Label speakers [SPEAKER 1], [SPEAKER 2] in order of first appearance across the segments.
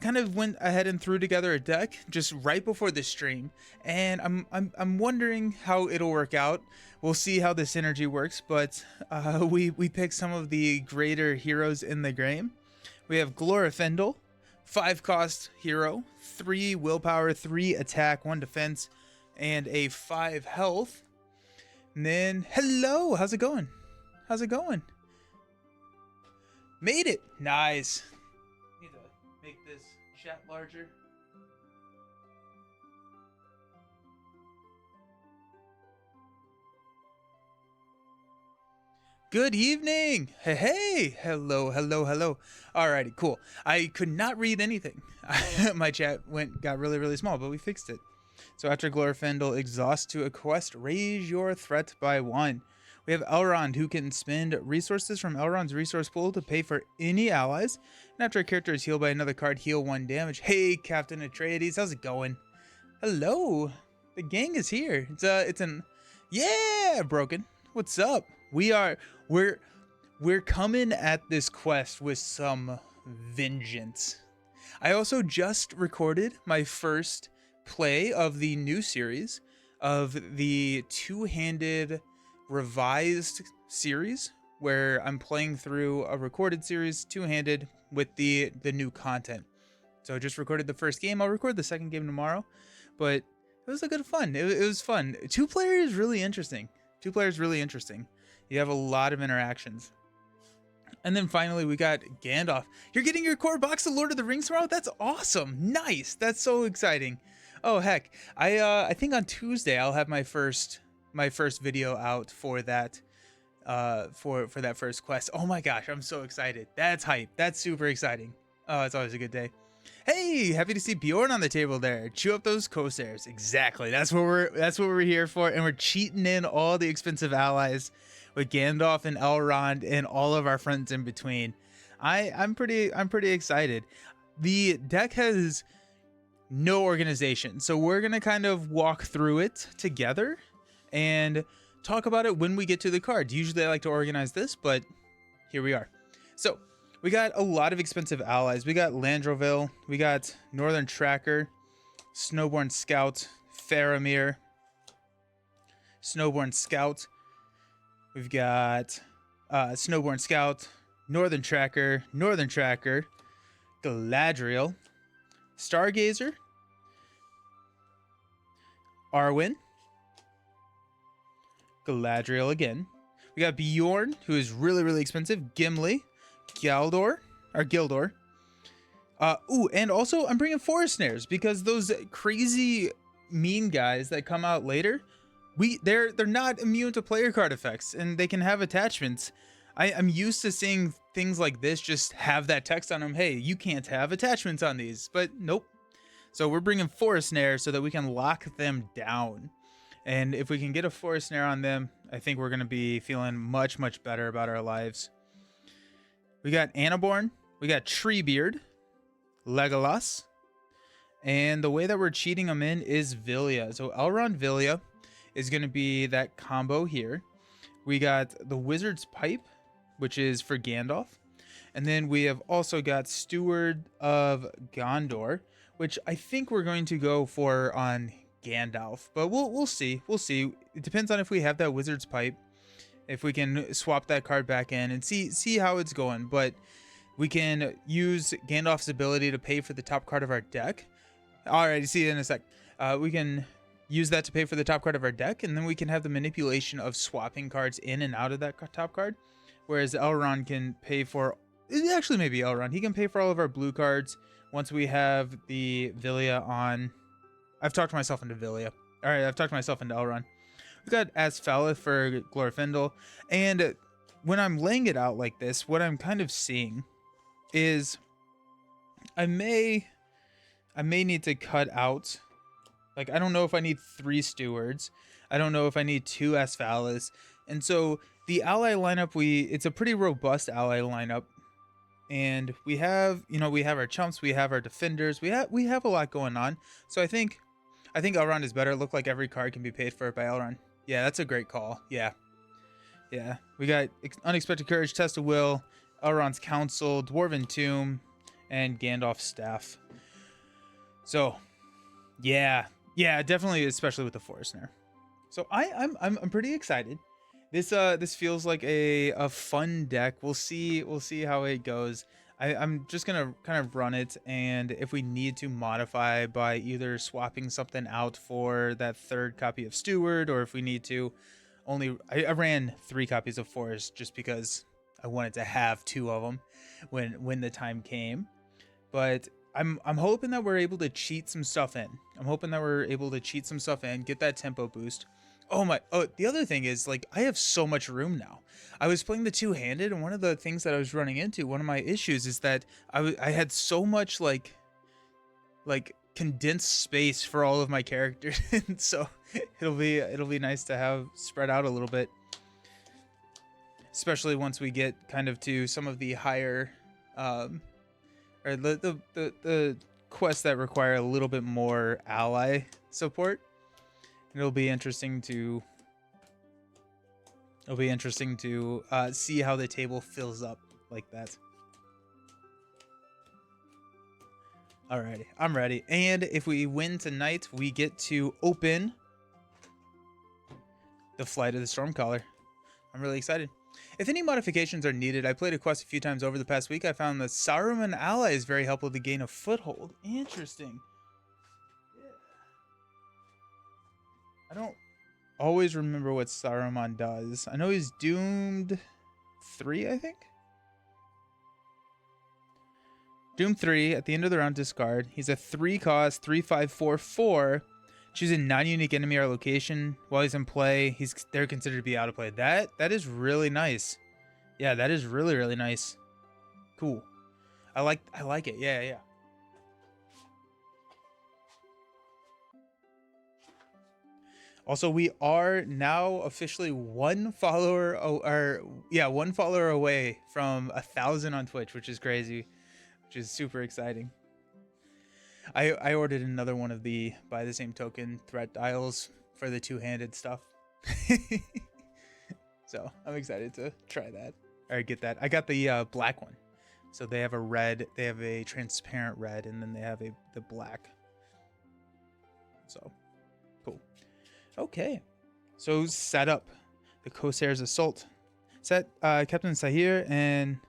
[SPEAKER 1] kind of went ahead and threw together a deck just right before the stream, and I'm wondering how it'll work out. We'll see how the synergy works, but we picked some of the greater heroes in the game. We have Glorfindel, 5-cost hero, 3 willpower, 3 attack, 1 defense, and a 5 health. And then, hello, how's it going? How's it going? Made it. Nice. Need to make this chat larger. Good evening. Hey, hello. Alrighty, cool. I could not read anything. My chat got really small, but we fixed it. So after Glorfindel exhausts to a quest, raise your threat by 1. We have Elrond, who can spend resources from Elrond's resource pool to pay for any allies. And after a character is healed by another card, heal 1 damage. Hey, Captain Atreides, how's it going? Hello. The gang is here. Yeah, Broken. What's up? We're coming at this quest with some vengeance. I also just recorded my first play of the new series, of the two-handed revised series, where I'm playing through a recorded series two-handed with the new content. So I just recorded the first game. I'll record the second game tomorrow, but it was a good fun. It was fun. 2-player is really interesting. 2-player is really interesting. You have a lot of interactions. And then finally we got Gandalf. You're getting your core box of Lord of the Rings tomorrow? That's awesome. Nice. That's so exciting. Oh heck. I think on Tuesday I'll have my first video out for that for that first quest. Oh my gosh, I'm so excited. That's hype. That's super exciting. Oh, it's always a good day. Hey, happy to see Bjorn on the table there. Chew up those Corsairs. Exactly. That's what we're here for, and we're cheating in all the expensive allies with Gandalf and Elrond and all of our friends in between. I'm pretty excited. The deck has no organization, so we're gonna kind of walk through it together and talk about it when we get to the cards. Usually I like to organize this, but here we are. So we got a lot of expensive allies. We got Landroville, we got Northern Tracker, Snowborn Scout, Faramir, Snowborn Scout. We've got Snowborn Scout, Northern Tracker, Galadriel, Stargazer, Arwen, Galadriel again. We got Bjorn, who is really expensive, Gimli, Gildor. And also I'm bringing Forest Snares, because those crazy mean guys that come out later, they're not immune to player card effects, and they can have attachments. I'm used to seeing things like this just have that text on them, hey, you can't have attachments on these, but nope. So we're bringing Forest Snare so that we can lock them down. And if we can get a Forest Snare on them, I think we're going to be feeling much better about our lives. We got Anaborn, we got Treebeard, Legolas, and the way that we're cheating them in is Vilya. So Elrond Vilya is going to be that combo here. We got the Wizard's Pipe, which is for Gandalf. And then we have also got Steward of Gondor, which I think we're going to go for on Gandalf. But we'll see. We'll see. It depends on if we have that Wizard's Pipe, if we can swap that card back in and see how it's going. But we can use Gandalf's ability to pay for the top card of our deck. Alright, see you in a sec. We can use that to pay for the top card of our deck, and then we can have the manipulation of swapping cards in and out of that top card, whereas Elrond can pay for, actually maybe Elrond, he can pay for all of our blue cards once we have the Vilya on. I've talked myself into Vilya. Alright, I've talked myself into Elrond. We've got Asfalith for Glorfindel, and when I'm laying it out like this, what I'm kind of seeing is I may need to cut out, like, I don't know if I need 3 Stewards. I don't know if I need 2 Asphalis. And so the ally lineup, it's a pretty robust ally lineup. And we have our chumps, we have our defenders, we have a lot going on. So I think Elrond is better. Look like every card can be paid for by Elrond. Yeah, that's a great call. Yeah. We got Unexpected Courage, Test of Will, Elrond's Council, Dwarven Tomb, and Gandalf's Staff. So yeah, yeah, definitely, especially with the Forest Snare. So I'm pretty excited. This feels like a fun deck. We'll see how it goes. I'm just gonna kind of run it, and if we need to modify by either swapping something out for that third copy of Steward, or if we need to I ran 3 copies of Forest just because I wanted to have 2 of them when the time came. But I'm hoping that we're able to cheat some stuff in. I'm hoping that we're able to cheat some stuff in, get that tempo boost. Oh, the other thing is, like, I have so much room now. I was playing the two-handed, and one of the things that I was running into, one of my issues is that I had so much like condensed space for all of my characters. And so it'll be nice to have spread out a little bit, especially once we get kind of to some of the higher or the quests that require a little bit more ally support. It'll be interesting to see how the table fills up like that. Alrighty, I'm ready. And if we win tonight, we get to open the Flight of the Stormcaller. I'm really excited. If any modifications are needed, I played a quest a few times over the past week. I found that Saruman ally is very helpful to gain a foothold. Interesting. Yeah. I don't always remember what Saruman does. I know he's doomed 3, I think. Doom 3, at the end of the round, discard. He's a 3-cost, 3/5/4/4. Choose a non-unique enemy or location while he's in play. They're considered to be out of play. That is really nice. Yeah, that is really, really nice. Cool. I like it. Yeah, yeah. Also, we are now officially one follower away from 1,000 on Twitch, which is crazy, which is super exciting. I ordered another one of the buy the same token threat dials for the two-handed stuff. So I'm excited to try that or get that. I got the black one. So they have a red, they have a transparent red, and then they have the black. So cool. Okay. So set up the Corsair's Assault. Set Captain Sahir and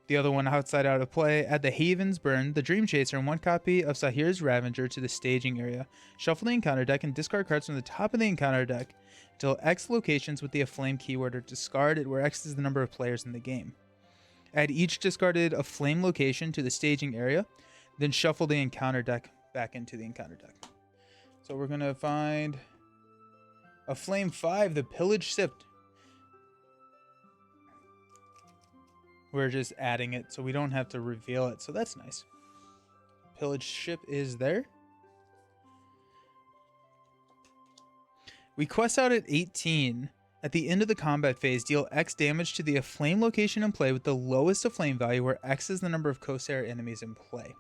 [SPEAKER 1] the other one outside out of play. Add the Haven's Burn, the Dream Chaser, and 1 copy of Sahir's Ravager to the staging area. Shuffle the encounter deck and discard cards from the top of the encounter deck until X locations with the Aflame keyword are discarded, where X is the number of players in the game. Add each discarded Aflame location to the staging area, then shuffle the encounter deck back into the encounter deck. So we're going to find Aflame 5, the Pillage Sift. We're just adding it so we don't have to reveal it. So that's nice. Pillage ship is there. We quest out at 18. At the end of the combat phase, deal X damage to the Aflame location in play with the lowest Aflame value, where X is the number of Corsair enemies in play.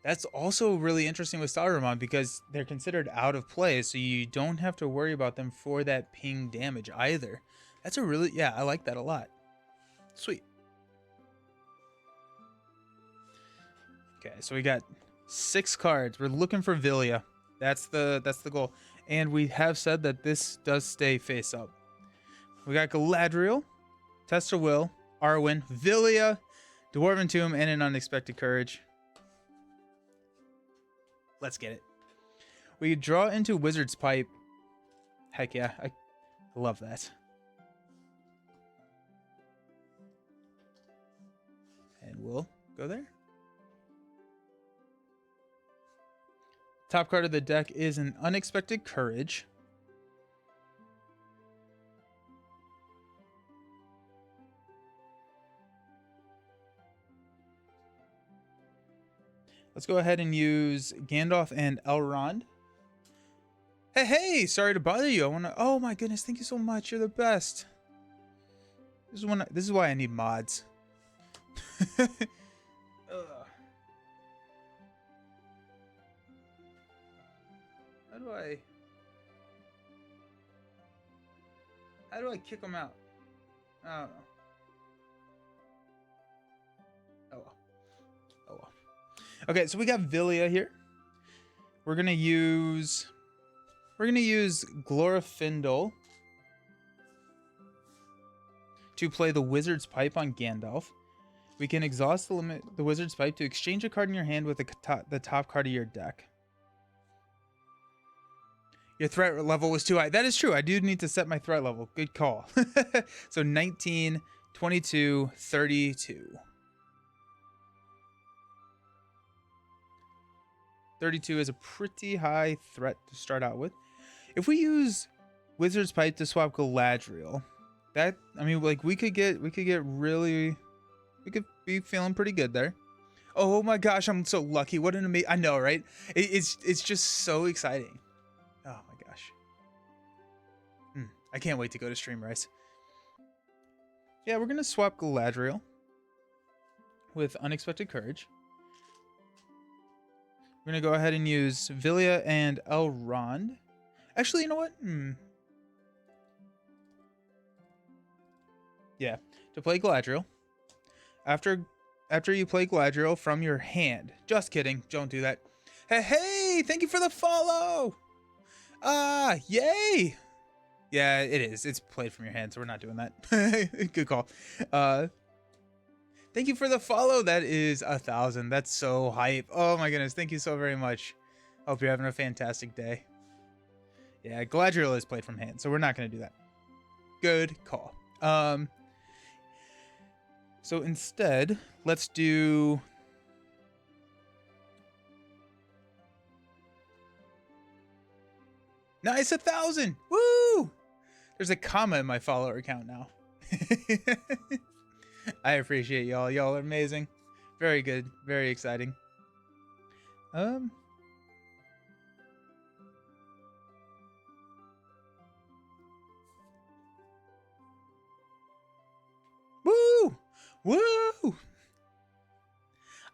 [SPEAKER 1] That's also really interesting with Saruman because they're considered out of play, so you don't have to worry about them for that ping damage either. That's I like that a lot. Sweet. Okay, so we got 6 cards. We're looking for Villia. That's the goal. And we have said that this does stay face up. We got Galadriel, Test of Will, Arwen, Villia, Dwarven Tomb, and an Unexpected Courage. Let's get it. We draw into Wizard's Pipe. Heck yeah, I love that. And we'll go there. Top card of the deck is an Unexpected Courage. Let's go ahead and use Gandalf and Elrond. Hey, sorry to bother you. Oh my goodness, thank you so much. You're the best. This is why I need mods. How do I kick them out? I don't know. Oh well. Okay, so we got Villia here. We're gonna use Glorfindel to play the Wizard's Pipe on Gandalf. We can exhaust the Wizard's Pipe to exchange a card in your hand with the top card of your deck. Your threat level was too high. That is true. I do need to set my threat level. Good call. So 19, 22, 32. 32 is a pretty high threat to start out with. If we use Wizard's Pipe to swap Galadriel, that, I mean, like, we could be feeling pretty good there. Oh my gosh, I'm so lucky. What an amazing, I know, right? It's just so exciting. Oh my gosh. I can't wait to go to Stream Rice. Yeah, we're gonna swap Galadriel with Unexpected Courage. We're gonna go ahead and use Vilya and Elrond. Actually, you know what? Yeah, to play Galadriel. After you play Galadriel from your hand. Just kidding. Don't do that. Hey, thank you for the follow. Yay. Yeah, it is. It's played from your hand, so we're not doing that. Good call. Thank you for the follow. That is 1,000. That's so hype. Oh my goodness. Thank you so very much. Hope you're having a fantastic day. Yeah, Galadriel is played from hand, so we're not going to do that. Good call. So instead, let's do... Nice, 1,000. Woo! There's a comma in my follower account now. I appreciate y'all. Y'all are amazing. Very good. Very exciting. Woo! Woo!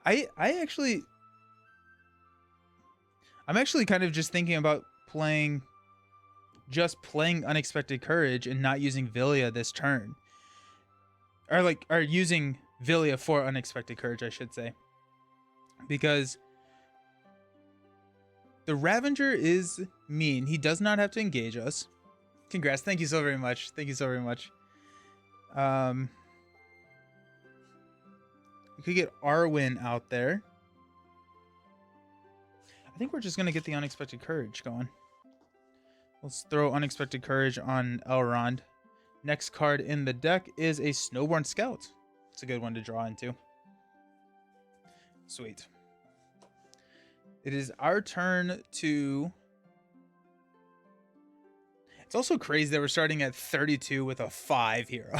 [SPEAKER 1] I'm actually kind of just thinking about playing Unexpected Courage and not using Vilya this turn. Or using Vilya for Unexpected Courage, I should say. Because the Ravager is mean. He does not have to engage us. Congrats. Thank you so very much. Thank you so very much. We could get Arwen out there. I think we're just going to get the Unexpected Courage going. Let's throw Unexpected Courage on Elrond. Next card in the deck is a Snowborn Scout. It's a good one to draw into. Sweet. It is our turn to... It's also crazy that we're starting at 32 with a 5 hero.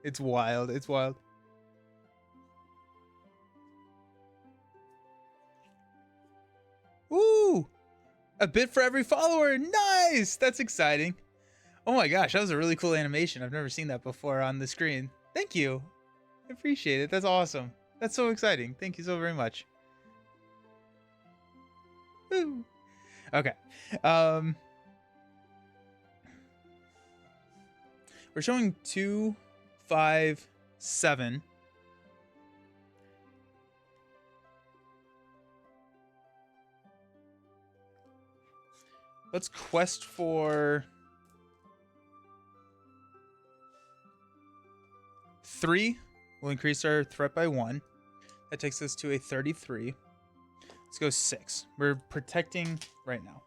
[SPEAKER 1] It's wild. It's wild. Ooh! A bit for every follower. Nice! That's exciting. Oh my gosh, that was a really cool animation. I've never seen that before on the screen. Thank you. I appreciate it. That's awesome. That's so exciting. Thank you so very much. Woo. Okay. We're showing 2, 5, 7. Let's quest for 3. We'll increase our threat by 1. That takes us to a 33. Let's go 6. We're protecting right now.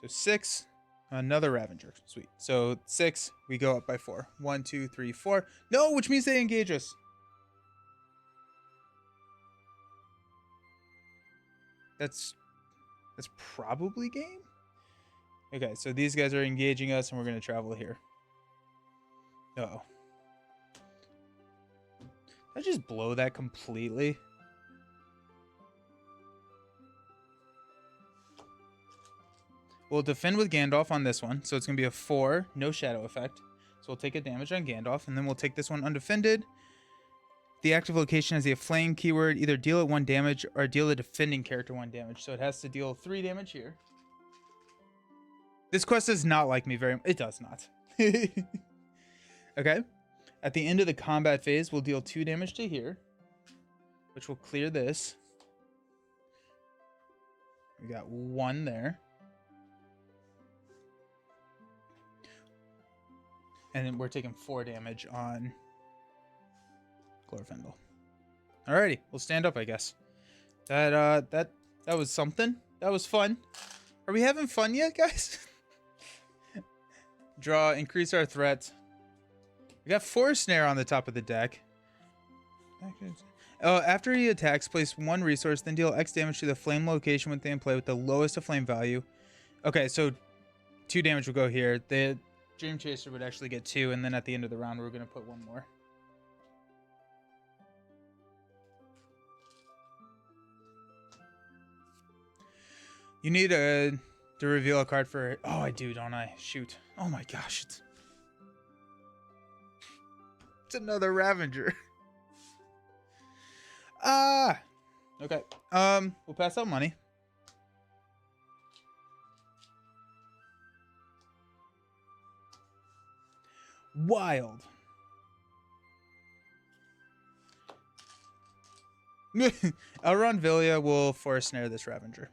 [SPEAKER 1] So 6, another Ravager. Sweet. So 6, we go up by 4. 1, 2, 3, 4. No, which means they engage us. That's probably game. Okay, so these guys are engaging us, and we're going to travel here. Uh-oh. Did I just blow that completely? We'll defend with Gandalf on this one, so it's going to be a 4, no shadow effect. So we'll take a damage on Gandalf, and then we'll take this one undefended. The active location has the flame keyword. Either deal it 1 damage or deal the defending character 1 damage. So it has to deal 3 damage here. This quest does not like me very much. It does not. Okay. At the end of the combat phase, we'll deal 2 damage to here, which will clear this. We got 1 there. And then we're taking 4 damage on Glorfindel. Alrighty, we'll stand up, I guess. That was something. That was fun. Are we having fun yet, guys? Draw, increase our threat. We got Forest Snare on the top of the deck. After he attacks, place 1 resource, then deal X damage to the flame location when they in play with the lowest of flame value. Okay, so 2 damage will go here. The Dream Chaser would actually get 2, and then at the end of the round, we're going to put 1 more. You need to reveal a card for... Oh, I do, don't I? Shoot. Oh my gosh. It's another Ravager. Ah! Okay. We'll pass out money. Wild. Elrond Villia will Forest Snare this Ravager.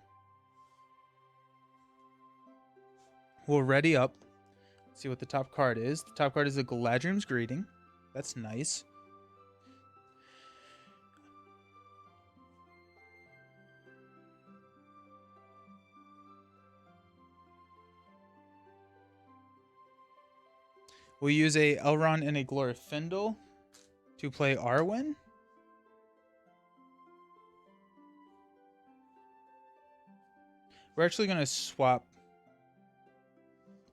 [SPEAKER 1] We'll ready up. See what the top card is. The top card is a Galadriel's Greeting. That's nice. We'll use a Elrond and a Glorfindel to play Arwen. We're actually going to swap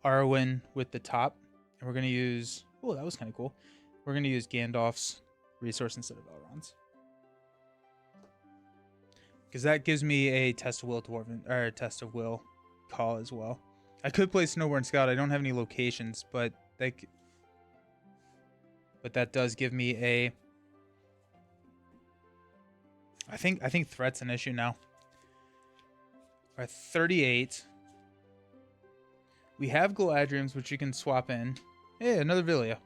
[SPEAKER 1] Arwen with the top, and we're going to use... Oh, that was kind of cool. We're going to use Gandalf's resource instead of Elrond's. Because that gives me a Test of Will Dwarven, or a Test of Will call as well. I could play Snowborn Scout. I don't have any locations, but that does give me a... I think threat's an issue now. We're at 38. We have Galadriel's, which you can swap in. Hey, another Villia.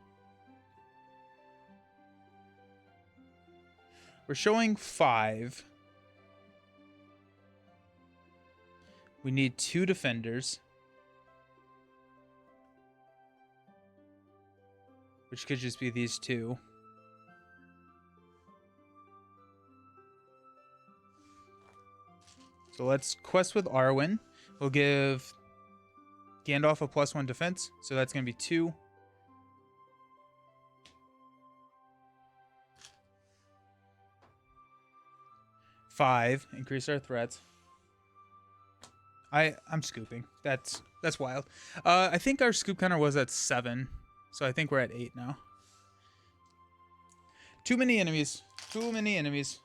[SPEAKER 1] We're showing 5. We need 2 defenders. Which could just be these 2. So let's quest with Arwen. We'll give Gandalf a +1 defense. So that's going to be 2. Five. Increase our threats. I'm scooping. That's wild. I think our scoop counter was at 7. So I think we're at 8 now. Too many enemies. Too many enemies.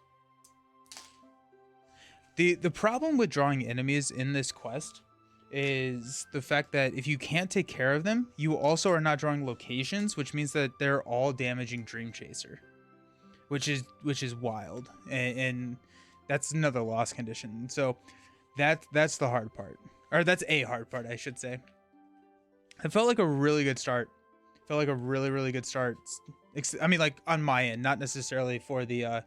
[SPEAKER 1] The problem with drawing enemies in this quest is the fact that if you can't take care of them, you also are not drawing locations, which means that they're all damaging Dream Chaser, which is wild, and that's another loss condition. So that's the hard part, or that's a hard part, I should say. It felt like a really good start. Felt like a really good start. I mean, like on my end, not necessarily for the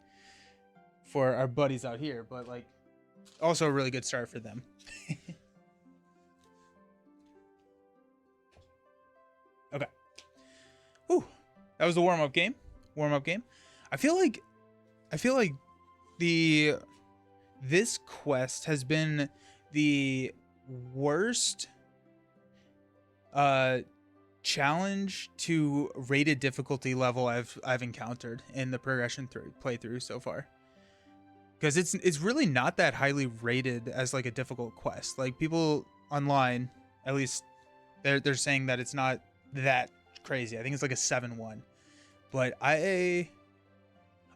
[SPEAKER 1] for our buddies out here, but like also a really good start for them. Okay. Whew. That was the warm-up game. I feel like this quest has been the worst challenge to rated difficulty level I've encountered in the progression playthrough so far. Because it's really not that highly rated as like a difficult quest. Like people online, at least they're saying that it's not that crazy. I think it's like a 7-1. But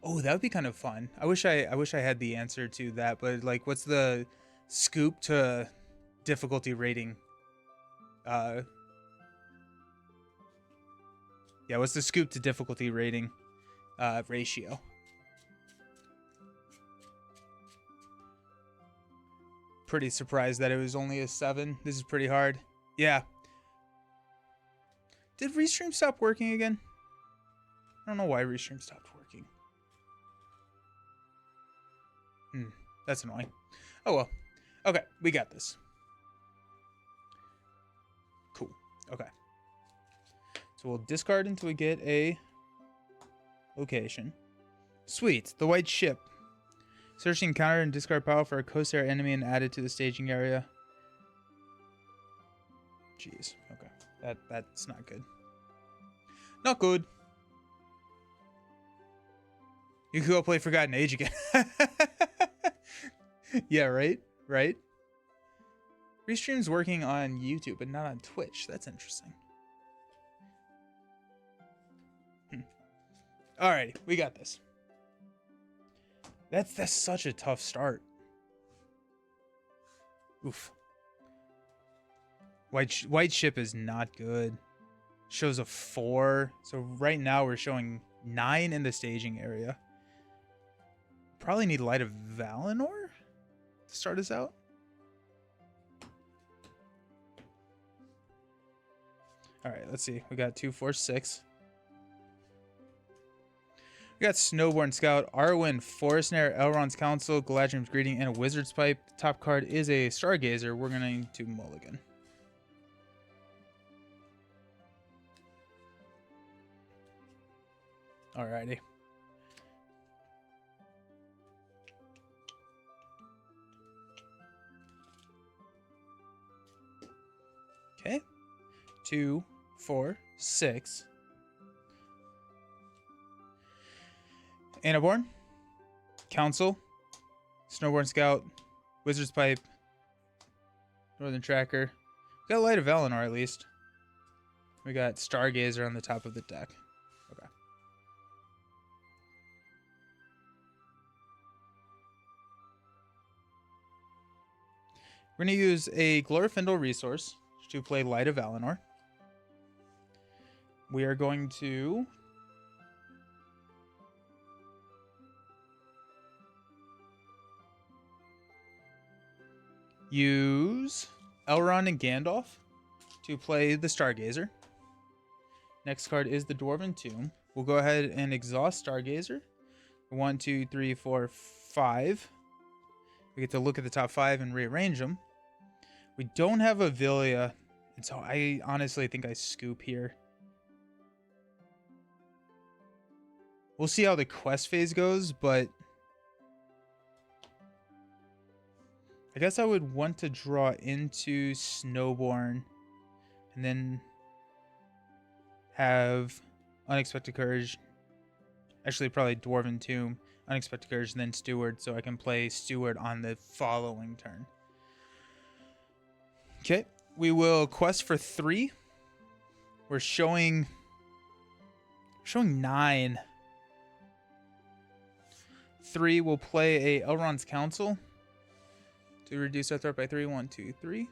[SPEAKER 1] oh, that would be kind of fun. I wish I had the answer to that, but like what's the scoop to difficulty rating? Yeah, what's the scoop to difficulty rating ratio? Pretty surprised that it was only a 7. This is pretty hard. Yeah. Did Restream stop working again? I don't know why Restream stopped working. That's annoying. Oh well. Okay, we got this. Cool. Okay. So we'll discard until we get a location. Sweet. The white ship. Search the encounter and discard power for a coast area enemy and add it to the staging area. Jeez. Okay. That's not good. Not good. You could go play Forgotten Age again. Yeah, right? Right? Restream's working on YouTube, but not on Twitch. That's interesting. Alrighty, we got this. That's such a tough start. Oof. White ship is not good. Shows a 4. So right now we're showing 9 in the staging area. Probably need Light of Valinor to start us out. All right, let's see. We got 2, 4, 6. We got Snowborn Scout, Arwen, Forest Snare, Elrond's Council, Galadriel's Greeting, and a Wizard's Pipe. The top card is a Stargazer. We're going to need to mulligan. Alrighty. Okay. 2, 4, 6. Anaborn, Council, Snowborn Scout, Wizard's Pipe, Northern Tracker. We got Light of Valinor at least. We got Stargazer on the top of the deck. Okay. We're going to use a Glorfindel resource to play Light of Valinor. We are going to use Elrond and Gandalf to play the Stargazer. Next card is the Dwarven Tomb. We'll go ahead and exhaust Stargazer. 1, 2, 3, 4, 5. We get to look at the top 5 and rearrange them. We don't have a Villia, and so I honestly think I scoop here. We'll see how the quest phase goes, but I guess I would want to draw into Snowborn and then have Unexpected Courage. Actually, probably Dwarven Tomb, Unexpected Courage, and then Steward, so I can play Steward on the following turn. Okay, we will quest for 3. We're showing 9. 3 will play a Elrond's Council to reduce our threat by 3. 1, 2, 3.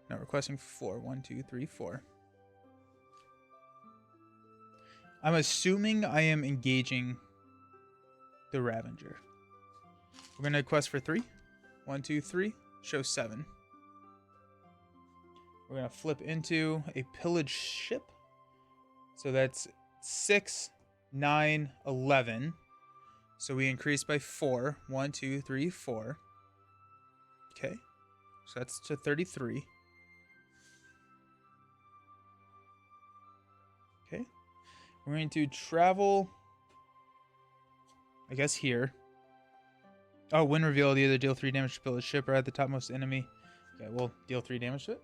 [SPEAKER 1] Now requesting 4. 1, 2, 3, 4. I'm assuming I am engaging the Ravager. We're going to quest for 3. 1, 2, 3. Show 7. We're going to flip into a pillaged ship. So that's 6, 9, 11. So we increase by 4. 1, 2, 3, 4. Okay. So that's to 33. Okay. We're going to travel, I guess, here. Oh, when revealed, either deal 3 damage to pillaged ship or add the topmost enemy. Okay, we'll deal 3 damage to it.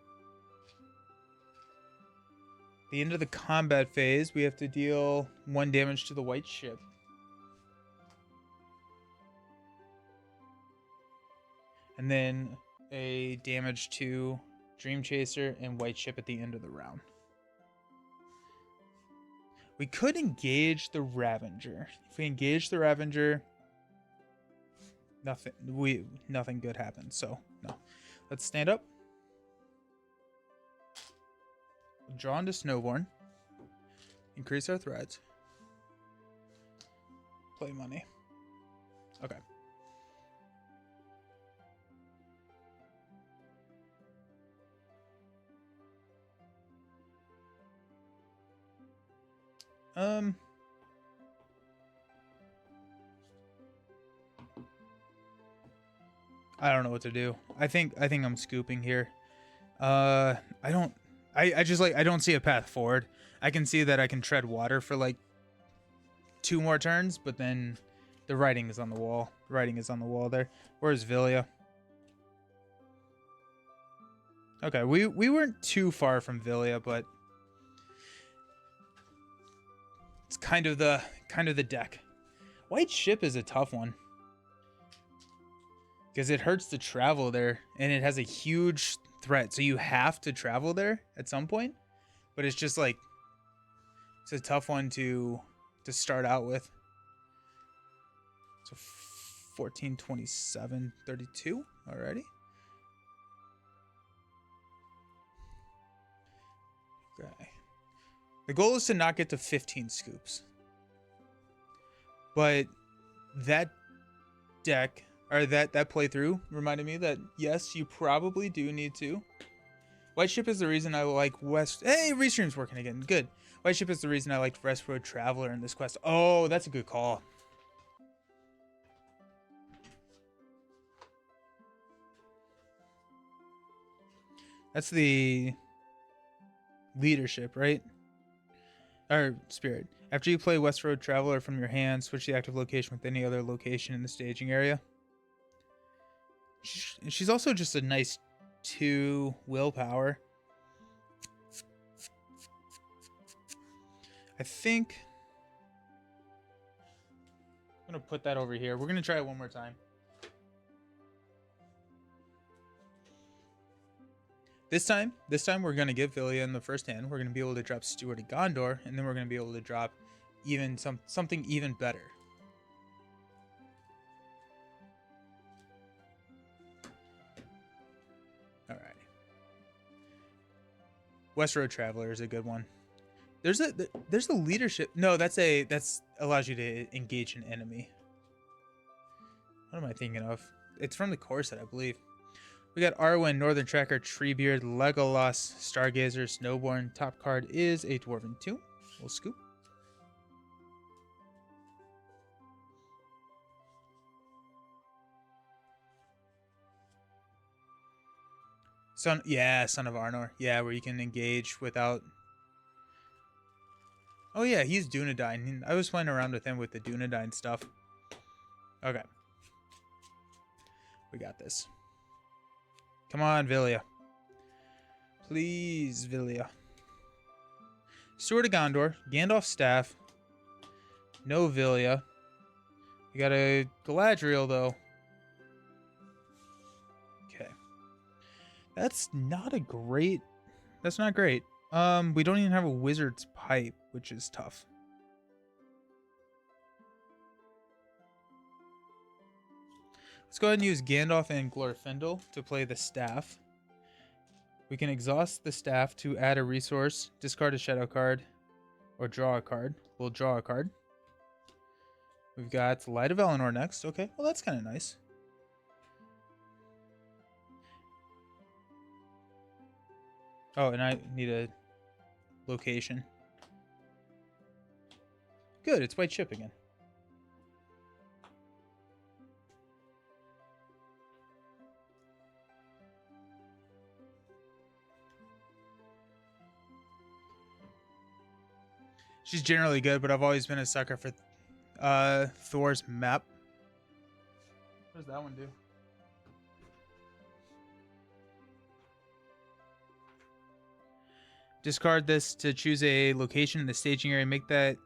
[SPEAKER 1] At the end of the combat phase, we have to deal 1 damage to the white ship. And then a damage to Dream Chaser and white ship at the end of the round. We could engage the Ravager. If we engage the Ravager, nothing good happens. So no. Let's stand up. Draw into Snowborn. Increase our threats. Play money. Okay. I don't know what to do. I think I'm scooping here. I don't. I just like I don't see a path forward. I can see that I can tread water for like 2 more turns, but then the writing is on the wall. The writing is on the wall there. Where's Villia? Okay, we weren't too far from Villia, but it's kind of the deck. White Ship is a tough one because it hurts to travel there, and it has a huge threat. So you have to travel there at some point, but it's just like it's a tough one to start out with. So 14, 27, 32 already. Okay. The goal is to not get to 15 scoops. But that deck, or that playthrough reminded me that, yes, you probably do need to. White Ship is the reason I like West... Hey, Restream's working again. Good. White Ship is the reason I liked Westroad Traveler in this quest. Oh, that's a good call. That's the leadership, right? Or spirit. After you play Westroad Traveler from your hand, switch the active location with any other location in the staging area. She's also just a nice 2 willpower. I think I'm gonna put that over here. We're gonna try it one more time. This time we're gonna give Villia in the first hand. We're gonna be able to drop Steward of Gondor, and then we're gonna be able to drop even something even better. All right. Westroad Traveler is a good one. There's a leadership. No, that's allows you to engage an enemy. What am I thinking of? It's from the core set, I believe. We got Arwen, Northern Tracker, Treebeard, Legolas, Stargazer, Snowborn. Top card is a Dwarven Tomb. We'll scoop. Son of Arnor. Yeah, where you can engage without... Oh yeah, he's Dunedain. I was playing around with him with the Dunedain stuff. Okay. We got this. Come on, Villia. Please, Villia. Steward of Gondor. Gandalf's Staff. No Villia. We got a Galadriel, though. Okay. That's not great. We don't even have a Wizard's Pipe, which is tough. Let's go ahead and use Gandalf and Glorfindel to play the staff. We can exhaust the staff to add a resource, discard a shadow card, or draw a card. We'll draw a card. We've got Light of Eleanor next. Okay, well that's kind of nice. Oh, and I need a location. Good, it's White Ship again. She's generally good, but I've always been a sucker for Thor's map. What does that one do? Discard this to choose a location in the staging area. Make that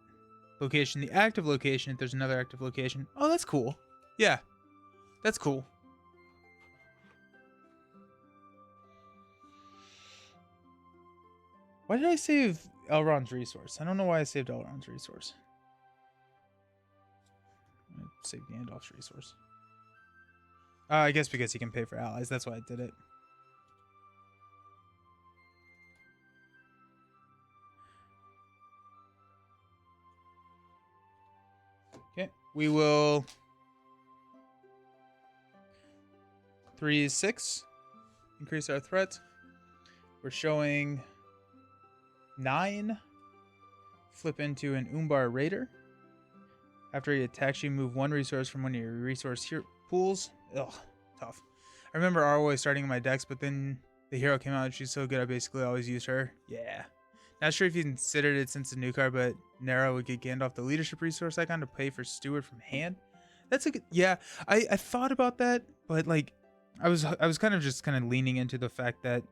[SPEAKER 1] location the active location if there's another active location. Oh, that's cool. Yeah, that's cool. Why did I save Elrond's resource? I don't know why I saved Elrond's resource. I saved Gandalf's resource. I guess because he can pay for allies. That's why I did it. Okay, we will 3 is 6. Increase our threat. We're showing 9. Flip into an Umbar Raider. After he attacks you, move 1 resource from one of your resource pools. Ugh, tough. I remember always starting in my decks, but then the hero came out and she's so good I basically always used her. Yeah. Not sure if you considered it since the new card, but Nara would get Gandalf the leadership resource icon to pay for Steward from hand. That's a good, yeah. I thought about that, but like I was kind of leaning into the fact that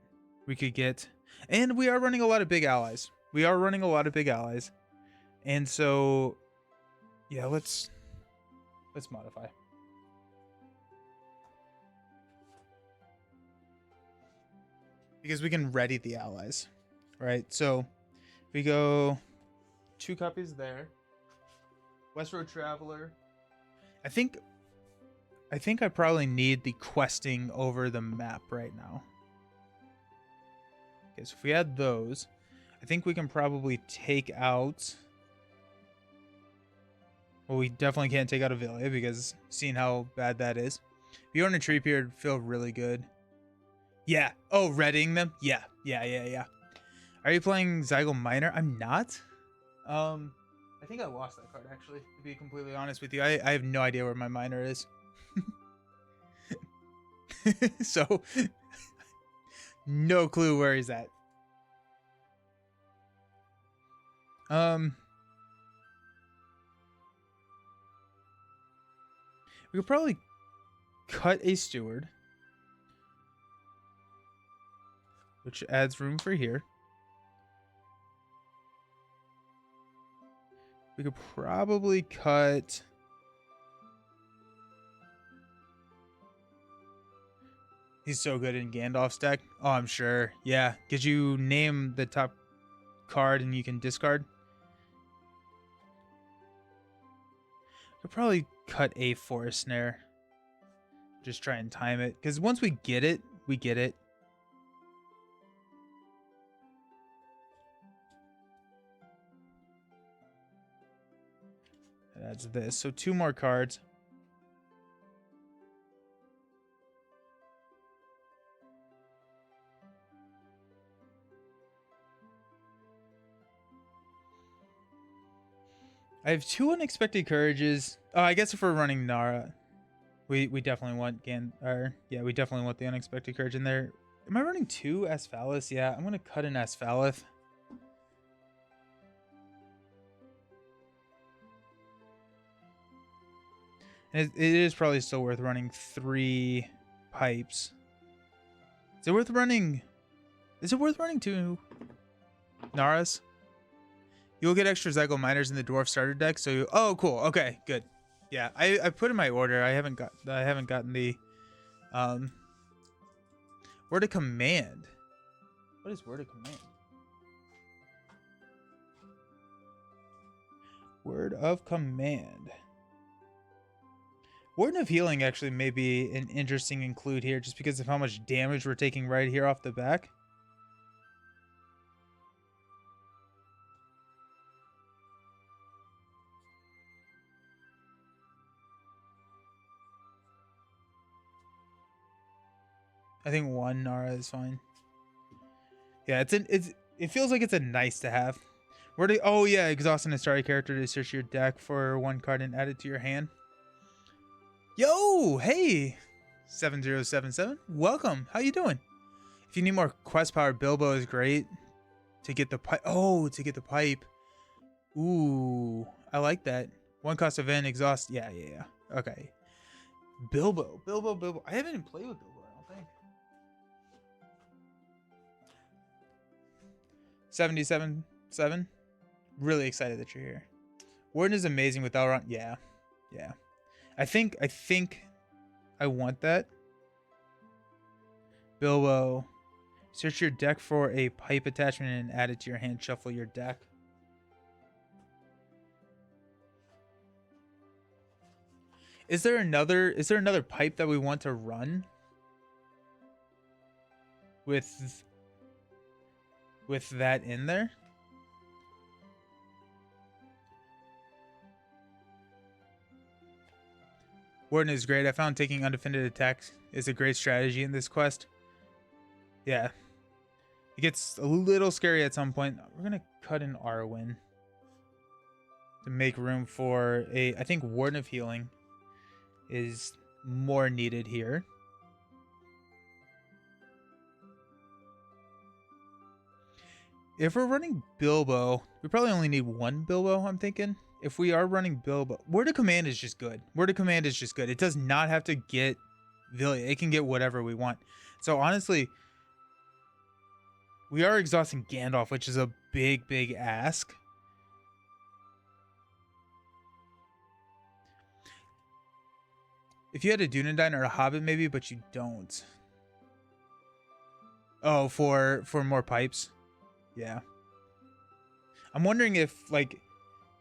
[SPEAKER 1] we could get, and we are running a lot of big allies. And so yeah, let's modify. Because we can ready the allies, right? So if we go 2 copies there. Westroad Traveler. I think I probably need the questing over the map right now. Okay, so if we add those, I think we can probably take out... Well, we definitely can't take out Avelia because seeing how bad that is. Bjorn and Tree Beard feel really good. Yeah. Oh, readying them? Yeah. Are you playing Zygo Minor? I'm not. I think I lost that card, actually, to be completely honest with you. I have no idea where my Minor is. So, no clue where he's at. We could probably cut a Steward, which adds room for here. We could probably cut... He's so good in Gandalf's deck. Oh, I'm sure. Yeah. Could you name the top card and you can discard? Could probably cut a Forest Snare. Just try and time it. Because once we get it, we get it. That adds this. So 2 more cards. I have 2 Unexpected Courages. Oh, I guess if we're running Nara, we definitely want we definitely want the Unexpected Courage in there. Am I running 2 Asphalith? Yeah, I'm gonna cut an Asphalith. And it is probably still worth running 3 pipes. Is it worth running 2 Naras? You'll get extra Zygo Miners in the Dwarf starter deck, so oh cool. Okay, good. Yeah, I put in my order. I haven't gotten the Word of Command. What is Word of Command? Word of Command. Warden of Healing actually may be an interesting include here just because of how much damage we're taking right here off the back. I think 1 Nara is fine. Yeah, it feels like it's a nice to have. Oh yeah, exhaust an Astari character to search your deck for 1 card and add it to your hand. Yo, hey, 7077, welcome. How you doing? If you need more quest power, Bilbo is great to get the pipe. Oh, to get the pipe. Ooh, I like that. 1 cost event, exhaust. Yeah. Okay. Bilbo. I haven't even played with Bilbo, I don't think. 77.7. Really excited that you're here. Warden is amazing with Elrond. Yeah. I think I want that. Bilbo. Search your deck for a pipe attachment and add it to your hand. Shuffle your deck. Is there another pipe that we want to run with that in there? Warden is great. I found taking undefended attacks is a great strategy in this quest. Yeah. It gets a little scary at some point. We're going to cut an Arwen to make room for I think Warden of Healing is more needed here. if we're running Bilbo, we probably only need one Bilbo, I'm thinking. If we are running Bilbo, Word of Command is just good. Word of Command is just good. It does not have to get Villia. It can get whatever we want. So honestly, we are exhausting Gandalf, which is a big ask. If you had a Dunedain or a Hobbit, maybe, but you don't. Oh, for more pipes. Yeah. I'm wondering if, like,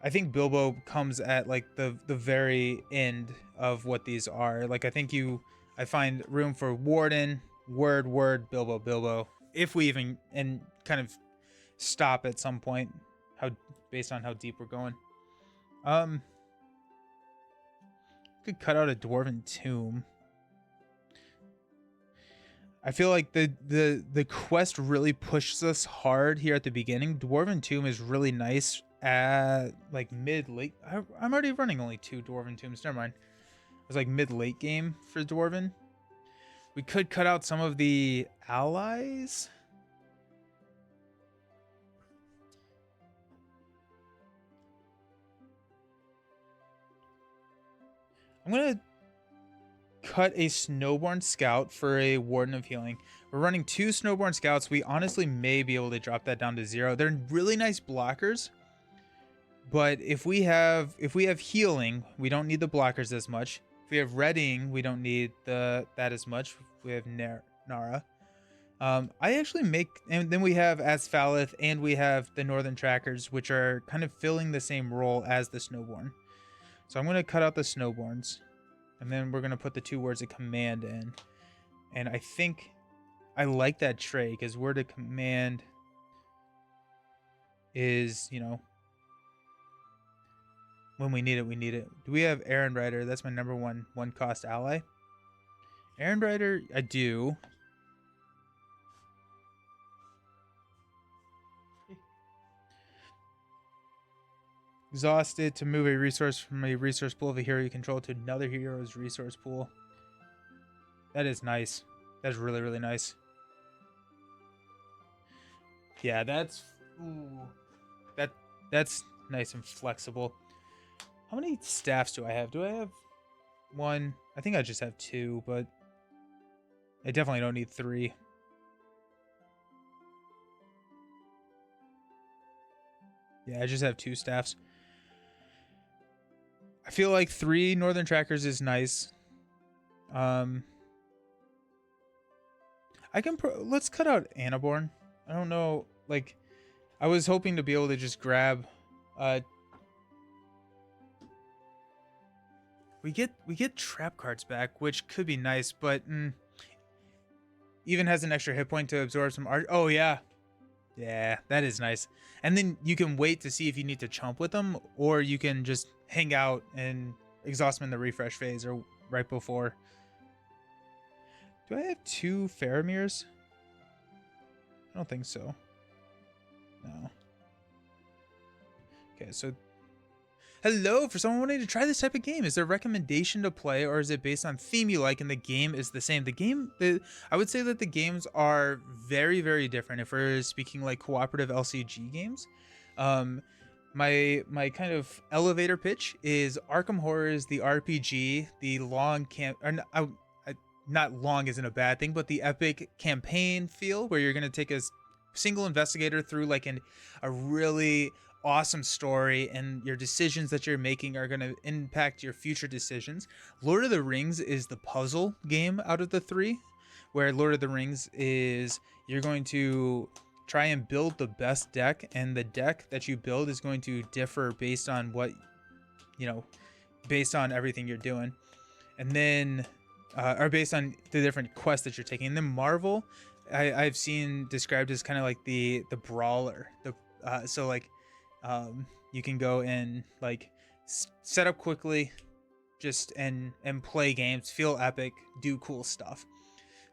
[SPEAKER 1] I think Bilbo comes at, like, the very end of what these are. Like, I find room for Warden, Word, Bilbo. If we even, and kind of stop at some point, based on how deep we're going. Could cut out a Dwarven Tomb. I feel like the quest really pushes us hard here at the beginning. Dwarven Tomb is really nice at like mid-late. I'm already running only 2 Dwarven Tombs. Never mind. It was like mid-late game for Dwarven. We could cut out some of the allies. I'm gonna cut a Snowborn Scout for a Warden of Healing. We're running 2 Snowborn Scouts. We honestly may be able to drop that down to 0. They're really nice blockers, but if we have healing, we don't need the blockers as much. If we have readying, we don't need that as much. We have Nara. I actually and then we have Asphalith, and we have the Northern Trackers, which are kind of filling the same role as the Snowborn. So I'm going to cut out the Snowborns, and then we're going to put the 2 words of command in. And I think I like that trait, because word of command is, you know, when we need it, we need it. Do we have Errand Rider? That's my number 1 cost ally. Errand Rider, I do. Exhausted to move a resource from a resource pool of a hero you control to another hero's resource pool. That is nice. That's really nice. Yeah, that's that's nice and flexible. How many staffs do I have? Do I have 1? I think I just have 2, but I definitely don't need 3. Yeah, I just have 2 staffs. I feel like 3 Northern Trackers is nice. Let's cut out Annaborn. I don't know, like, I was hoping to be able to just grab we get trap cards back, which could be nice, but even has an extra hit point to absorb some art. Oh yeah. Yeah, that is nice. And then you can wait to see if you need to chump with them, or you can just hang out and exhaust them in the refresh phase or right before. Do I have 2 Faramir's? I don't think so. No. Okay, so hello, for someone wanting to try this type of game. Is there a recommendation to play, or is it based on theme you like and the game is the same? I would say that the games are very different if we're speaking like cooperative LCG games. My kind of elevator pitch is Arkham Horrors, the RPG, the long not long isn't a bad thing, but the epic campaign feel where you're going to take a single investigator through like a really awesome story, and your decisions that you're making are going to impact your future decisions. Lord of the Rings is the puzzle game out of the 3, where Lord of the Rings is you're going to try and build the best deck, and the deck that you build is going to differ based on what, based on everything you're doing. And then or based on the different quests that you're taking. And then Marvel, I've seen described as kind of like the brawler. You can go and like set up quickly, just and play games, feel epic, do cool stuff.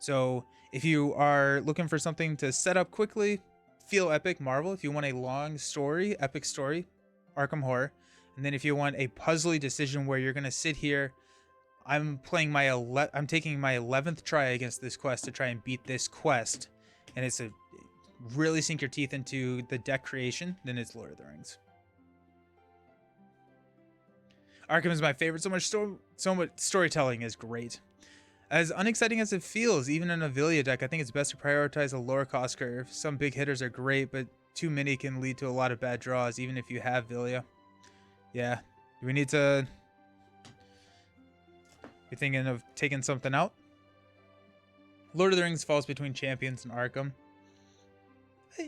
[SPEAKER 1] So if you are looking for something to set up quickly, feel epic, Marvel. If you want a long story, epic story, Arkham Horror. And then if you want a puzzly decision where you're gonna sit here, I'm taking my 11th try against this quest to try and beat this quest, and it's really sink your teeth into the deck creation, then it's Lord of the Rings. Arkham is my favorite. So much storytelling is great. As unexciting as it feels, even in a Villia deck, I think it's best to prioritize a lower cost curve. Some big hitters are great, but too many can lead to a lot of bad draws, even if you have Villia. Yeah. Do we need to... You thinking of taking something out? Lord of the Rings falls between Champions and Arkham.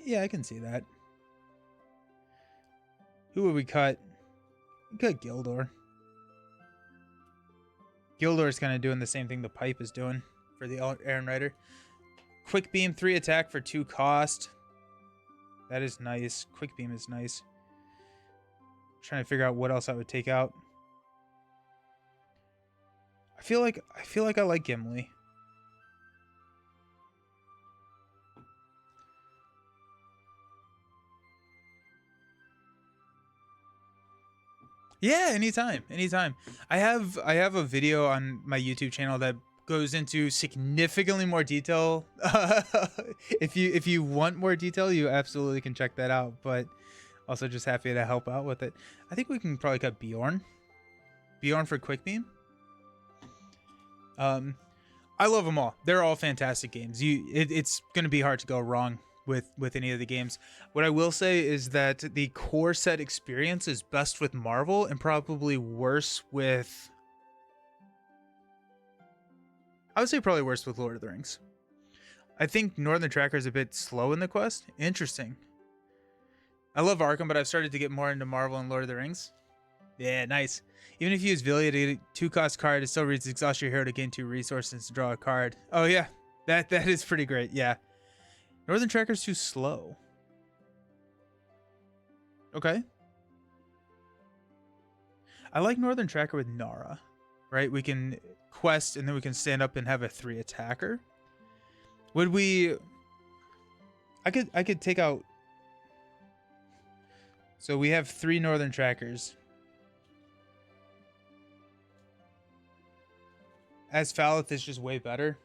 [SPEAKER 1] Yeah, I can see that. Who would we cut? We cut Gildor. Gildor's kind of doing the same thing the Pipe is doing for the Aaron Rider. Quick Beam, 3 attack for 2 cost. That is nice. Quick Beam is nice. Trying to figure out what else I would take out. I feel like I like Gimli. Yeah, anytime. I have a video on my YouTube channel that goes into significantly more detail. If you want more detail, you absolutely can check that out. But also just happy to help out with it. I think we can probably cut Bjorn. Bjorn for Quick Beam. I love them all. They're all fantastic games. It's gonna be hard to go wrong with any of the games. What I will say is that the core set experience is best with Marvel and probably worse with... I would say probably worse with Lord of the Rings. I think Northern Tracker is a bit slow in the quest. Interesting. I love Arkham, but I've started to get more into Marvel and Lord of the Rings. Yeah, nice. Even if you use Villia to get a 2-cost card, it still reads exhaust your hero to gain 2 resources to draw a card. Oh yeah, that is pretty great. Yeah. Northern Tracker's too slow. Okay. I like Northern Tracker with Nara, right? We can quest and then we can stand up and have a 3 attacker. Would we... I could take out... So we have 3 Northern Trackers. Asfalith is just way better.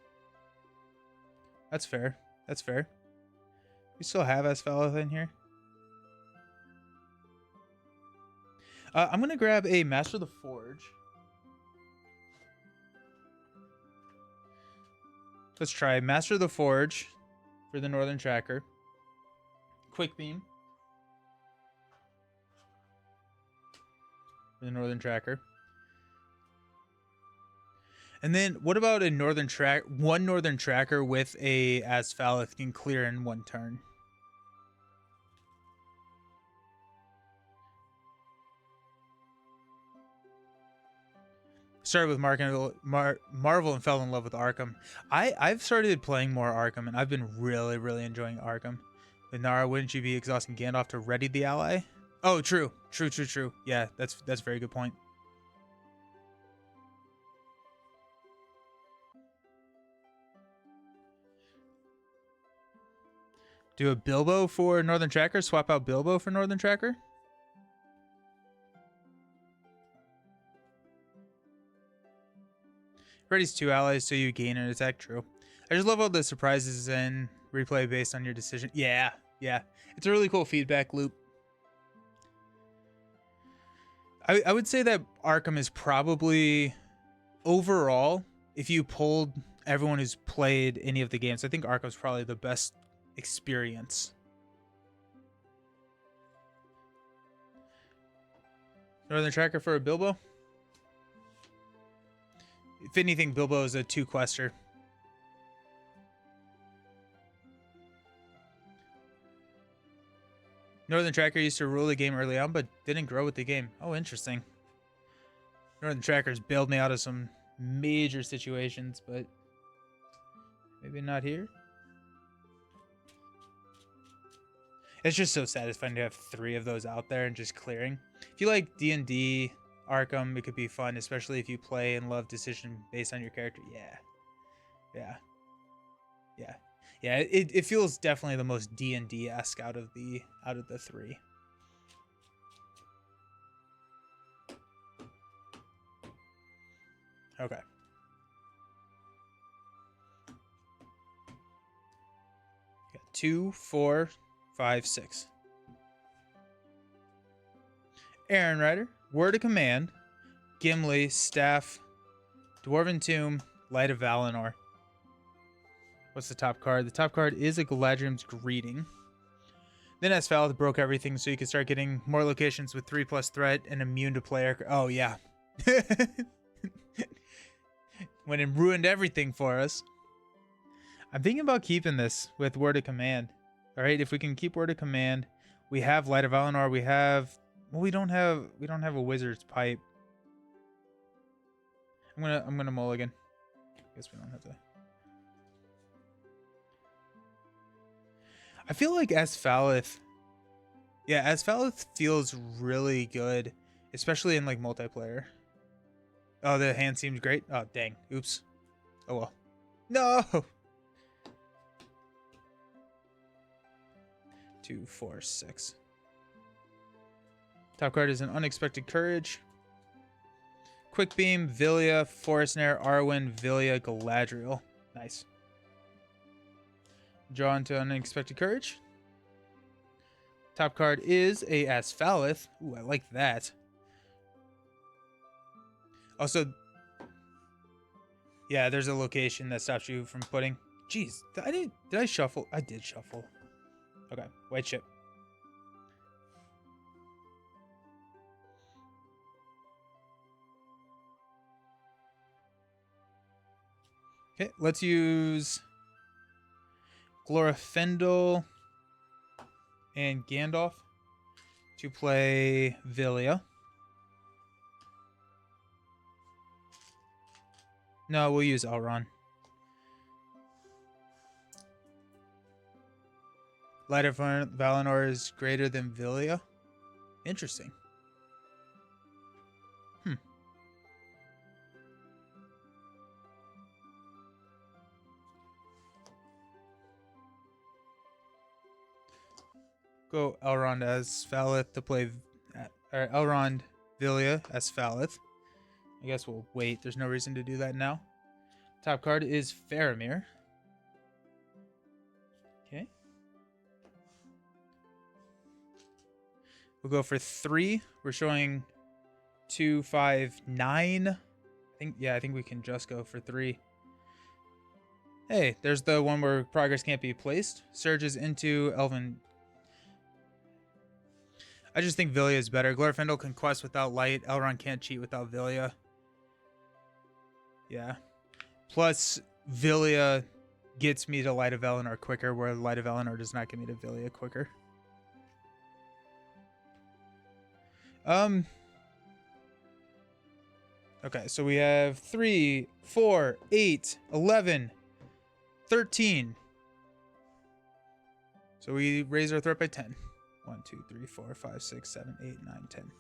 [SPEAKER 1] That's fair. That's fair. We still have Asfalith in here. I'm going to grab a Master of the Forge. Let's try Master of the Forge for the Northern Tracker. Quick Beam for the Northern Tracker. And then what about a one Northern Tracker with a Asfalith can clear in 1 turn? Started with Marvel and fell in love with Arkham. I've started playing more Arkham, and I've been really enjoying Arkham. With Nara, wouldn't you be exhausting Gandalf to ready the ally? Oh, true. Yeah, that's a very good point. Do a Bilbo for Northern Tracker. Swap out Bilbo for Northern Tracker. Ready's 2 allies, so you gain an attack. True. I just love all the surprises and replay based on your decision. Yeah. It's a really cool feedback loop. I would say that Arkham is probably, overall, if you pulled everyone who's played any of the games, I think Arkham's probably the best experience. Northern Tracker for a Bilbo? If anything, Bilbo is a 2-quester. Northern Tracker used to rule the game early on, but didn't grow with the game. Oh, interesting. Northern Tracker's bailed me out of some major situations, but maybe not here. It's just so satisfying to have 3 of those out there and just clearing. If you like D&D, Arkham, it could be fun, especially if you play and love decision based on your character. Yeah, it feels definitely the most D&D-esque out of the 3. Okay. Got 2, 4, 5, 6. Aaron Rider, Word of Command, Gimli, Staff, Dwarven Tomb, Light of Valinor. What's the top card? The top card is a Galadriel's Greeting. Then Asfalith broke everything so you can start getting more locations with 3+ threat and immune to player. Oh, yeah. When it ruined everything for us. I'm thinking about keeping this with Word of Command. All right, if we can keep Word of Command, we have Light of Valinor. We have, well, we don't have a Wizard's Pipe. I'm gonna mulligan. Guess we don't have to. I feel like Asfalith. Yeah, Asfalith feels really good, especially in like multiplayer. Oh, the hand seems great. Oh, dang. Oops. Oh well. No. 2, 4, 6. Top card is an Unexpected Courage. Quick Beam, Vilya, Forest Snare, Arwen, Vilya, Galadriel. Nice. Draw into Unexpected Courage. Top card is a Asfalith. Ooh, I like that. Also, yeah, there's a location that stops you from putting. Jeez, did I shuffle? I did shuffle. Okay, white chip. Okay, let's use Glorfindel and Gandalf to play Vilya. No, we'll use Elrond. Light of Valinor is greater than Vilya. Interesting. Go Elrond Asfalith to play, or Elrond Vilya Asfalith. I guess we'll wait. There's no reason to do that now. Top card is Faramir. Okay. We'll go for 3. We're showing 2, 5, 9. I think we can just go for 3. Hey, there's the one where progress can't be placed. Surges into Elven. I just think Vilya is better. Glorfindel can quest without light. Elrond can't cheat without Vilya. Yeah. Plus, Vilya gets me to Light of Valinor quicker, where Light of Valinor does not get me to Vilya quicker. Okay, so we have 3, 4, 8, 11, 13. So we raise our threat by 10. 1, 2, 3, 4, 5, 6, 7, 8, 9, 10.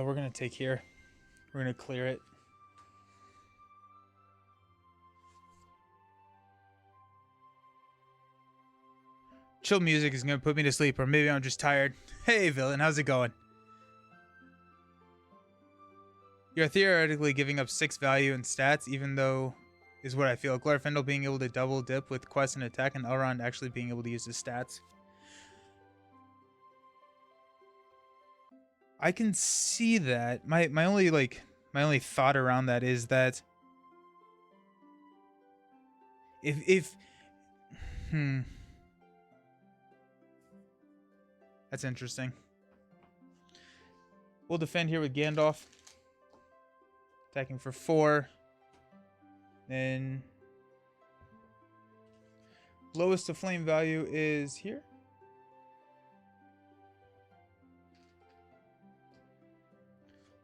[SPEAKER 1] We're going to take here. We're going to clear it. Chill music is going to put me to sleep, or maybe I'm just tired. Hey, villain, how's it going? You're theoretically giving up 6 value in stats, even though is what I feel. Glorfindel being able to double dip with quest and attack, and Elrond actually being able to use his stats. I can see that. My only thought around that is that if that's interesting. We'll defend here with Gandalf. Attacking for 4. Then lowest of flame value is here.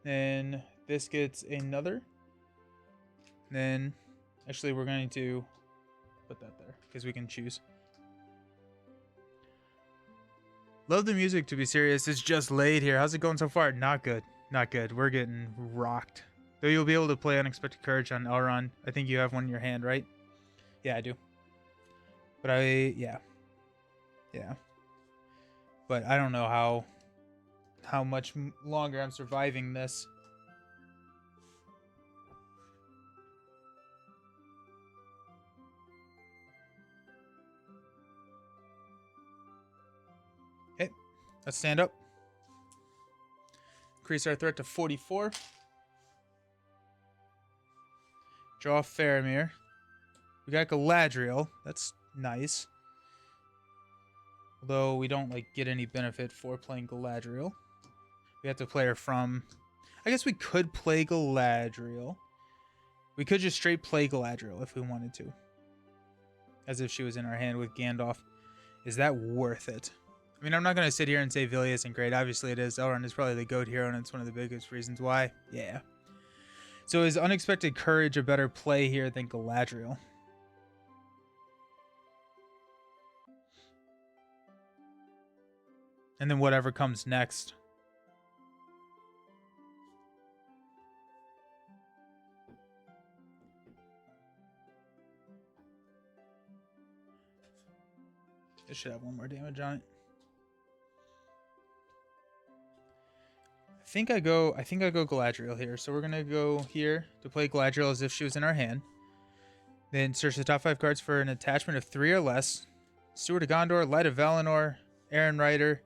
[SPEAKER 1] Then this gets another. Then actually we're going to put that there because we can choose. Love the music, to be serious. It's just laid here. How's it going so far? Not good. Not good. We're getting rocked. Though you'll be able to play Unexpected Courage on Elrond. I think you have one in your hand, right? Yeah, I do. But yeah. But I don't know how much longer I'm surviving this. Okay, let's stand up. Increase our threat to 44. Draw Faramir. We got Galadriel. That's nice. Although we don't like get any benefit for playing Galadriel. We have to play her from... I guess we could play Galadriel. We could just straight play Galadriel if we wanted to. As if she was in our hand with Gandalf. Is that worth it? I mean, I'm not going to sit here and say Vilya isn't great. Obviously it is. Elrond is probably the GOAT hero, and it's one of the biggest reasons why. Yeah. So is Unexpected Courage a better play here than Galadriel? And then whatever comes next. It should have one more damage on it. I think I go Galadriel here. So we're gonna go here to play Galadriel as if she was in our hand. Then search the top 5 cards for an attachment of 3 or less. Steward of Gondor, Light of Valinor, Aaron Rider,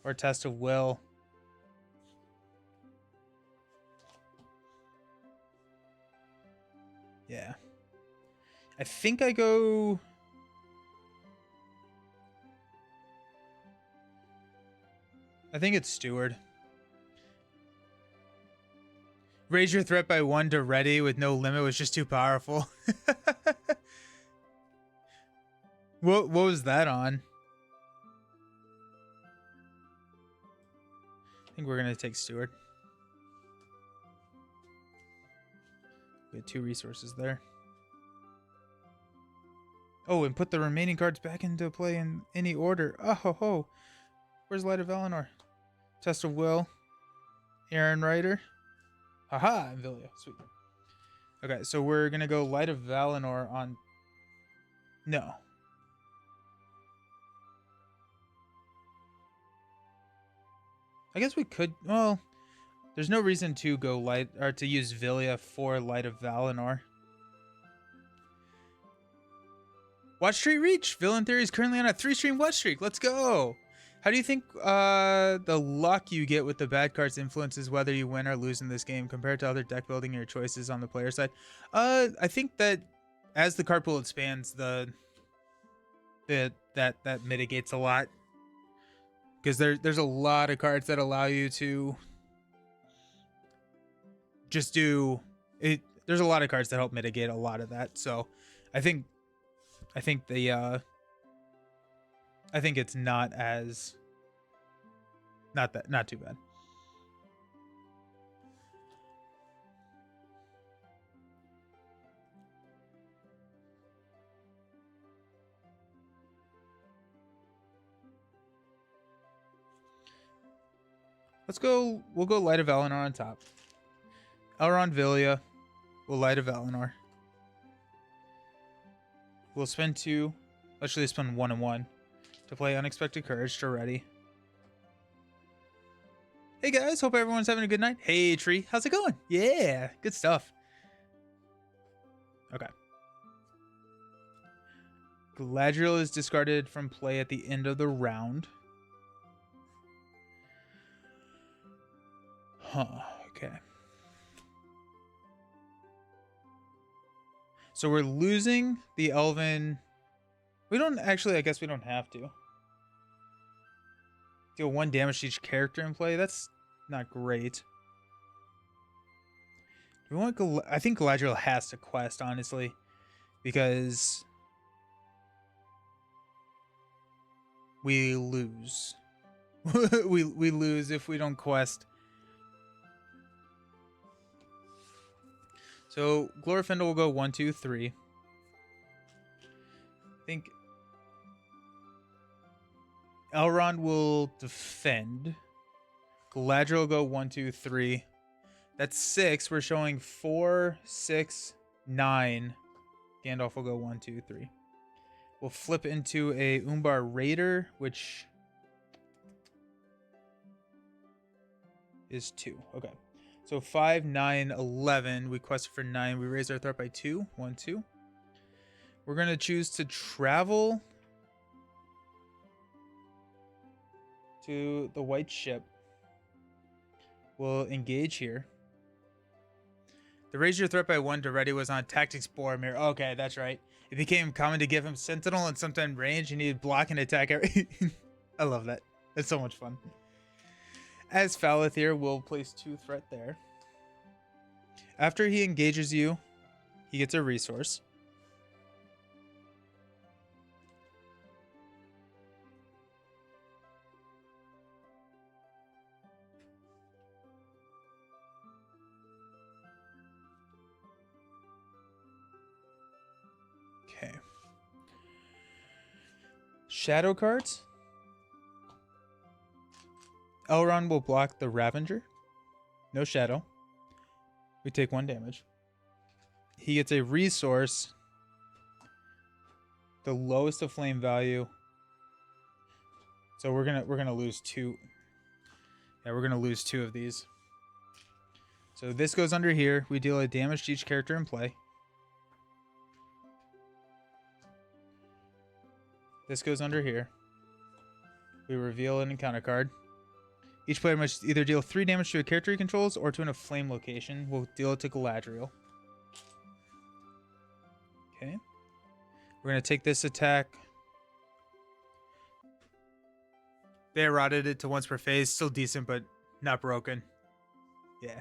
[SPEAKER 1] or Test of Will. Yeah. I think I go... I think it's Steward. Raise your threat by 1 to ready with no limit was just too powerful. What was that on? I think we're going to take Steward. We had 2 resources there. Oh, and put the remaining cards back into play in any order. Oh, ho, ho. Where's Light of Valinor? Test of Will. Aaron Rider. Haha, and Vilya. Sweet. Okay, so we're going to go Light of Valinor on... No. I guess we could... Well, there's no reason to go Light... Or to use Vilya for Light of Valinor. Watch Street Reach! Villain Theory is currently on a 3-stream watch streak. Let's go! How do you think the luck you get with the bad cards influences whether you win or lose in this game compared to other deck building or choices on the player side? I think that as the card pool expands, that mitigates a lot, because there's a lot of cards that allow you to just do it. There's a lot of cards that help mitigate a lot of that. So I think it's not too bad. We'll go Light of Valinor on top. Elrond, Vilya. We'll Light of Valinor. We'll spend 2. Actually, spend 1 and 1 to play Unexpected Courage to ready. Hey guys, hope everyone's having a good night. Hey Tree, how's it going? Yeah, good stuff. Okay. Galadriel is discarded from play at the end of the round. Huh, okay. So we're losing the Elven... We don't actually, I guess we don't have to. Deal 1 damage to each character in play. That's not great. Do we want I think Galadriel has to quest, honestly. Because we lose. we lose if we don't quest. So Glorfindel will go 1, 2, 3. I think Elrond will defend. Galadriel will go 1, 2, 3. That's 6. We're showing 4, 6, 9. Gandalf will go 1, 2, 3. We'll flip into a Umbar Raider, which is 2. Okay. So 5, 9, 11. We quested for 9. We raised our threat by 2. 1, 2. We're going to choose to travel to the white ship. We'll engage here. The raise your threat by 1 to ready was on Tactics Boromir. Okay, that's right. It became common to give him Sentinel and sometimes range. He needed block and attack. I love that. It's so much fun. As Falethir, we'll place 2 threat there. After he engages you, he gets a resource. Okay. Shadow cards. Elrond will block the Ravager. No shadow. We take 1 damage. He gets a resource. The lowest of flame value. So we're gonna lose 2. Yeah, we're gonna lose 2 of these. So this goes under here. We deal a damage to each character in play. This goes under here. We reveal an encounter card. Each player must either deal 3 damage to a character he controls or to a flame location. We'll deal it to Galadriel. Okay. We're going to take this attack. They eroded it to once per phase. Still decent, but not broken. Yeah.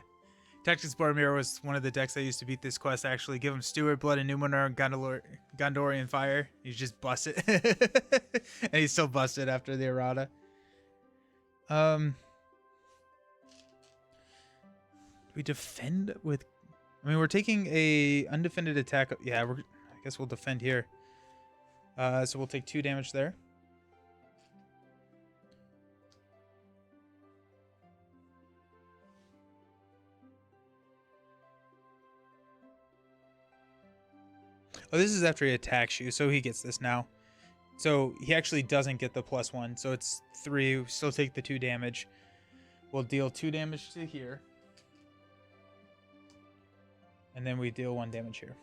[SPEAKER 1] Tactics Boromir was one of the decks I used to beat this quest, actually. Give him Steward, Blood, and Numenor, and Gondorian Fire. He's just busted. And he's still busted after the errata. We defend with... I mean, we're taking a undefended attack. Yeah, I guess we'll defend here. So we'll take 2 damage there. Oh, this is after he attacks you, so he gets this now. So he actually doesn't get the +1, so it's 3. We still take the 2 damage. We'll deal 2 damage to here. And then we deal 1 damage here.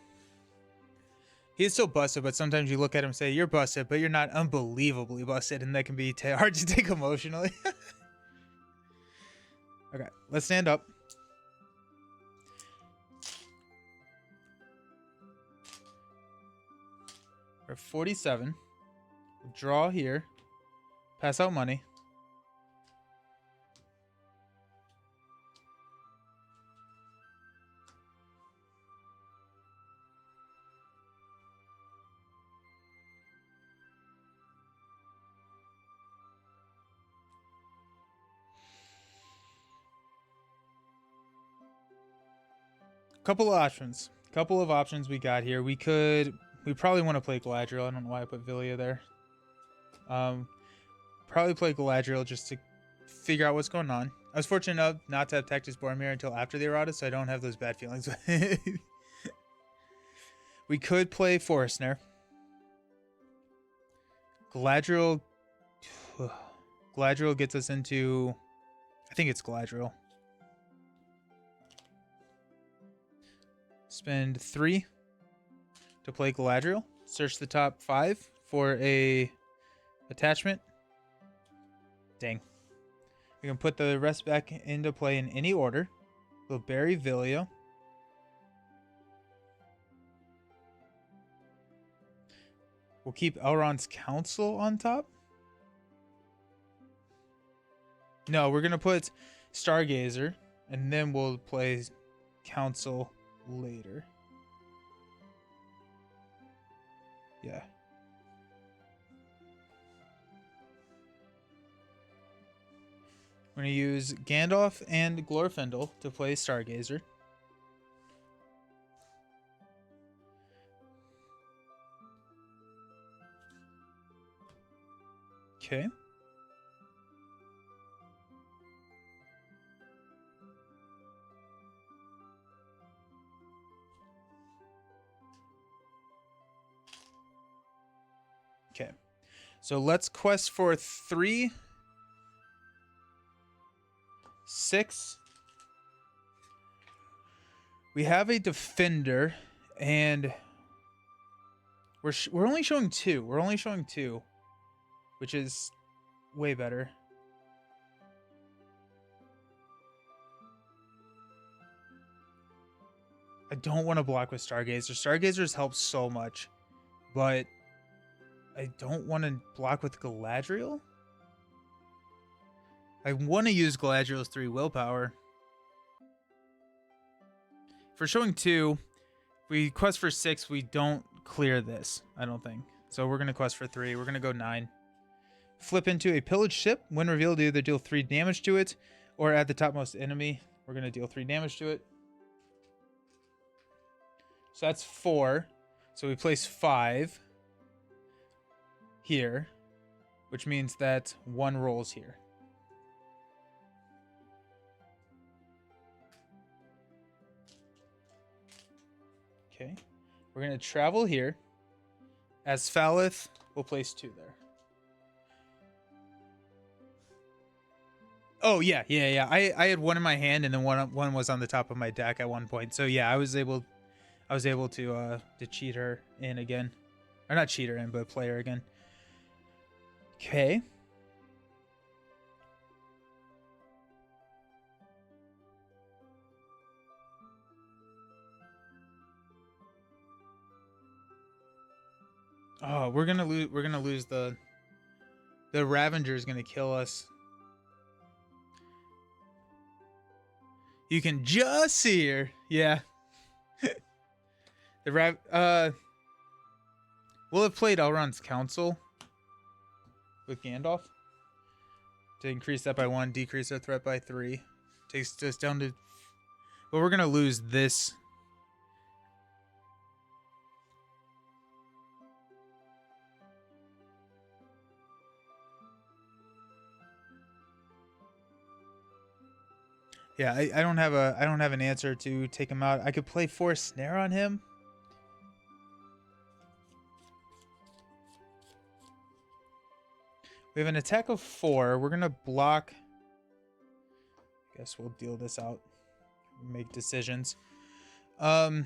[SPEAKER 1] He's still busted, but sometimes you look at him and say, you're busted, but you're not unbelievably busted, and that can be hard to take emotionally. Okay, let's stand up. We're 47. Draw here. Pass out money. Couple of options we got here. We probably want to play Galadriel. I don't know why I put Vilya there. Probably play Galadriel just to figure out what's going on. I was fortunate enough not to have Tactics Boromir until after the errata, so I don't have those bad feelings. We could play Forest Snare. Galadriel gets us into... I think it's Galadriel. Spend 3 to play Galadriel. Search the top 5 for a attachment. Dang. We can put the rest back into play in any order. We'll bury Vilya. We'll keep Elrond's Council on top. No, we're going to put Stargazer, and then we'll play Council later. Yeah. We're going to use Gandalf and Glorfindel to play Stargazer. Okay. So let's quest for 3, 6. We have a defender, and we're only showing 2. We're only showing 2, which is way better. I don't want to block with Stargazer. Stargazers help so much, but I don't want to block with Galadriel. I want to use Galadriel's 3 willpower. If we're showing 2, if we quest for 6, we don't clear this, I don't think. So we're going to quest for 3. We're going to go 9. Flip into a pillaged ship. When revealed, either deal 3 damage to it, or add the topmost enemy. We're going to deal 3 damage to it. So that's 4. So we place 5 here, which means that 1 rolls here. Okay. We're going to travel here. As Falith, we'll place 2 there. Oh, yeah. I had 1 in my hand, and then one was on the top of my deck at one point. So yeah, I was able to cheat her in again. Or not cheat her in, but play her again. Okay. Oh, we're gonna lose the Ravager is gonna kill us. You can just see her. Yeah. We'll have played Elrond's Council with Gandalf to increase that by 1, decrease our threat by 3. Takes us down to, but we're gonna lose this. Yeah, I don't have an answer to take him out. I could play Forest Snare on him. We have an attack of 4. We're gonna block. I guess we'll deal this out. Make decisions. We'll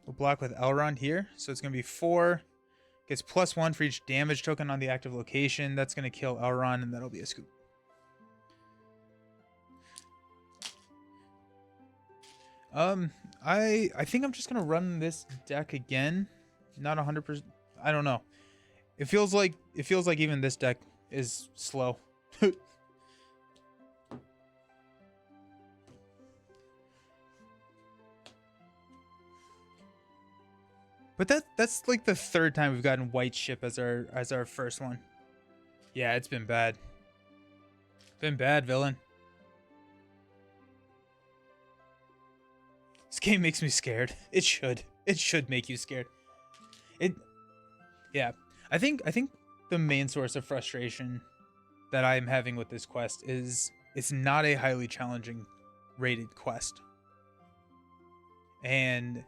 [SPEAKER 1] block with Elrond here, so it's gonna be 4. Gets +1 for each damage token on the active location. That's gonna kill Elrond, and that'll be a scoop. I think I'm just gonna run this deck again. Not 100%. I don't know. It feels like even this deck is slow. But that's like the 3rd time we've gotten White Ship as our first one. Yeah, it's been bad. Been bad, villain. This game makes me scared. It should. It should make you scared. Yeah. I think the main source of frustration that I'm having with this quest is it's not a highly challenging rated quest. And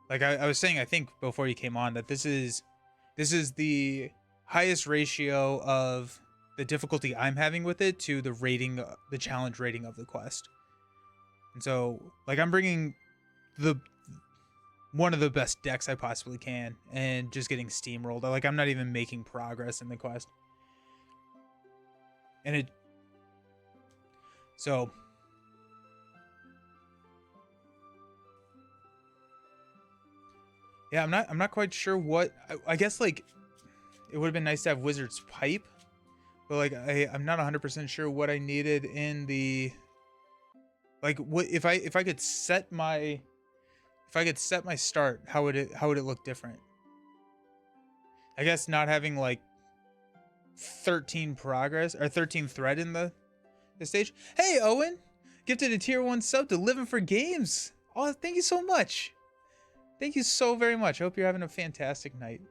[SPEAKER 1] like I was saying, I think before you came on, that this is the highest ratio of the difficulty I'm having with it to the rating, the challenge rating of the quest. And so, like, I'm bringing one of the best decks I possibly can, and just getting steamrolled. Like, I'm not even making progress in the quest. And so yeah, I'm not quite sure what. I guess, like, it would have been nice to have Wizard's Pipe, but like I'm not 100% sure what I needed in the, like, what if I could set my start, how would it look different? I guess not having like 13 progress or 13 thread in the stage. Hey, Owen, gifted a tier 1 sub to Living for Games. Oh, thank you so much. Thank you so very much. I hope you're having a fantastic night.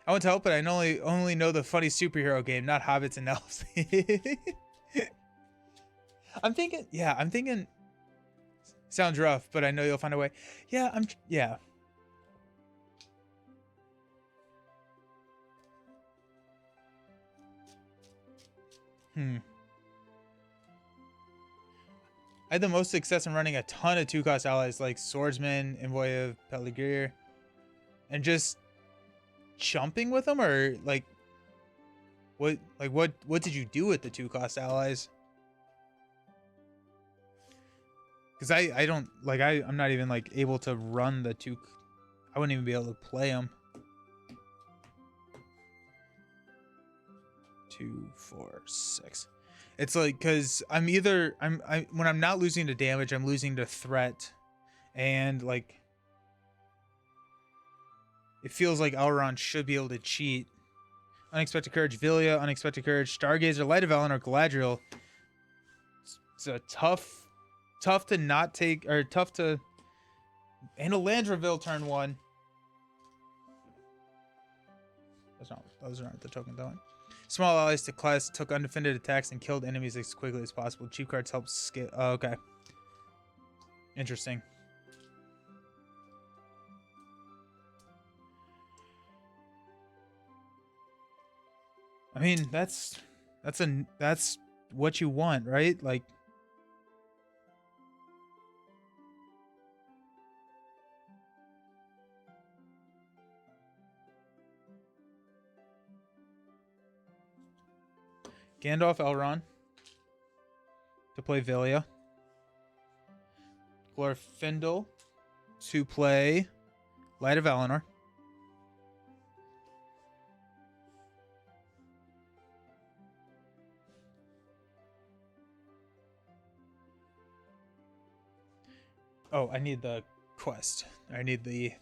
[SPEAKER 1] I want to help, but I only know the funny superhero game, not hobbits and elves. I'm thinking Sounds rough, but I know you'll find a way. Yeah, yeah. I had the most success in running a ton of 2-cost allies like Swordsman, Envoy of Peligir, and just jumping with them, or like what did you do with the 2-cost allies? Because I don't like I'm not even like able to run the two. I wouldn't even be able to play them. 2, 4, 6. It's like, because I'm either when I'm not losing to damage, I'm losing to threat, and like it feels like Elrond should be able to cheat. Unexpected Courage, Villia, Unexpected Courage, Stargazer, Light of Valinor, Galadriel. It's a tough to not take, or tough to handle Landraville turn 1. Those aren't the token that one. Small allies to class took undefended attacks and killed enemies as quickly as possible. Cheap cards help scale. Oh, okay. Interesting. I mean, that's what you want, right? Like, Gandalf Elrond to play Villia. Glorfindel to play Light of Valinor. Oh, I need the quest. I need the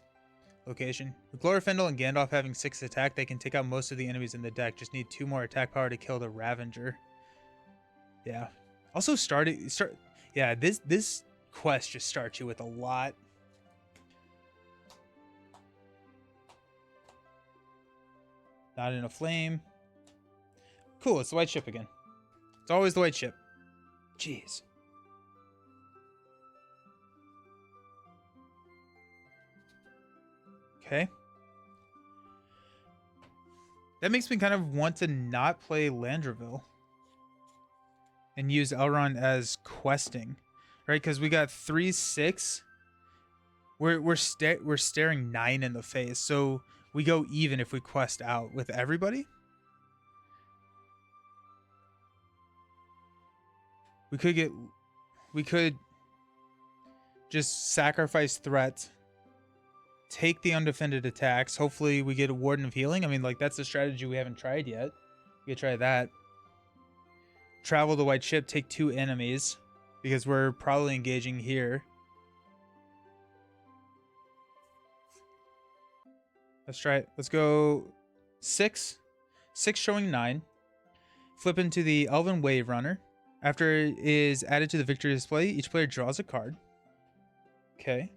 [SPEAKER 1] location. With Glorfindel and Gandalf having 6 attack, they can take out most of the enemies in the deck. Just need 2 more attack power to kill the Ravager. Yeah. Also yeah, this quest just starts you with a lot. Not in a flame. Cool, it's the white ship again. It's always the white ship. Jeez. Okay. That makes me kind of want to not play Landraville and use Elrond as questing, right? Because we got 3, 6. We're staring 9 in the face, so we go even if we quest out with everybody. We could just sacrifice threat, take the undefended attacks. Hopefully we get a Warden of Healing. I mean, like, that's a strategy we haven't tried yet. We could try that. Travel the white ship, take 2 enemies, because we're probably engaging here. Let's try it. Let's go 6. 6 showing 9. Flip into the Elven Wave Runner. After it is added to the victory display, each player draws a card. Okay.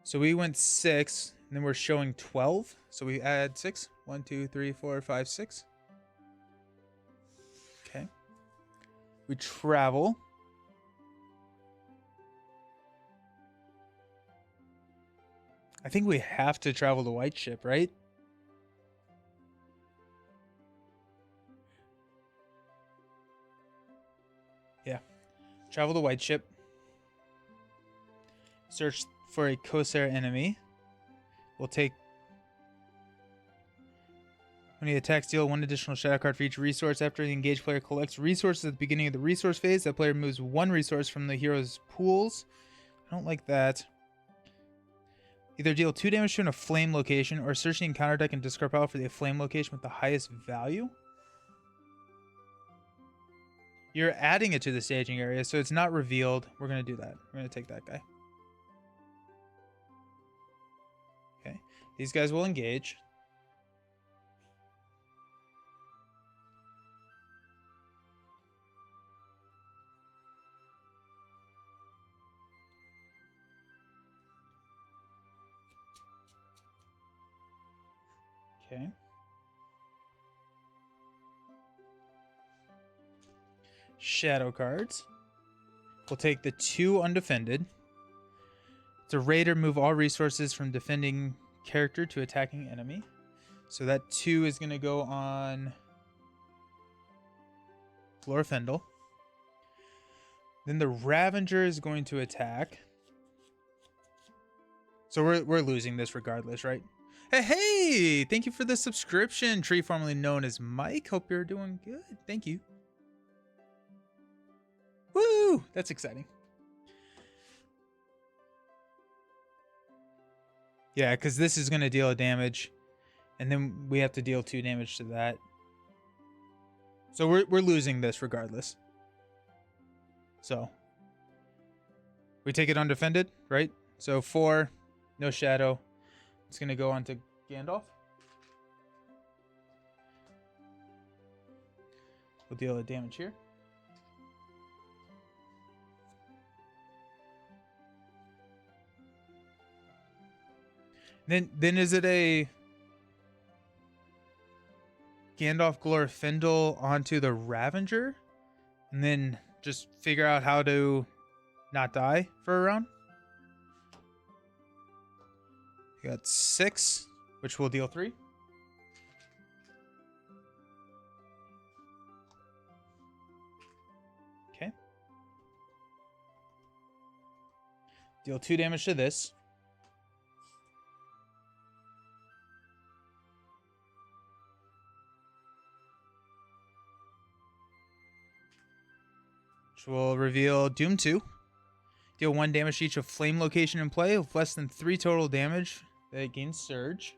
[SPEAKER 1] So we went 6, and then we're showing 12. So we add 6. 1, 2, 3, 4, 5, 6. Okay. We travel. I think we have to travel the white ship, right? Yeah. Travel the white ship. Search for a Corsair enemy. We'll take... When he attacks, deal 1 additional shadow card for each resource. After the engaged player collects resources at the beginning of the resource phase, that player moves 1 resource from the hero's pools. I don't like that. Either deal 2 damage to a flame location, or search the encounter deck and discard power for the flame location with the highest value. You're adding it to the staging area, so it's not revealed. We're going to do that. We're going to take that guy. Okay. These guys will engage. Okay. Shadow cards. We'll take the 2 undefended. It's a raider. Move all resources from defending character to attacking enemy. So that 2 is going to go on Glorfindel. Then the Ravager is going to attack. So we're losing this regardless, right? Hey, thank you for the subscription, Tree formerly known as Mike. Hope you're doing good. Thank you. Woo! That's exciting. Yeah, because this is going to deal a damage. And then we have to deal 2 damage to that. So we're losing this regardless. So we take it undefended, right? So 4, no shadow. It's going to go on to Gandalf. We'll deal a damage here. Then is it a Gandalf Glorfindel onto the Ravager? And then just figure out how to not die for a round? We got 6, which will deal 3. Okay. Deal 2 damage to this. Which will reveal Doom 2. Deal 1 damage to each of flame location in play with less than 3 total damage. That gains Surge.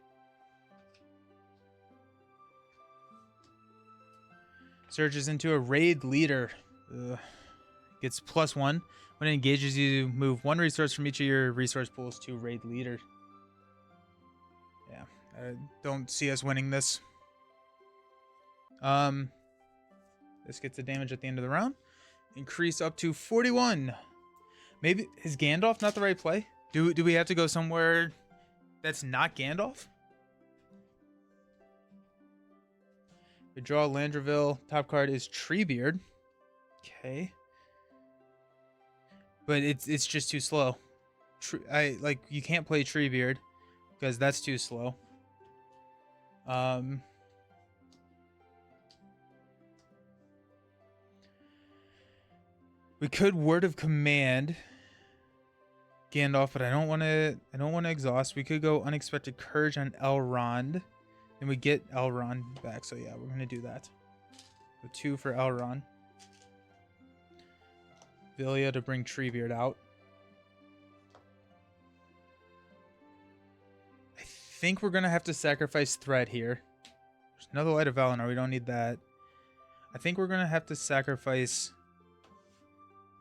[SPEAKER 1] Surges into a raid leader. Gets +1. When it engages you, move 1 resource from each of your resource pools to raid leader. Yeah, I don't see us winning this. This gets the damage at the end of the round. Increase up to 41. Maybe is Gandalf not the right play? Do we have to go somewhere that's not Gandalf? We draw Landraville. Top card is Treebeard. Okay. But it's just too slow. You can't play Treebeard because that's too slow. We could Word of Command Gandalf, but I don't want to exhaust. We could go Unexpected Courage on Elrond. And we get Elrond back. So yeah, we're going to do that. So 2 for Elrond. Villia to bring Treebeard out. I think we're going to have to sacrifice Threat here. There's another Light of Valinor. We don't need that. I think we're going to have to sacrifice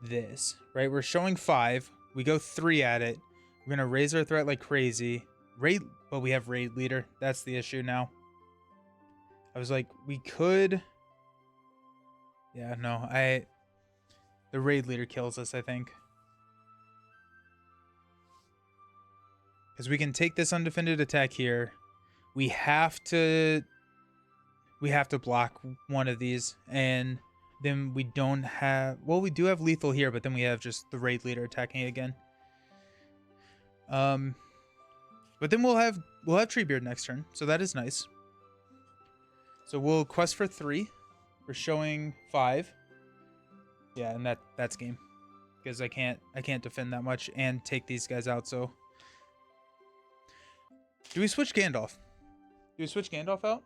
[SPEAKER 1] this, right? We're showing 5. We go 3 at it. We're going to raise our threat like crazy. But we have raid leader. That's the issue now. I was like, we could. Yeah, no, the raid leader kills us, I think. Because we can take this undefended attack here. We have to block one of these, and then we don't have. Well, we do have lethal here, but then we have just the raid leader attacking again. But then we'll have Treebeard next turn, so that is nice. So we'll quest for 3. We're showing 5. Yeah, and that's game. Because I can't defend that much and take these guys out, so. Do we switch Gandalf? Do we switch Gandalf out?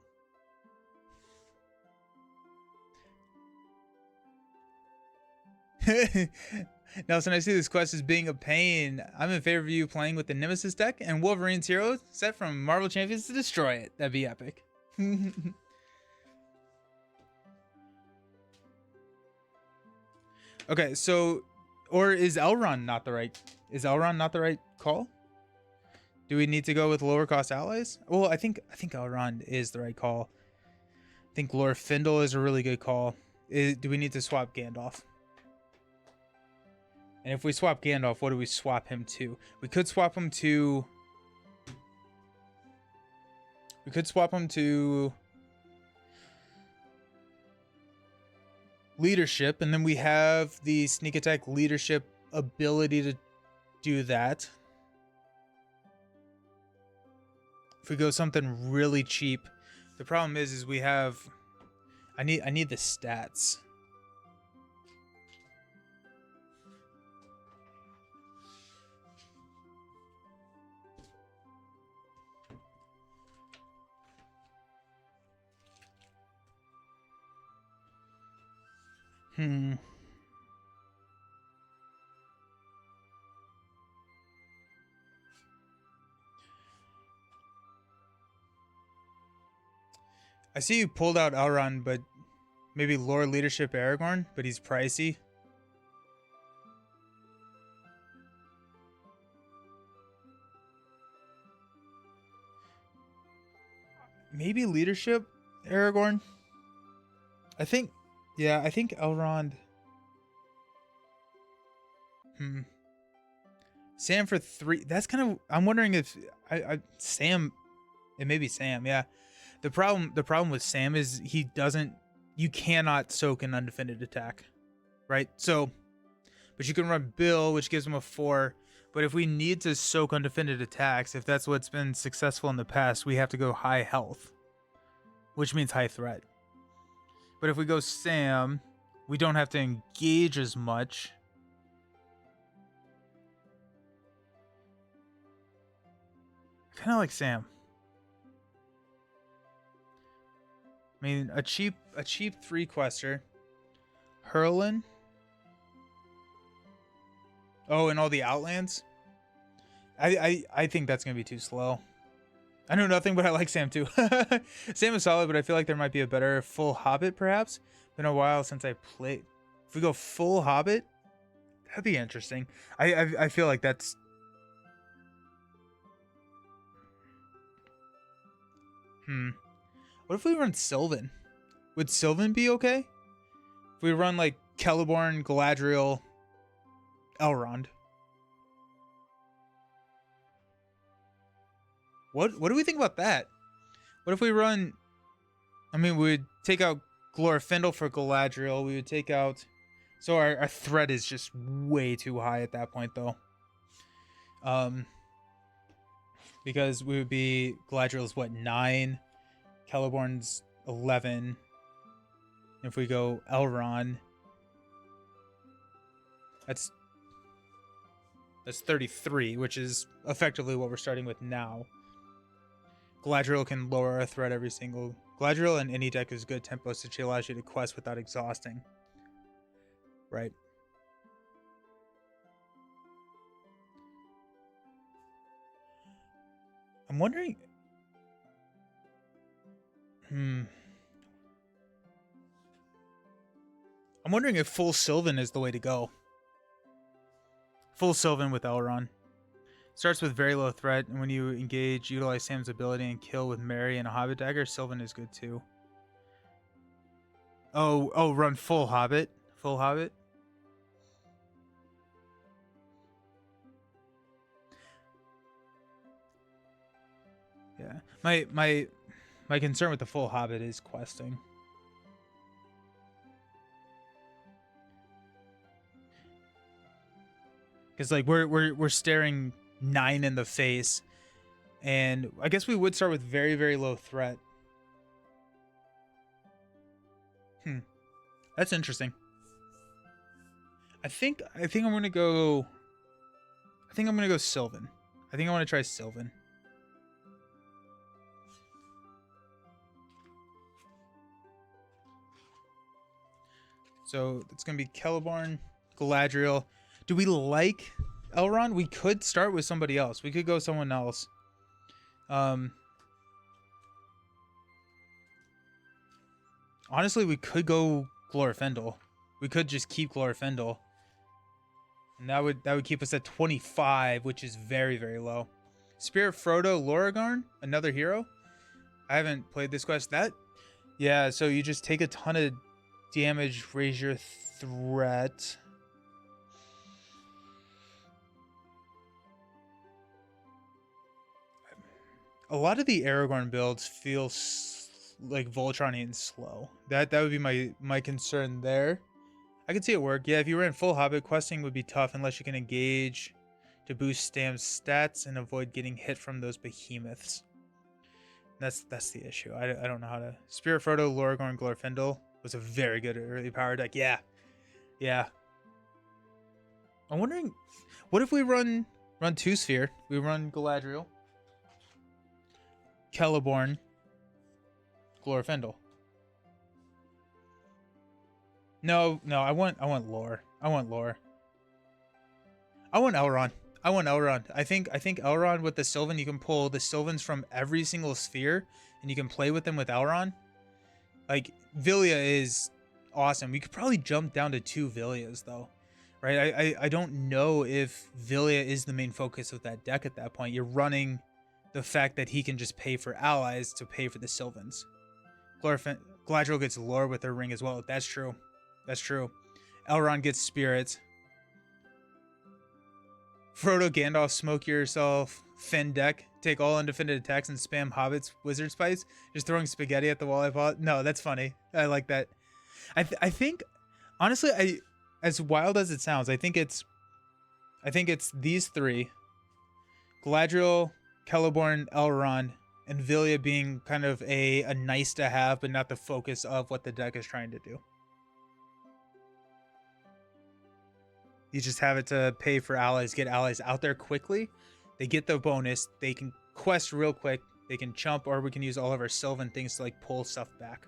[SPEAKER 1] Nelson, I see this quest as being a pain. I'm in favor of you playing with the Nemesis deck and Wolverine's hero set from Marvel Champions to destroy it. That'd be epic. Okay, so, or is Elrond not the right? Is Elrond not the right call? Do we need to go with lower cost allies? Well, I think Elrond is the right call. I think Glorfindel is a really good call. Do we need to swap Gandalf? And if we swap Gandalf, what do we swap him to? We could swap him to. leadership, and then we have the sneak attack leadership ability to do that. If we go something really cheap, the problem is we have, I need the stats. I see you pulled out Elrond, but maybe lore leadership Aragorn, but he's pricey. Maybe leadership Aragorn. I think Elrond. Sam for 3. That's kind of, I'm wondering if Sam, it may be Sam, yeah. The problem with Sam is you cannot soak an undefended attack, right? So, but you can run Bill, which gives him a 4. But if we need to soak undefended attacks, if that's what's been successful in the past, we have to go high health, which means high threat. But if we go Sam, we don't have to engage as much. I kind of like Sam. I mean, a cheap 3-quester. Hurlin. Oh, and all the Outlands. I think that's gonna be too slow. I know nothing, but I like Sam too. Sam is solid, but I feel like there might be a better full Hobbit, perhaps. Been a while since I played. If we go full Hobbit, that'd be interesting. I feel like that's. What if we run Sylvan? Would Sylvan be okay? If we run like Celeborn, Galadriel, Elrond. What do we think about that? What if we run? I mean, we would take out Glorfindel for Galadriel. We would take out. So our threat is just way too high at that point, though. Because we would be Galadriel's what, 9, Celeborn's 11. If we go Elrond, that's 33, which is effectively what we're starting with now. Galadriel can lower our threat every single. Galadriel in any deck is good tempo, so she allows you to quest without exhausting. Right. I'm wondering. I'm wondering if full Sylvan is the way to go. Full Sylvan with Elrond. Starts with very low threat, and when you engage, utilize Sam's ability and kill with Merry and a Hobbit dagger. Sylvan is good too. Oh, run full Hobbit. Full Hobbit. Yeah. My concern with the full Hobbit is questing. Because like we're staring 9 in the face, and I guess we would start with very, very low threat. That's interesting. I think I'm gonna go. I think I'm gonna go Sylvan. I think I want to try Sylvan. So it's gonna be Celeborn, Galadriel. Do we like Elrond? We could start with somebody else. We could go someone else. Honestly, we could go Glorfindel. We could just keep Glorfindel. And that would keep us at 25, which is very, very low. Spirit Frodo Loragorn, another hero. I haven't played this quest. Yeah, so you just take a ton of damage, raise your threat. A lot of the Aragorn builds feel like Voltron and slow. That would be my concern there. I could see it work. Yeah, if you ran full Hobbit, questing would be tough unless you can engage to boost Stam's stats and avoid getting hit from those behemoths. That's the issue. I don't know how to. Spirit Frodo, Loragorn, Glorfindel was a very good early power deck. Yeah. Yeah. I'm wondering, what if we run 2-sphere? We run Galadriel, Celeborn, Glorfindel. No, I want lore. I want lore. I want Elrond. I think Elrond with the Sylvan, you can pull the Sylvans from every single sphere and you can play with them with Elrond. Like, Vilya is awesome. We could probably jump down to 2 Vilyas though. Right? I don't know if Vilya is the main focus of that deck at that point. You're running the fact that he can just pay for allies to pay for the Sylvans. Galadriel gets lore with her ring as well. That's true. That's true. Elrond gets spirits. Frodo, Gandalf, smoke yourself. Fen deck. Take all undefended attacks and spam Hobbits, Wizard Spice. Just throwing spaghetti at the wall. I bought. No, that's funny. I like that. I think, honestly, as wild as it sounds, I think it's these 3: Galadriel, Celeborn, Elrond, and Vilya being kind of a nice to have, but not the focus of what the deck is trying to do. You just have it to pay for allies, get allies out there quickly. They get the bonus. They can quest real quick. They can chump, or we can use all of our Sylvan things to like pull stuff back.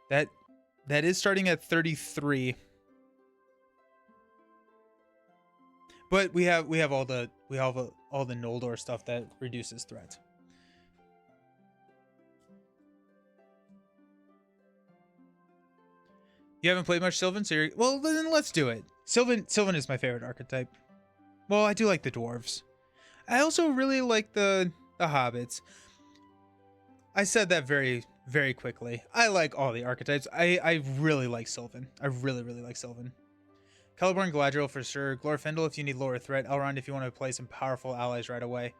[SPEAKER 1] That is starting at 33. But we have all the Noldor stuff that reduces threat. You haven't played much Sylvan, so you're, well, then let's do it. Sylvan is my favorite archetype. Well, I do like the dwarves. I also really like the hobbits. I said that very, very quickly. I like all the archetypes. I really like Sylvan. I really like Sylvan. Celeborn, Galadriel for sure. Glorfindel if you need lower threat. Elrond if you want to play some powerful allies right away.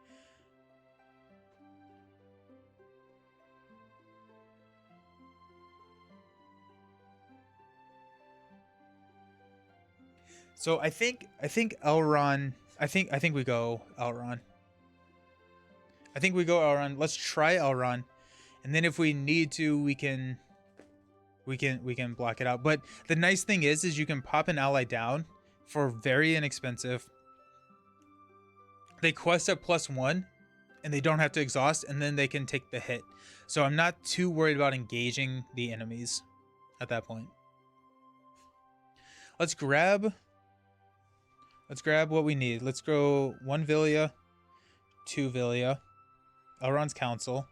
[SPEAKER 1] So I think Elrond. I think we go Elrond. Let's try Elrond, and then if we need to, we can block it out. But the nice thing is you can pop an ally down for very inexpensive. They quest at +1, and they don't have to exhaust, and then they can take the hit. So I'm not too worried about engaging the enemies at that point. Let's grab what we need. Let's go 1 Vilya, 2 Vilya, Elrond's Council.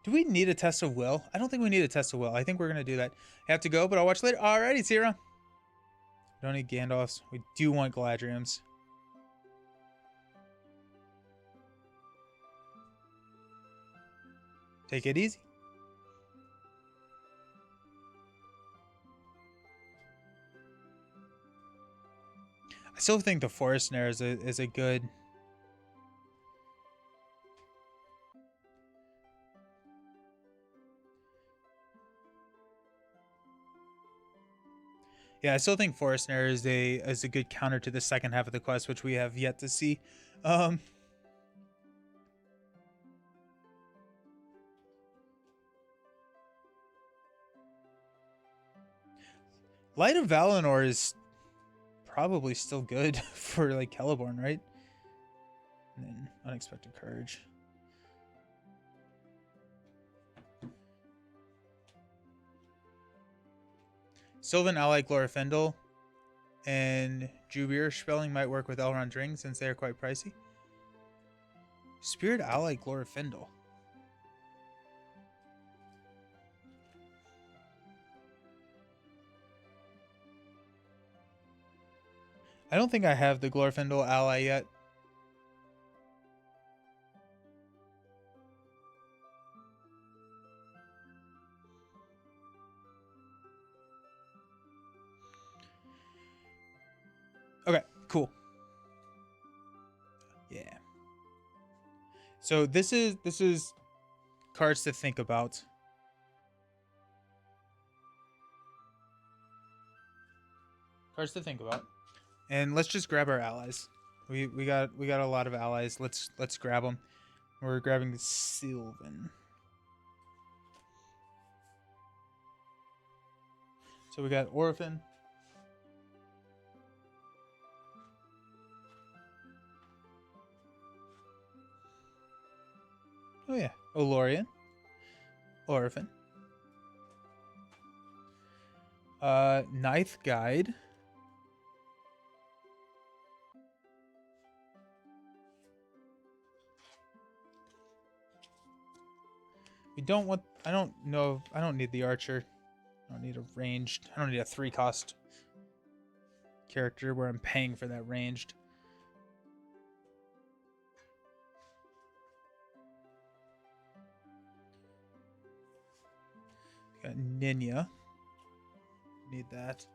[SPEAKER 1] Do we need a test of will? I don't think we need a test of will. I think we're going to do that. I have to go, but I'll watch later. Alrighty, Sierra. Don't need Gandalfs. We do want Galadriels. Take it easy. I still think the Forest Snare is a good... Yeah, I still think Forest Snare is a good counter to the second half of the quest, which we have yet to see. Light of Valinor is probably still good for like Celeborn, right? And then Unexpected Courage. Sylvan ally Glorfindel and Jubir spelling might work with Elrond Ring since they are quite pricey. Spirit ally Glorfindel. I don't think I have the Glorfindel ally yet. Okay, cool. Yeah. So this is cards to think about. Cards to think about. And let's just grab our allies. We got a lot of allies. Let's grab them. We're grabbing Sylvan. So we got Orphan. Oh yeah, Olorian. Orphan. Ninth Guide. We don't want, I don't know, I don't need the archer. I don't need a ranged, I don't need a 3-cost character where I'm paying for that ranged. Got Ninya. Need that.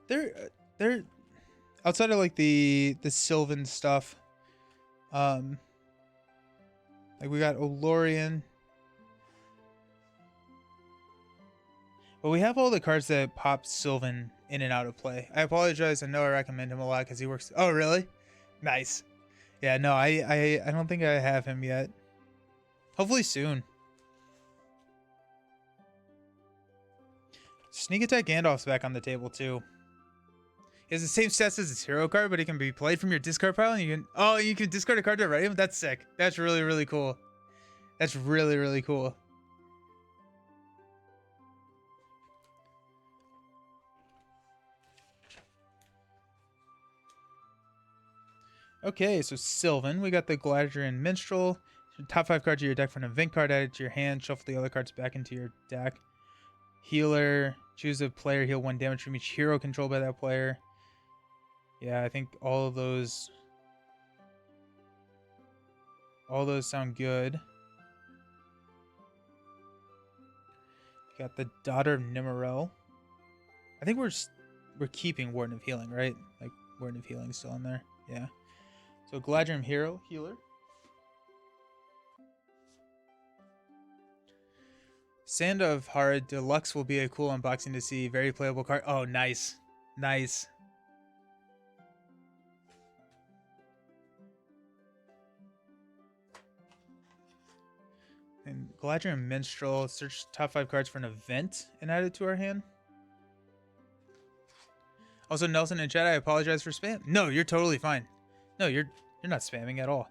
[SPEAKER 1] They're outside of like the Sylvan stuff. Like we got Olorian. But we have all the cards that pop Sylvan in and out of play. I apologize. I know I recommend him a lot because he works. Oh, really? Nice. Yeah, no, I don't think I have him yet. Hopefully soon. Sneak Attack Gandalf's back on the table too. He has the same stats as his hero card, but he can be played from your discard pile, and you can discard a card to write him. That's sick. That's really, really cool. That's really, really cool. Okay, so Sylvan, we got the Galadriel Minstrel. Top 5 cards of your deck for an event card added to your hand. Shuffle the other cards back into your deck. Healer, choose a player, heal 1 damage from each hero controlled by that player. Yeah, I think all those sound good. Got the Daughter of Nimmerel. I think we're keeping Warden of Healing, right? Like Warden of Healing still in there. Yeah. So Galadriel healer. Sand of Hard Deluxe will be a cool unboxing to see. Very playable card. Oh, nice. Nice. And Galadriel Minstrel. Search top 5 cards for an event and add it to our hand. Also, Nelson in chat, I apologize for spam. No, you're totally fine. No, you're not spamming at all.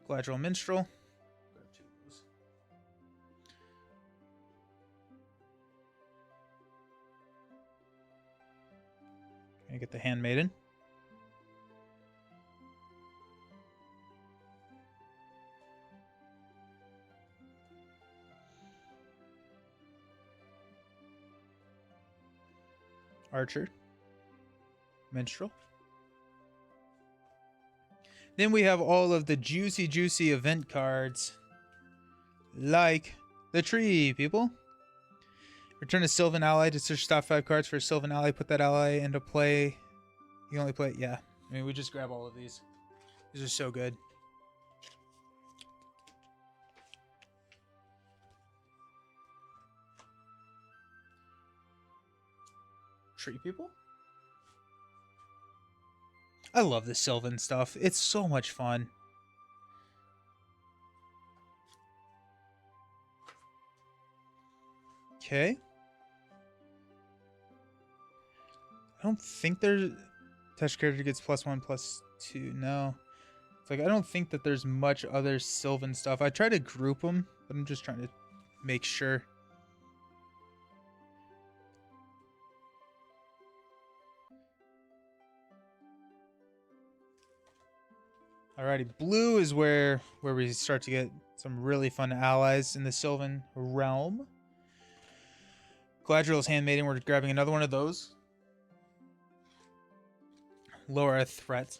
[SPEAKER 1] Galadriel Minstrel. Grab 2 of those. Can I get the Handmaiden? Archer. Minstrel. Then we have all of the juicy event cards. Like the tree, people. Return a Sylvan ally to search top 5 cards for a Sylvan ally. Put that ally into play. You only play, yeah. I mean, we just grab all of these. These are so good. Tree people? I love the Sylvan stuff. It's so much fun. Okay. I don't think there's... Attached character gets +1/+2. No. It's like, I don't think that there's much other Sylvan stuff. I try to group them, but I'm just trying to make sure. Alrighty, blue is where we start to get some really fun allies in the Sylvan realm. Galadriel's Handmaiden, we're grabbing another one of those. Lower a threat.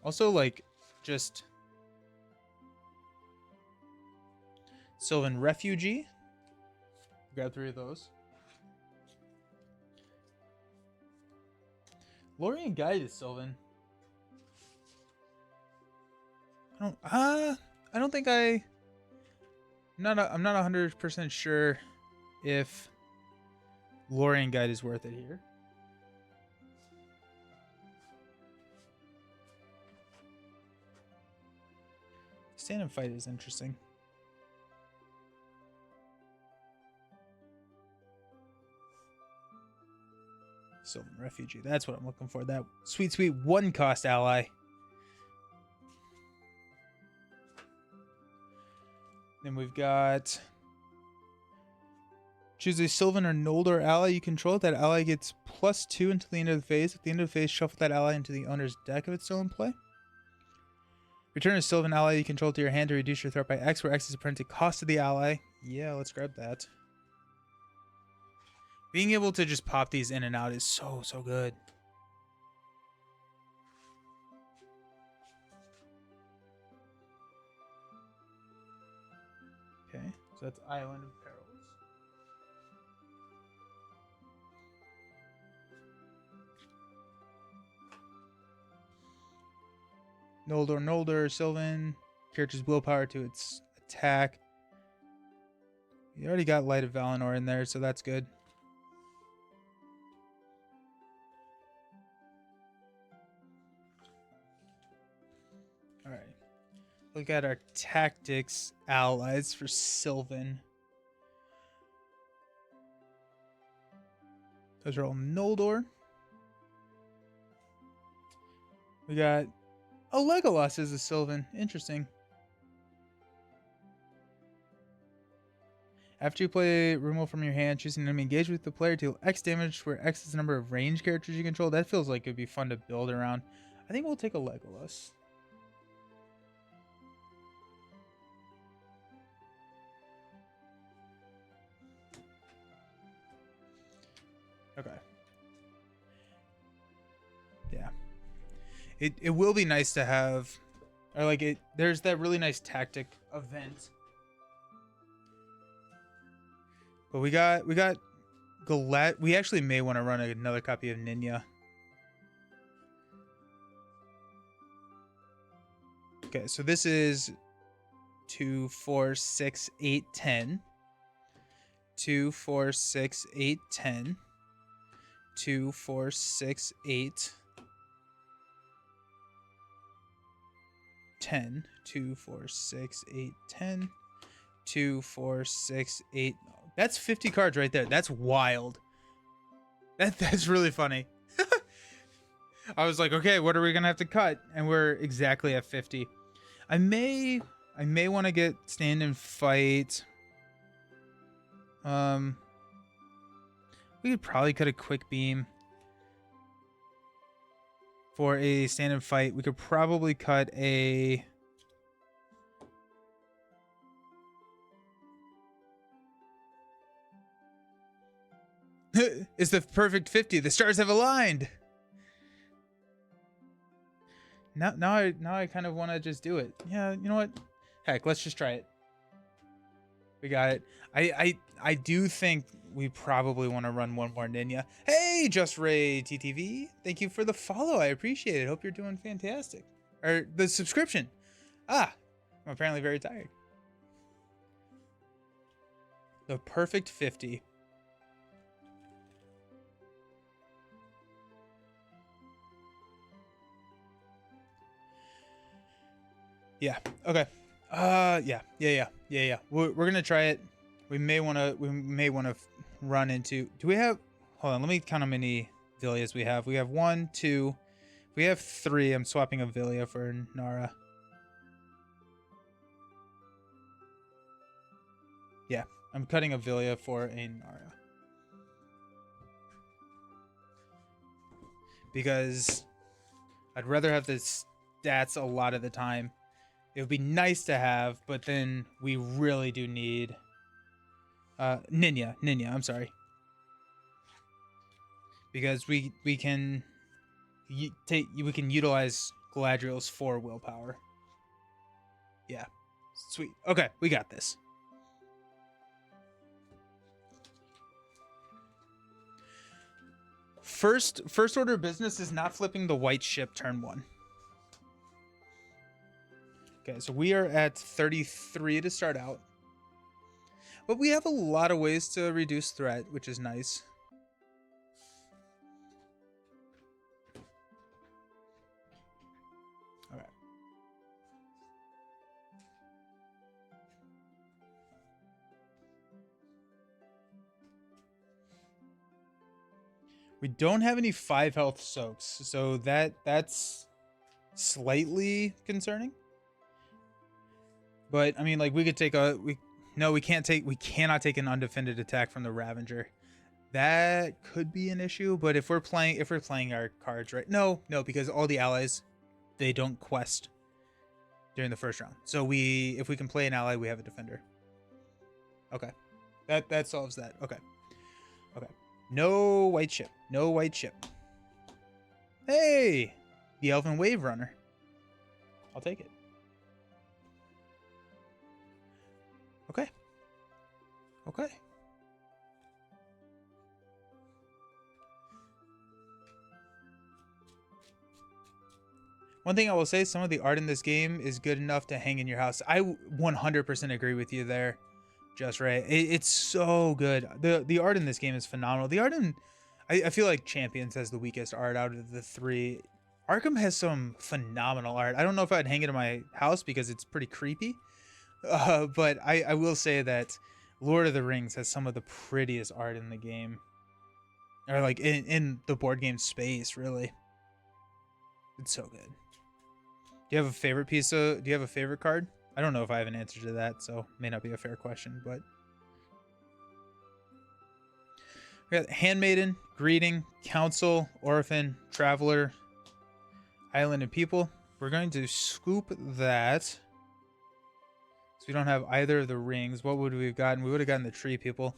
[SPEAKER 1] Also, like, just Sylvan Refugee. Grab 3 of those. Lorien Guide is Sylvan. I don't think I'm not 100% sure if Lorien Guide is worth it here. Stand and Fight is interesting. Sylvan Refugee. That's what I'm looking for. That sweet, sweet one cost ally. Then we've got choose a Sylvan or Noldor ally you control. That ally gets +2 until the end of the phase. At the end of the phase, shuffle that ally into the owner's deck if it's still in play. Return a Sylvan ally you control to your hand to reduce your threat by X, where X is the permanent cost of the ally. Yeah, let's grab that. Being able to just pop these in and out is so good. Okay, so that's Island of Perils. Noldor, Sylvan. Character's willpower to its attack. You already got Light of Valinor in there, so that's good. Alright. Look at our tactics allies for Sylvan. Those are all Noldor. We got a Legolas as a Sylvan. Interesting. After you play removal from your hand, choose an enemy, engage with the player to deal X damage, where X is the number of range characters you control. That feels like it'd be fun to build around. I think we'll take a Legolas. Okay. Yeah. It will be nice to have, or like it. There's that really nice tactic event. But we got Galat. We actually may want to run another copy of Ninya. Okay, so this is 2, 4, 6, 8, 10. 2, 4, 6, 8, 10. 2, 4, 6, 8. 10. 2, 4, 6, 8, 10. 2, 4, 6, 8. That's 50 cards right there. That's wild. That's really funny. I was like, okay, what are we gonna have to cut? And we're exactly at 50. I may want to get Stand and Fight. We could probably cut a Quick Beam for a Stand and Fight. We could probably cut a it's the perfect 50. The stars have aligned. Now I kind of want to just do it. Yeah, you know what? Heck, let's just try it. We got it. I do think we probably want to run one more Ninya. Hey, Just Ray TTV. Thank you for the follow. I appreciate it. Hope you're doing fantastic. Or the subscription. I'm apparently very tired. The perfect 50. Yeah. Okay. Yeah. We're gonna try it. We may wanna run into. Do we have? Hold on. Let me count how many Villias we have. We have 1, 2. We have 3. I'm swapping a Villia for Nara. Yeah, I'm cutting a Villia for a Nara. Because I'd rather have the stats a lot of the time. It would be nice to have, but then we really do need Ninya, I'm sorry. Because we can utilize Galadriel's 4 willpower. Yeah. Sweet. Okay, we got this. First order of business is not flipping the white ship turn 1. Okay, so we are at 33 to start out. But we have a lot of ways to reduce threat, which is nice. All right. We don't have any 5 health soaks, so that's slightly concerning. But I mean, like, we could take a we cannot take an undefended attack from the Ravager. That could be an issue, but if we're playing our cards right, no, because all the allies, they don't quest during the first round. So if we can play an ally, we have a defender. Okay, that solves that. Okay. No white ship. No white ship. Hey, the Elven Wave Runner. I'll take it. Okay. One thing I will say, some of the art in this game is good enough to hang in your house. I 100% agree with you there, Just Ray. It's so good. The art in this game is phenomenal. The art in... I feel like Champions has the weakest art out of the 3. Arkham has some phenomenal art. I don't know if I'd hang it in my house because it's pretty creepy. But I will say that Lord of the Rings has some of the prettiest art in the game. Or like in the board game space, really. It's so good. Do you have a favorite do you have a favorite card? I don't know if I have an answer to that, so may not be a fair question, but... We got Handmaiden, Greeting, Council, Orphan, Traveler, Island, and People. We're going to scoop that. So we don't have either of the rings. What would we have gotten? We would have gotten the Tree People.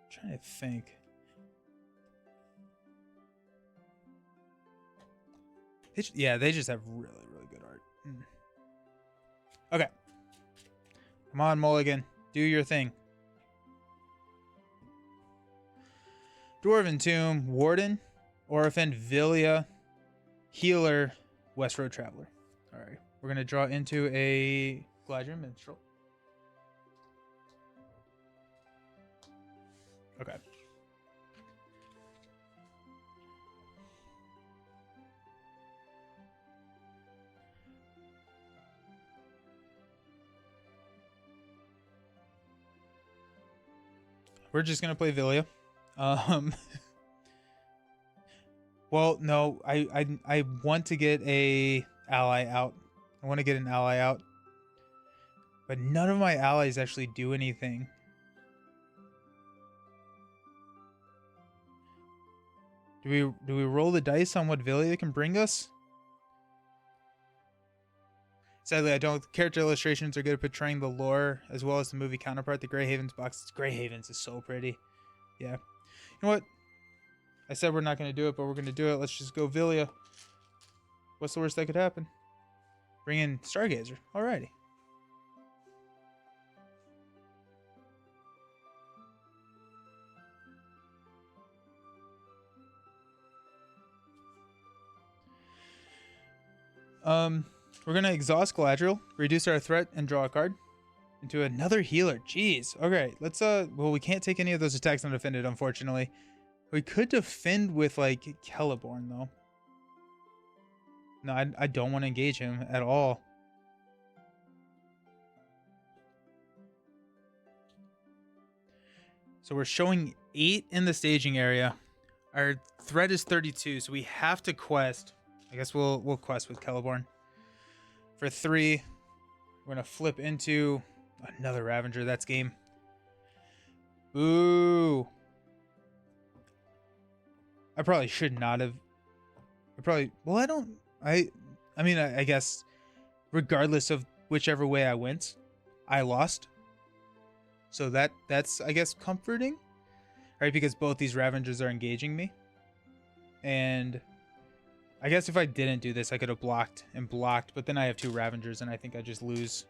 [SPEAKER 1] I'm trying to think. They just have really, really good art. Okay. Come on, Mulligan. Do your thing. Dwarven Tomb, Warden, Orphan, Villia, Healer, West Road Traveler. Alright. We're going to draw into a Galadriel Minstrel. Okay. We're just gonna play Villia. Well, no, I want to get a ally out. I want to get an ally out, but none of my allies actually do anything. Do we roll the dice on what Villia can bring us? Sadly, I don't. Character illustrations are good at portraying the lore as well as the movie counterpart. The Grey Havens box. Grey Havens is so pretty. Yeah. You know what? I said we're not going to do it, but we're going to do it. Let's just go Villia. What's the worst that could happen? Bring in Stargazer. Alrighty. We're going to exhaust Galadriel, reduce our threat, and draw a card into another healer. Jeez. Okay, let's, well, we can't take any of those attacks undefended, unfortunately. We could defend with, like, Celeborn, though. No, I don't want to engage him at all. So we're showing 8 in the staging area. Our threat is 32, so we have to quest. I guess we'll quest with Celeborn. For 3, we're going to flip into another Ravager. That's game. Ooh. I probably should not have. Well, I mean, I guess regardless of whichever way I went, I lost. So that's, I guess, comforting. Right? Because both these Ravagers are engaging me. And I guess if I didn't do this, I could have blocked and blocked, but then I have 2 Ravagers and I think I just lose.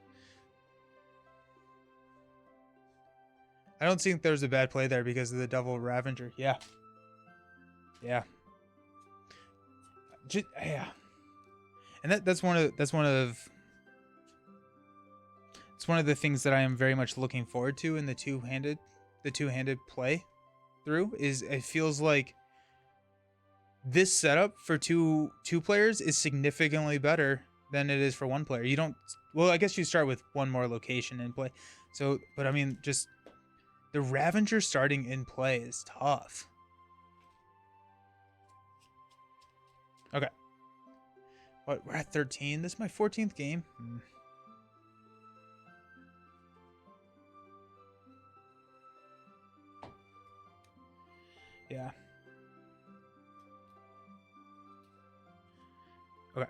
[SPEAKER 1] I don't think there's a bad play there because of the Devil Ravager. Yeah. Yeah. Yeah. And that's one of the things that I am very much looking forward to in the two-handed play through. Is it feels like this setup for two players is significantly better than it is for one player. You don't, well, I guess you start with one more location in play. So, but I mean, just the Ravager starting in play is tough. Okay. What, we're at 13. This is my 14th game. Yeah. Okay.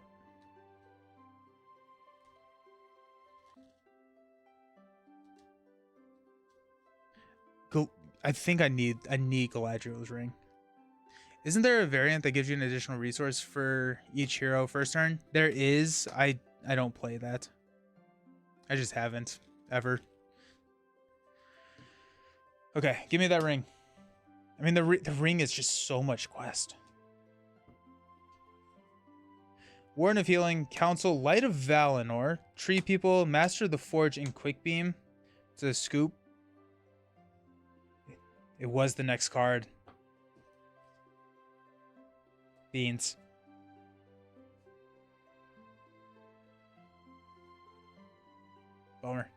[SPEAKER 1] I think I need Galadriel's ring. Isn't there a variant that gives you an additional resource for each hero first turn? There is. I don't play that. I just haven't ever. Okay, give me that ring. I mean, the ring is just so much quest. Warden of Healing, Council, Light of Valinor, Tree People, Master of the Forge, and Quick Beam. It's a scoop. It was the next card. Beans. Bummer.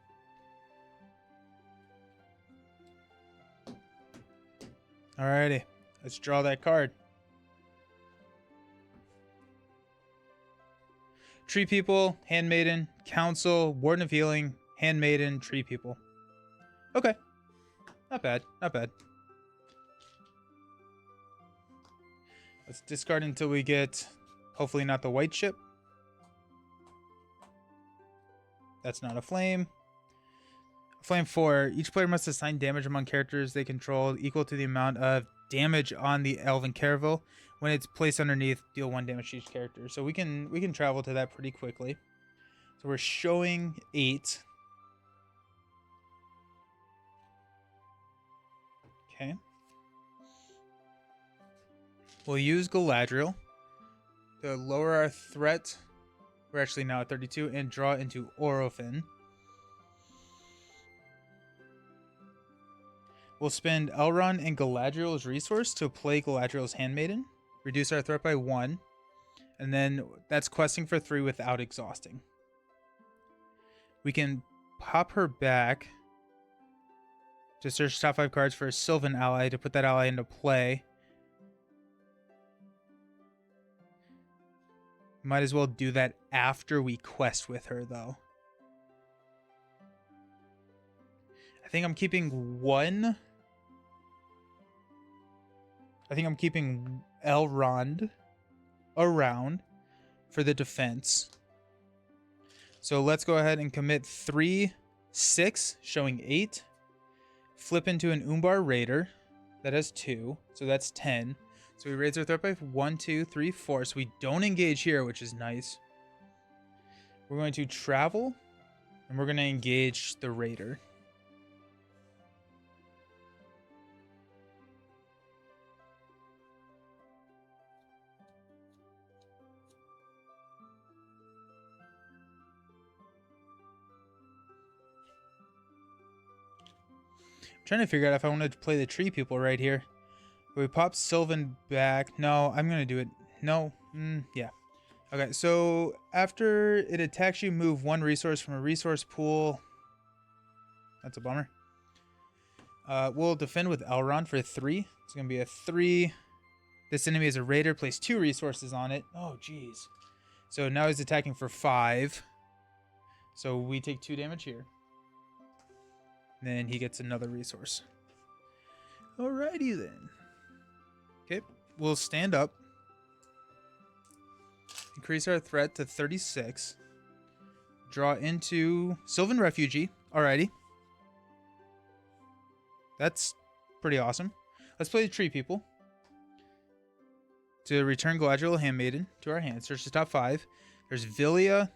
[SPEAKER 1] Alrighty, let's draw that card. Tree People, Handmaiden, Council, Warden of Healing, Handmaiden, Tree People. Okay. Not bad, not bad. Let's discard until we get, hopefully not the white ship. That's not a flame. Flame 4. Each player must assign damage among characters they control equal to the amount of damage on the Elven Caravel. When it's placed underneath, deal 1 damage to each character. So we can travel to that pretty quickly. So we're showing 8. Okay. We'll use Galadriel to lower our threat. We're actually now at 32 and draw into Orophin. We'll spend Elrond and Galadriel's resource to play Galadriel's Handmaiden. Reduce our threat by 1. And then that's questing for 3 without exhausting. We can pop her back to search top 5 cards for a Sylvan ally to put that ally into play. Might as well do that after we quest with her, though. I think I'm keeping one. I think I'm keeping Elrond around for the defense. So let's go ahead and commit 3, 6, showing 8. Flip into an Umbar Raider. That has 2, so that's 10. So we raise our threat by 1, 2, 3, 4. So we don't engage here, which is nice. We're going to travel, and we're going to engage the Raider. I'm trying to figure out if I want to play the Tree People right here. We pop Sylvan back. No, I'm going to do it. No. Yeah. Okay, so after it attacks you, move 1 resource from a resource pool. That's a bummer. We'll defend with Elrond for 3. It's going to be a 3. This enemy is a raider. Place 2 resources on it. Oh, jeez. So now he's attacking for 5. So we take 2 damage here. Then he gets another resource. Alrighty then. Okay, we'll stand up. Increase our threat to 36. Draw into Sylvan Refugee. Alrighty. That's pretty awesome. Let's play the Tree People. To return Galadriel Handmaiden to our hand. Search the top 5. There's Villia,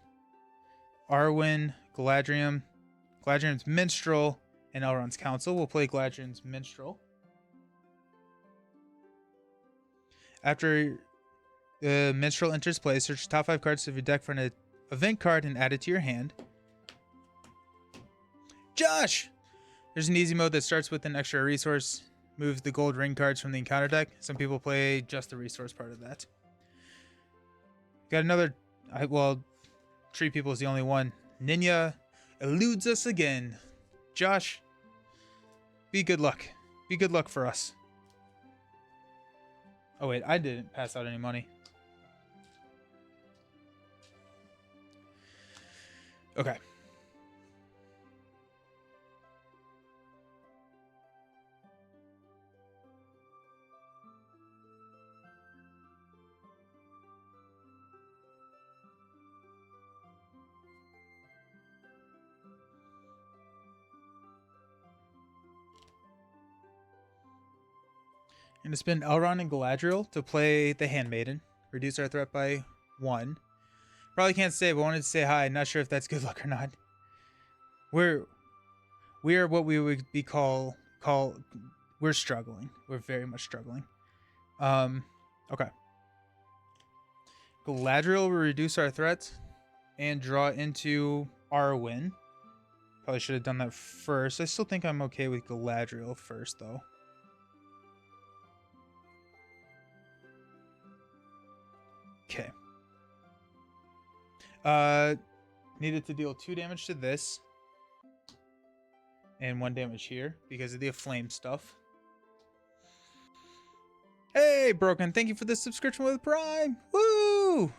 [SPEAKER 1] Arwen, Galadriel's Minstrel, and Elrond's Council. We'll play Gladrun's Minstrel. After the Minstrel enters play, search the top 5 cards of your deck for an event card and add it to your hand. Josh! There's an easy mode that starts with an extra resource. Moves the gold ring cards from the encounter deck. Some people play just the resource part of that. Got another... well, Tree People is the only one. Ninya eludes us again. Josh, be good luck. Be good luck for us. Oh wait, I didn't pass out any money. Okay. I'm going to spend Elrond and Galadriel to play the Handmaiden. Reduce our threat by 1. Probably can't say, but wanted to say hi. Not sure if that's good luck or not. We are what we would be we're struggling. We're very much struggling. Okay. Galadriel will reduce our threat and draw into Arwen. Probably should have done that first. I still think I'm okay with Galadriel first, though. Okay. Needed to deal 2 damage to this. And 1 damage here because of the flame stuff. Hey, Broken, thank you for the subscription with Prime. Woo!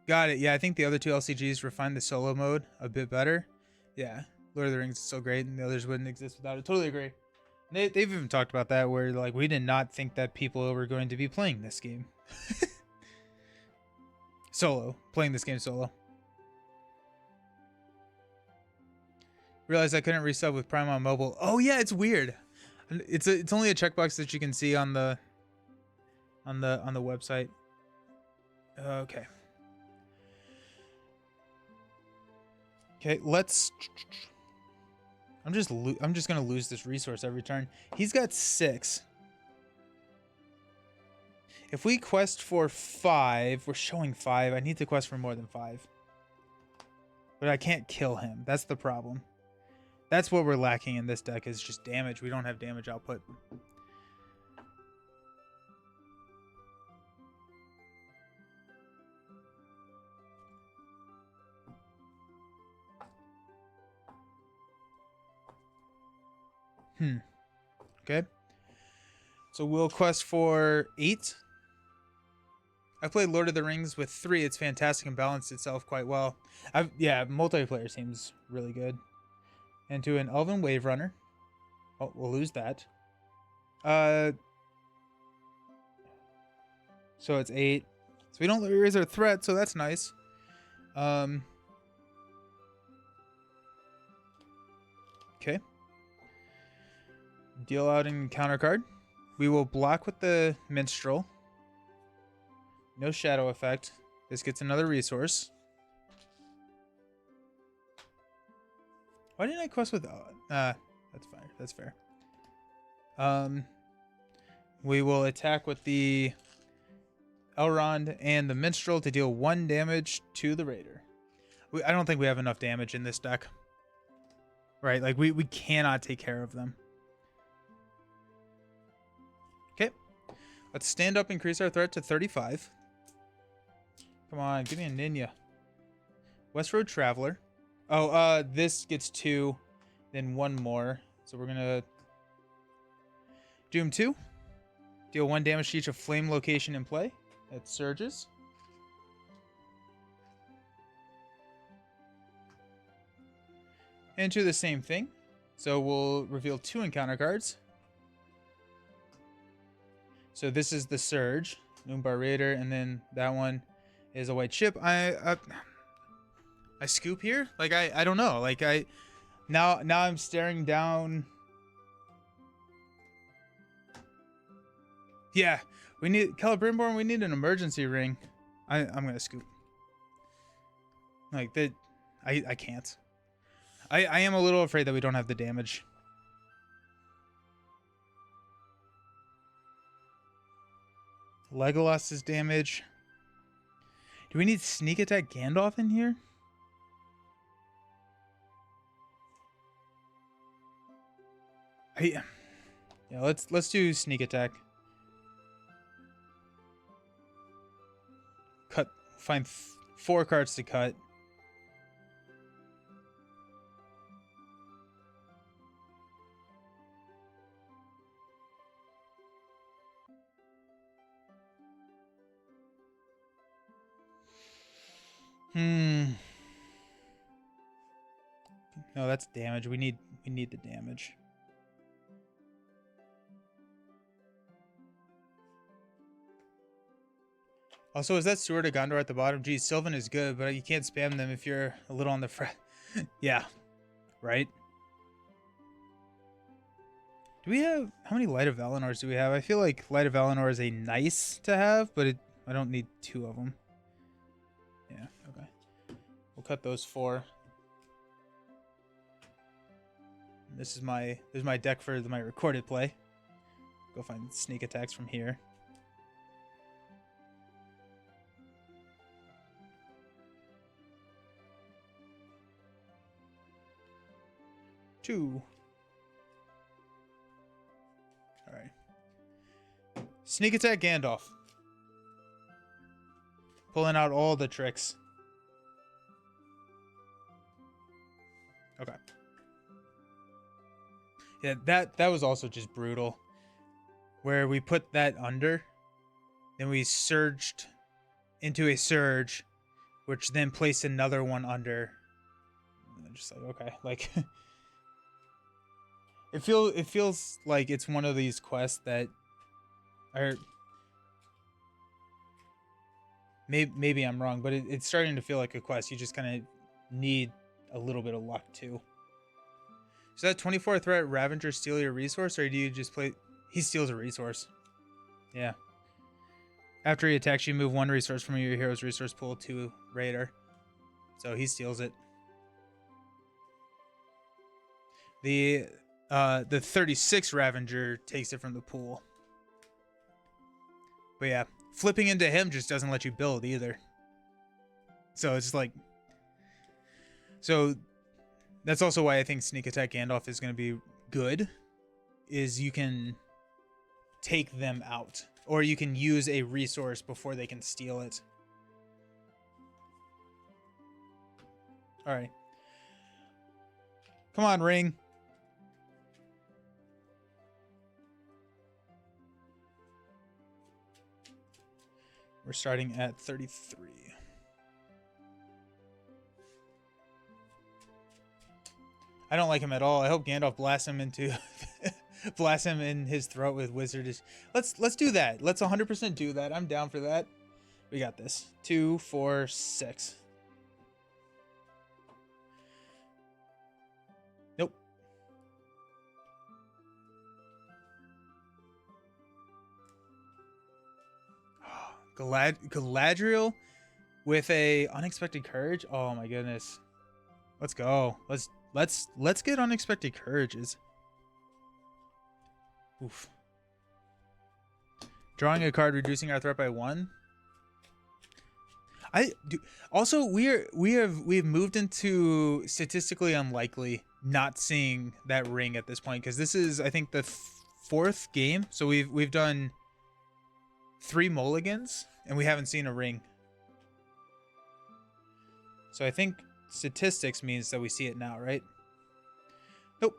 [SPEAKER 1] Got it. Yeah, I think the other 2 LCGs refined the solo mode a bit better. Yeah, Lord of the Rings is so great and the others wouldn't exist without it. Totally agree. They've even talked about that where like we did not think that people were going to be playing this game. Playing this game solo. Realized I couldn't resub with Prime on mobile. Oh yeah, it's weird. It's only a checkbox that you can see on the website. Okay. Okay, let's. I'm just gonna lose this resource every turn. He's got 6. If we quest for 5, we're showing 5. I need to quest for more than 5. But I can't kill him. That's the problem. That's what we're lacking in this deck is just damage. We don't have damage output. Okay. So we'll quest for 8. I played Lord of the Rings with 3. It's fantastic and balanced itself quite well. Yeah, multiplayer seems really good. And to an Elven Wave Runner. Oh, we'll lose that. So it's 8. So we don't raise our threat, so that's nice. Okay. Deal out an encounter card. We will block with the Minstrel. No shadow effect. This gets another resource. Why didn't I quest with... that's fine. That's fair. We will attack with the Elrond and the Minstrel to deal 1 damage to the Raider. I don't think we have enough damage in this deck. Right, like we cannot take care of them. Okay. Let's stand up, increase our threat to 35. Come on, give me a Ninya. Westroad Traveler. Oh, this gets 2, then 1 more. So we're gonna Doom 2. Deal 1 damage to each of flame location in play. That surges. And do the same thing. So we'll reveal 2 encounter cards. So this is the Surge, Noombar Raider, and then that one is a white chip. I scoop here? Like I don't know. Like now I'm staring down. Yeah, we need Celebrimborn. We need an emergency ring. I'm gonna scoop. Like that, I can't. I am a little afraid that we don't have the damage. Legolas's damage. Do we need sneak attack Gandalf in here? Yeah, let's do sneak attack. Cut. Find 4 cards to cut. No, that's damage. We need the damage. Also, is that Sword of Gondor at the bottom? Geez, Sylvan is good, but you can't spam them if you're a little on the front. Yeah, right? Do we have... How many Light of Valinors do we have? I feel like Light of Valinor is a nice to have, but I don't need 2 of them. Yeah, okay. We'll cut those 4. This is my deck for my recorded play. Go find sneak attacks from here. Two. All right. Sneak attack Gandalf. Pulling out all the tricks. Okay. Yeah, that was also just brutal. Where we put that under, then we surged into a surge, which then placed another one under. And just like, okay, like it feels like it's one of these quests that are, maybe I'm wrong, but it's starting to feel like a quest. You just kind of need a little bit of luck too. So that 24 threat Ravager steal your resource, or do you just play? He steals a resource. Yeah. After he attacks you, move 1 resource from your hero's resource pool to Raider. So he steals it. The 36 Ravager takes it from the pool. But yeah, flipping into him just doesn't let you build either. So it's like... So that's also why I think Sneak Attack Gandalf is going to be good. Is you can take them out. Or you can use a resource before they can steal it. Alright. Come on, Ring. We're starting at 33. I don't like him at all. I hope Gandalf blasts him into blasts him in his throat with wizard. Let's do that. Let's 100% do that. I'm down for that. We got this. 2, 4, 6. Nope. Galadriel with a unexpected courage. Oh my goodness. Let's go. Let's get unexpected courages. Oof. Drawing a card, reducing our threat by 1. I do. Also, we've moved into statistically unlikely not seeing that ring at this point, because this is, I think, the 4th game. So we've done 3 mulligans and we haven't seen a ring. So I think statistics means that we see it now, right? Nope.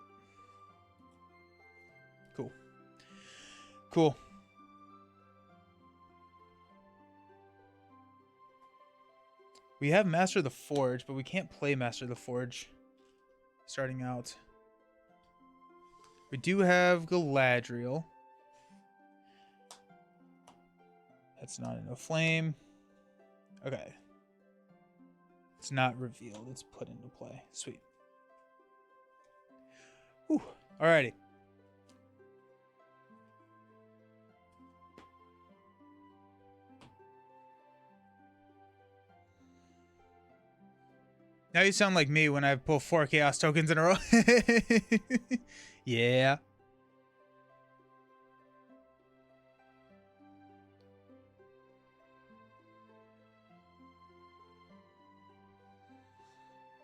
[SPEAKER 1] Cool. Cool. We have Master of the Forge, but we can't play Master of the Forge starting out. We do have Galadriel. That's not in a flame. Okay. It's not revealed. It's put into play. Sweet. Whew. Alrighty. Now you sound like me when I pull 4 Chaos tokens in a row. Yeah.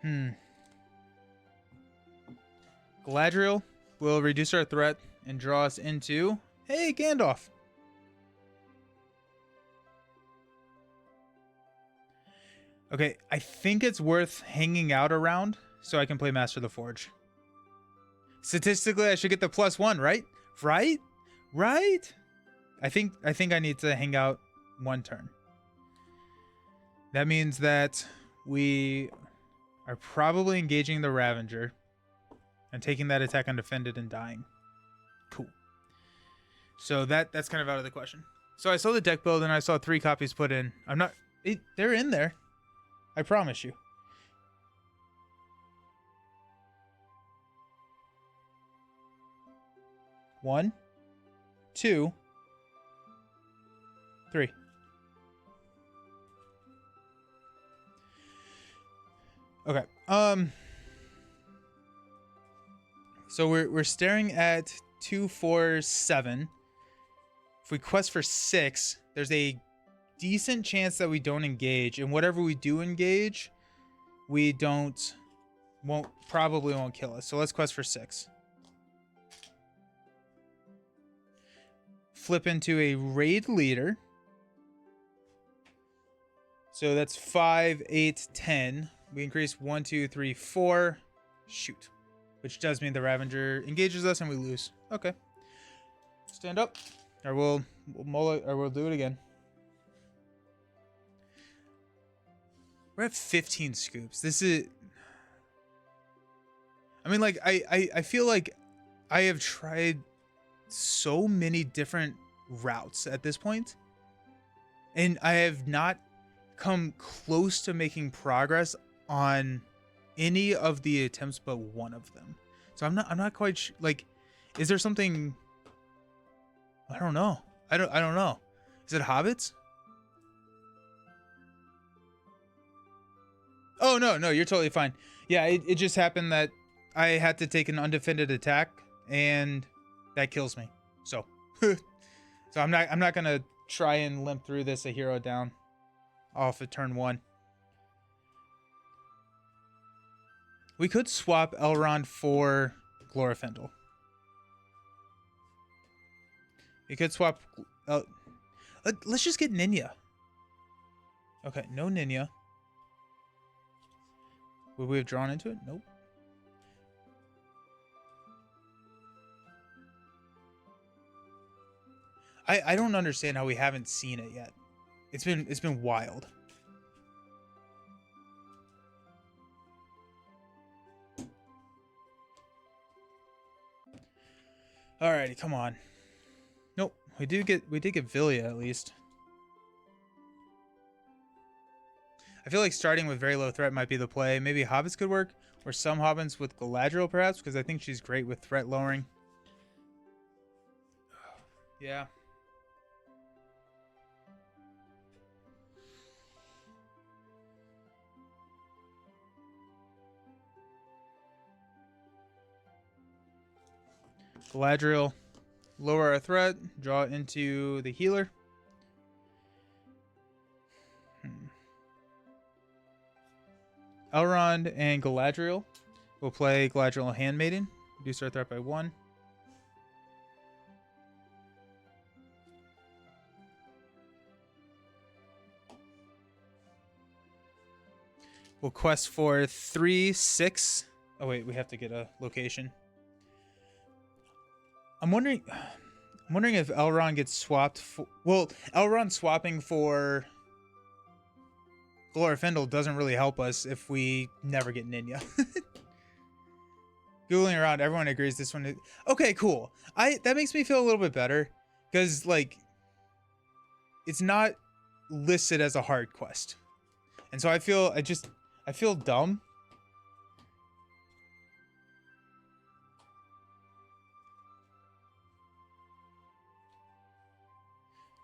[SPEAKER 1] Hmm. Galadriel will reduce our threat and draw us into... Hey, Gandalf! Okay, I think it's worth hanging out around so I can play Master of the Forge. Statistically, I should get the +1, right? Right? Right? I think I need to hang out one turn. That means that we are probably engaging the Ravager and taking that attack undefended and dying. Cool. So that's kind of out of the question. So I saw the deck build and I saw 3 copies put in. I'm not... they're in there. I promise you. One, 2, 3. Okay. So we're staring at 2, 4, 7. If we quest for 6, there's a decent chance that we don't engage, and whatever we do engage, we probably won't kill us. So let's quest for 6. Flip into a raid leader. So that's 5, 8, 10. We increase 1, 2, 3, 4. Shoot. Which does mean the Ravager engages us and we lose. Okay. Stand up. Or we'll do it again. We're at 15 scoops. This is... I mean, like, I feel like I have tried so many different routes at this point, and I have not come close to making progress on any of the attempts but one of them. So I'm not quite like, is there something... I don't know. I don't know. Is it hobbits? Oh, no, you're totally fine. Yeah, it just happened that I had to take an undefended attack, and that kills me. So, so I'm not gonna try and limp through this a hero down off of turn 1. We could swap Elrond for Glorfindel. We could swap... let's just get Ninja. Okay, no Ninja. Would we have drawn into it? Nope. I don't understand how we haven't seen it yet. It's been wild. Alrighty, come on. Nope, we did get Villia at least. I feel like starting with very low threat might be the play. Maybe Hobbits could work, or some Hobbits with Galadriel perhaps, because I think she's great with threat lowering. Yeah. Galadriel, lower our threat, draw into the healer. Elrond and Galadriel will play Galadriel Handmaiden, reduce our threat by 1. We'll quest for 3, 6. Oh wait, we have to get a location. I'm wondering if Elrond gets swapped for... Well, Elrond swapping for Glorfindel doesn't really help us if we never get Ninja. Googling around, everyone agrees this one is... Okay, cool. That makes me feel a little bit better, because, like, it's not listed as a hard quest. And so I feel dumb.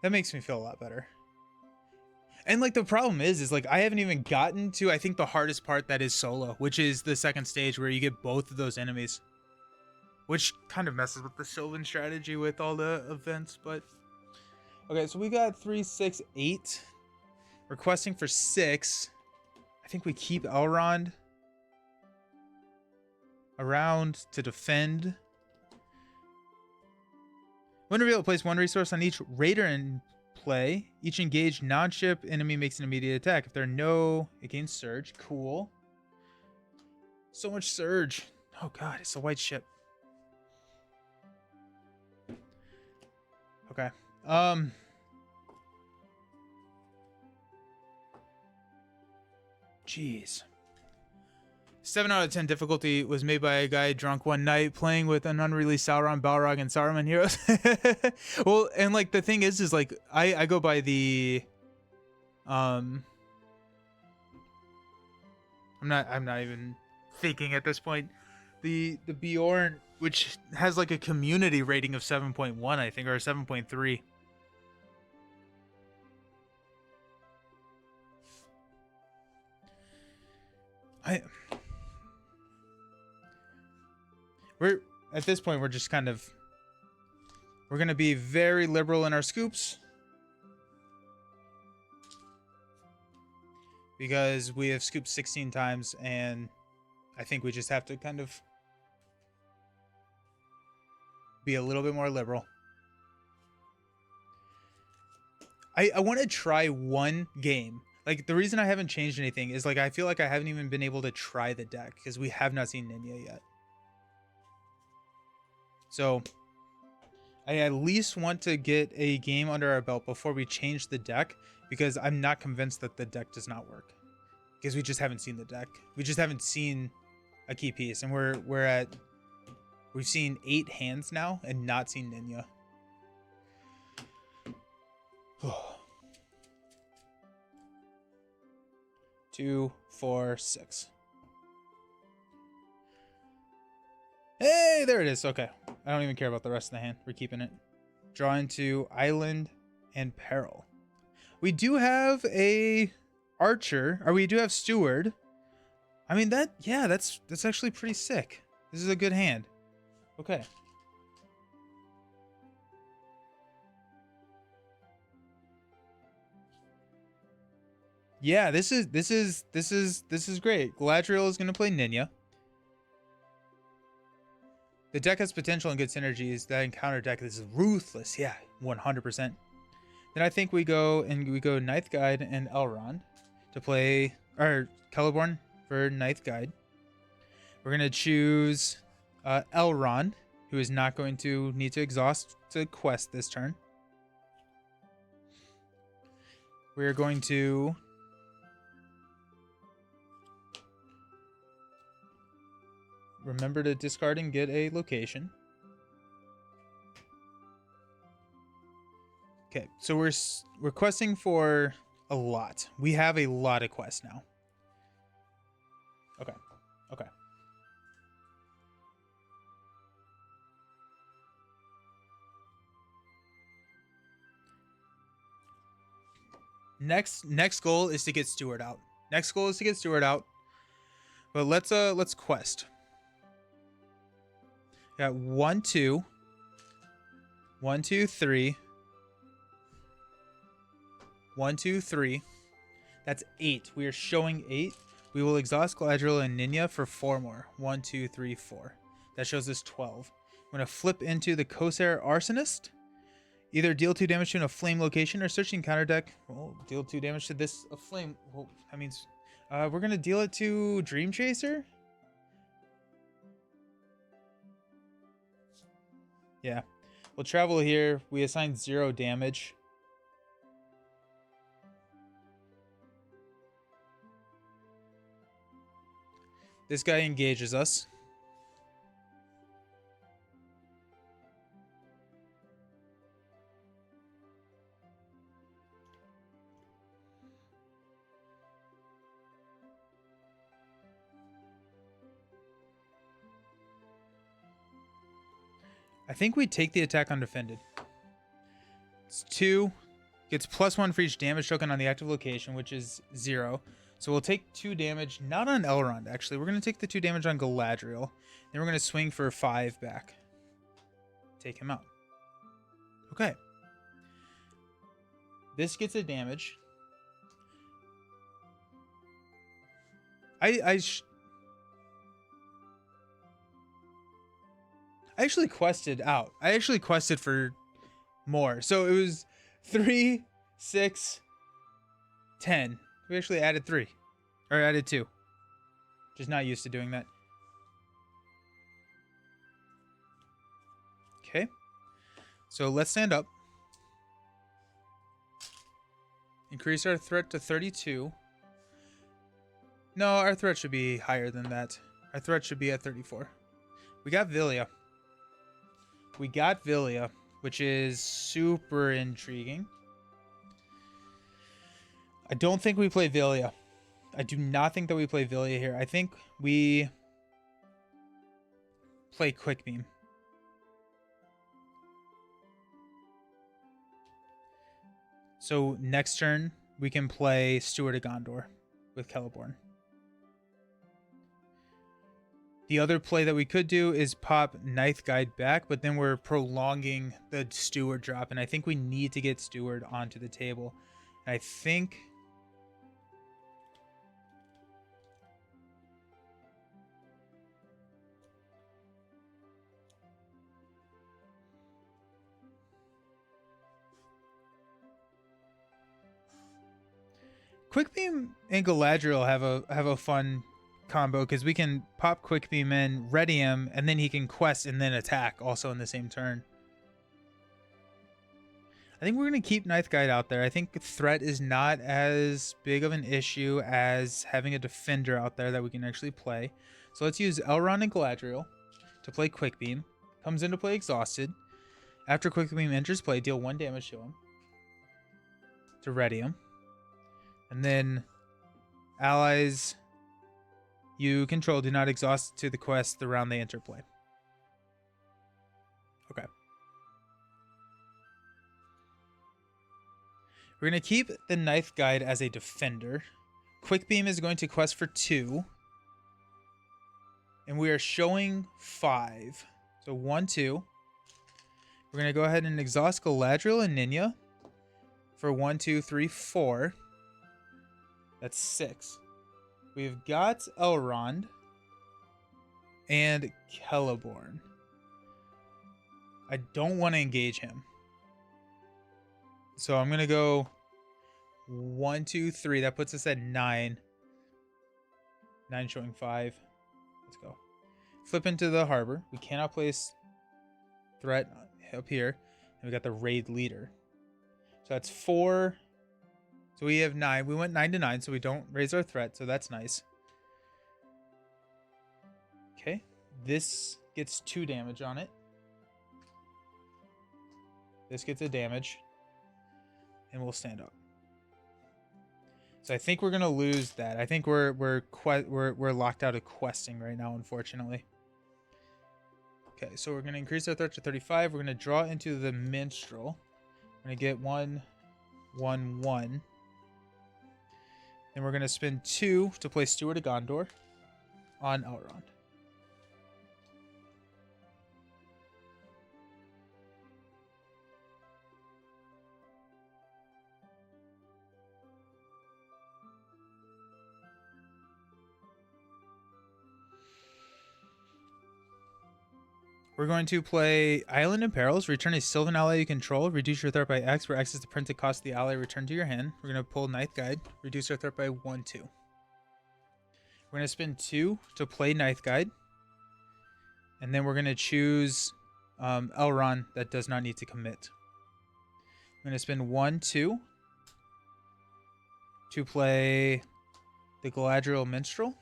[SPEAKER 1] That makes me feel a lot better. And like the problem is like I haven't even gotten to, I think, the hardest part that is solo, which is the second stage where you get both of those enemies. Which kind of messes with the Sylvan strategy with all the events, but... Okay, so we got 3, 6, 8. Requesting for 6. I think we keep Elrond. around to defend. When revealed, place one resource on each raider in play. Each engaged non-ship enemy makes an immediate attack. If there are no, it gains surge. Cool. So much surge. Oh god, it's a white ship. Okay. Jeez. 7 out of 10 difficulty was made by a guy drunk one night playing with an unreleased Sauron, Balrog, and Saruman heroes. Well, and like the thing is like I go by the I'm not even thinking at this point. The Bjorn, which has like a community rating of 7.1, I think, or 7.3. We're at this point, we're just kind of, we're going to be very liberal in our scoops because we have scooped 16 times, and I think we just have to kind of be a little bit more liberal. I want to try one game. Like, the reason I haven't changed anything is like I feel like I haven't even been able to try the deck because we have not seen Nenya yet. So I at least want to get a game under our belt before we change the deck, because I'm not convinced that the deck does not work, because we just haven't seen the deck. We just haven't seen a key piece, and we've seen 8 hands now and not seen Nenya. 2, 4, 6. Hey, there it is. Okay. I don't even care about the rest of the hand. We're keeping it. Draw into Island and Peril. We do have a Archer, or we do have Steward. I mean, that's actually pretty sick. This is a good hand. Okay. Yeah, this is great. Galadriel is gonna play Nenya. The deck has potential and good synergies. That encounter deck is ruthless. Yeah, 100%. Then I think we go Ninth Guide and Elrond to play, or Celeborn for Ninth Guide. We're going to choose Elrond, who is not going to need to exhaust to quest this turn. We're going to remember to discard and get a location. Okay, so we're questing for a lot. We have a lot of quests now. Okay. Okay. Next goal is to get Steward out. Next goal is to get Steward out. But let's quest. Got 1, 2. 1, 2, 3. 1, 2, 3. That's 8. We are showing 8. We will exhaust Galadriel and Nenya for 4 more. 1, 2, 3, 4. That shows us 12. I'm going to flip into the Corsair Arsonist. Either deal 2 damage to a flame location or searching counter deck. Well, deal 2 damage to this a flame. Well, that means we're going to deal it to Dream Chaser. Yeah. We'll travel here. We assign 0 damage. This guy engages us. I think we take the attack undefended. It's 2. Gets +1 for each damage token on the active location, which is 0. So we'll take 2 damage, not on Elrond, actually. We're going to take the 2 damage on Galadriel. Then we're going to swing for 5 back. Take him out. Okay. This gets a damage. I actually quested out. I actually quested for more. So it was 3, 6, 10. We actually added 3. Or added 2. Just not used to doing that. Okay. So let's stand up. Increase our threat to 32. No, our threat should be higher than that. Our threat should be at 34. We got Villia. We got Villia, which is super intriguing. I don't think we play Villia. I do not think that we play Villia here. I think we play Quick Beam. So next turn, we can play Steward of Gondor with Celeborn. The other play that we could do is pop Ninth Guide back, but then we're prolonging the Steward drop, and I think we need to get Steward onto the table. And I think... Quick Beam and Galadriel have a fun combo because we can pop Quick Beam in, ready him, and then he can quest and then attack also in the same turn. I think we're going to keep Ninth Guide out there. I think threat is not as big of an issue as having a defender out there that we can actually play. So let's use Elrond and Galadriel to play Quick Beam. Comes into play exhausted. After Quick Beam enters play, deal 1 damage to him to ready him. And then allies you control do not exhaust to the quest the round they enter play. Okay. We're going to keep the Ninth Guide as a defender. Quick Beam is going to quest for 2. And we are showing 5. So 1, 2. We're going to go ahead and exhaust Galadriel and Ninya for 1, 2, 3, 4. That's 6. We've got Elrond and Celeborn. I don't want to engage him. So I'm going to go 1, 2, 3. That puts us at 9. 9 showing 5. Let's go. Flip into the harbor. We cannot place threat up here. And we got the raid leader. So that's 4. So we have 9. We went 9 to 9, so we don't raise our threat. So that's nice. Okay. This gets 2 damage on it. This gets a damage. And we'll stand up. So I think we're gonna lose that. I think we're locked out of questing right now, unfortunately. Okay, so we're gonna increase our threat to 35. We're gonna draw into the minstrel. We're gonna get 1, 1, 1. Then we're gonna spend 2 to play Steward of Gondor on Elrond. We're going to play Island in Perils. Return a Sylvan ally you control. Reduce your threat by X, where X is the printed cost of the ally returned to your hand. We're going to pull Ninth Guide. Reduce our threat by 1, 2. We're going to spend 2 to play Ninth Guide. And then we're going to choose Elrond that does not need to commit. I'm going to spend 1, 2 to play the Galadriel Minstrel.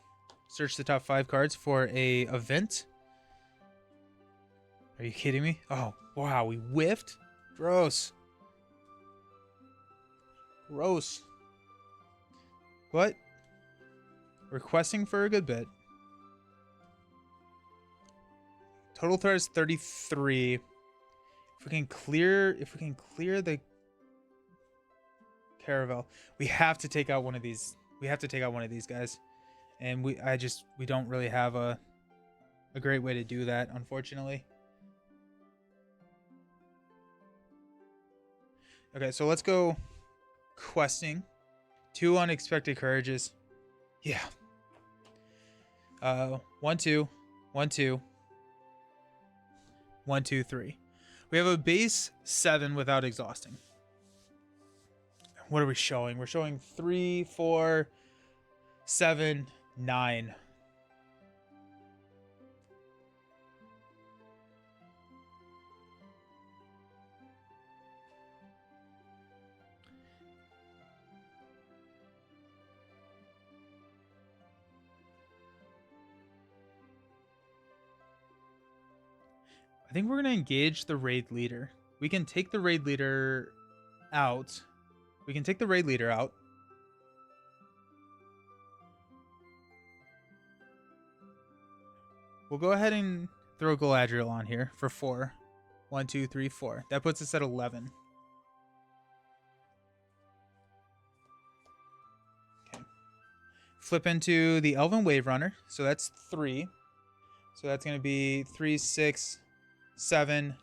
[SPEAKER 1] Search the top 5 cards for a event. Are you kidding me? Oh, wow, we whiffed? Gross. Gross. But we're questing for a good bit. Total threat is 33. If we can clear the Caravel, we have to take out one of these. We have to take out one of these guys. And we don't really have a great way to do that, unfortunately. Okay, so let's go questing. 2 unexpected courages. Yeah. 1, 2. 1, 2. 1, 2, 3. We have a base 7 without exhausting. What are we showing? We're showing 3, 4, 7, 9. I think we're going to engage the raid leader. We can take the raid leader out. We can take the raid leader out. We'll go ahead and throw Galadriel on here for 4. 1, 2, 3, 4. That puts us at 11. Okay. Flip into the Elven Wave Runner. So that's 3. So that's going to be 3, 6, 7,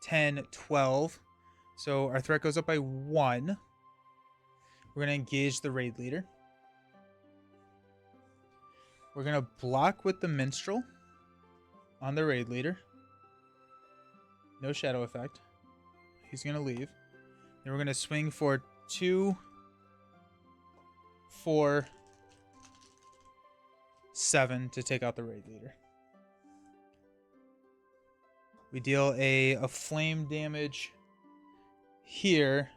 [SPEAKER 1] 10, 12. So our threat goes up by 1. We're going to engage the raid leader. We're going to block with the minstrel on the raid leader. No shadow effect. He's going to leave. Then we're going to swing for 2, 4, 7 to take out the raid leader. We deal a flame damage here.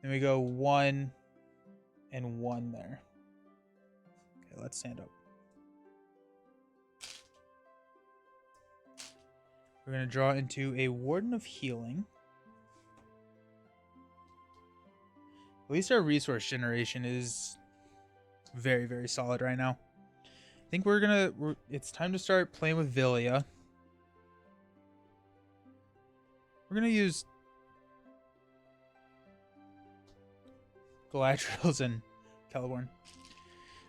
[SPEAKER 1] And we go 1 and 1 there. Okay, let's stand up. We're going to draw into a Warden of Healing. At least our resource generation is very, very solid right now. I think it's time to start playing with Vilya. We're going to use Galadriel's and Celeborn.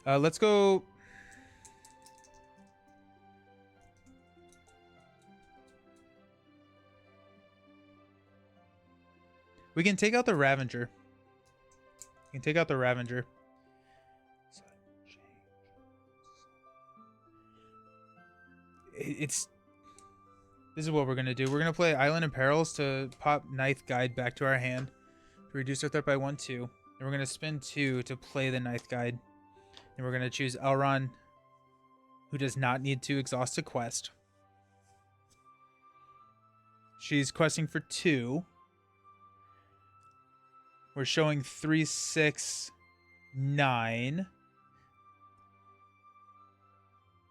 [SPEAKER 1] Let's go. We can take out the Ravager. We can take out the Ravager. This is what we're going to do. We're going to play Island in Perils to pop Ninth Guide back to our hand to reduce our threat by 1, 2. And we're going to spend 2 to play the Ninth Guide. And we're going to choose Elrond, who does not need to exhaust a quest. She's questing for 2. We're showing 3, 6, 9.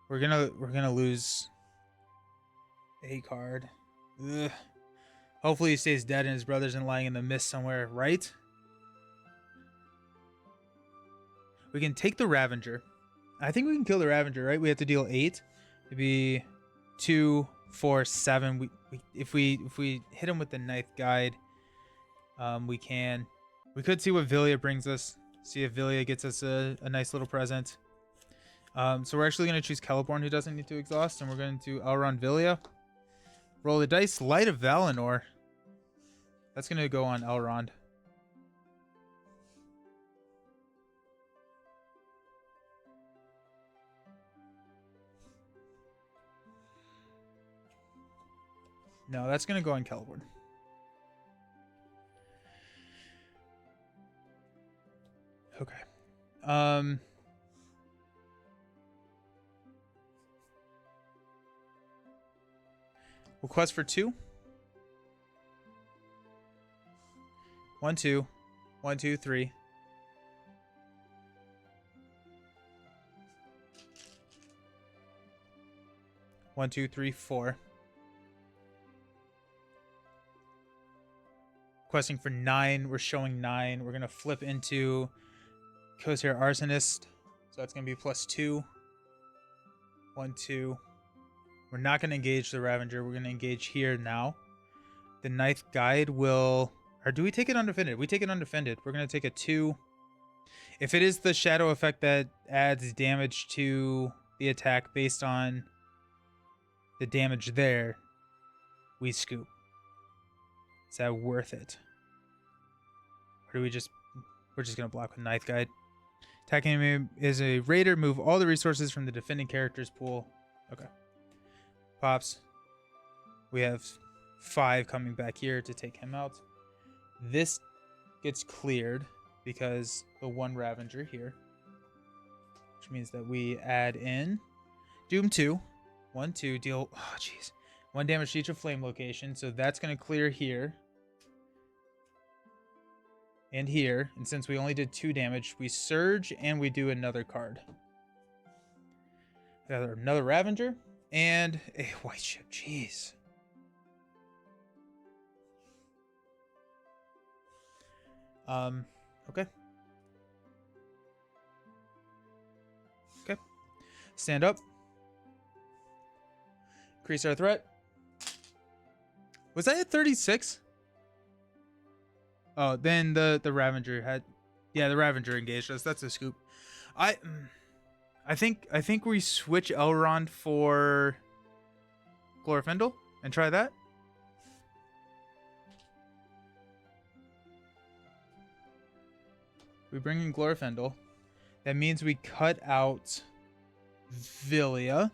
[SPEAKER 1] We're gonna lose a card. Ugh. Hopefully he stays dead and his brother's in lying in the mist somewhere, right? We can take the Ravager. I think we can kill the Ravager, right? We have to deal 8. It'd be 2, 4, 7. If we hit him with the Ninth Guide, we can. We could see what Vilya brings us. See if Vilya gets us a nice little present. So we're actually going to choose Celeborn, who doesn't need to exhaust, and we're going to Elrond Vilya. Roll the dice. Light of Valinor. That's going to go on Elrond. No, that's going to go on Celeborn. Okay. We'll quest for 2. 1, 2. 1, 2, 3. One, 2, 3, 4. Questing for 9. We're showing 9. We're gonna flip into Khosir Arsonist. So that's gonna be +2. 1, 2. We're not gonna engage the Ravager. We're gonna engage here now. The Ninth Guide will, or do we take it undefended? We take it undefended. We're gonna take a 2. If it is the shadow effect that adds damage to the attack based on the damage there, we scoop. Is that worth it? Or do we're just gonna block with Ninth Guide. Attacking enemy is a raider. Move all the resources from the defending character's pool. Okay. pops. We have 5 coming back here to take him out. This gets cleared because the 1 Ravager here, which means that we add in Doom 2. 1, 2, deal, oh jeez, 1 damage to each of flame location. So that's going to clear here and here. And since we only did 2 damage, we surge and we do another card. Another Ravager and a white ship. Jeez. Okay. Okay. Stand up. Increase our threat. Was I at 36? Oh, then the Ravager had, yeah, the Ravager engaged us. That's a scoop. I think we switch Elrond for Glorfindel and try that. We bring in Glorfindel. That means we cut out Villia.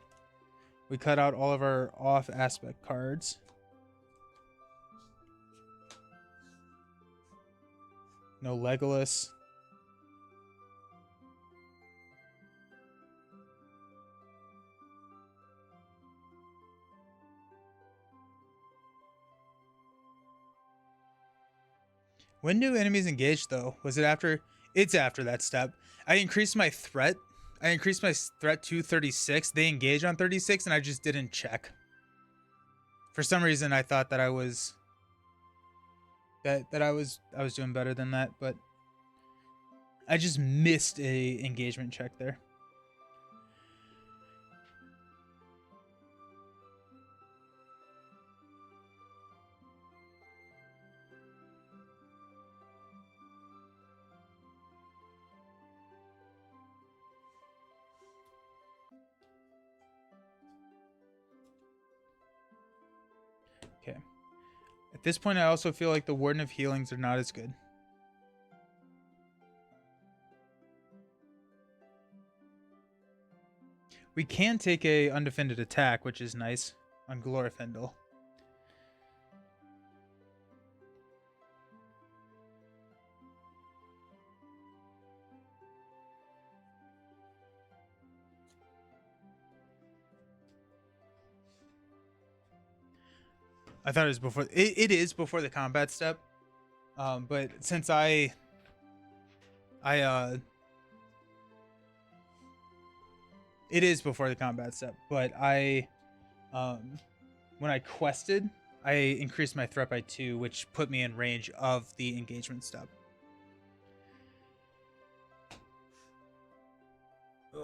[SPEAKER 1] We cut out all of our off aspect cards. No Legolas. When do enemies engage though? Was it after? It's after that step. I increased my threat. I increased my threat to 36. They engage on 36 and I just didn't check. For some reason I thought that I was I was doing better than that, but I just missed a engagement check there. Okay. At this point, I also feel like the Warden of Healings are not as good. We can take a undefended attack, which is nice, on Glorfindel. I thought it was before. It is before the combat step, but since it is before the combat step. But when I quested, I increased my threat by 2, which put me in range of the engagement step. Ugh.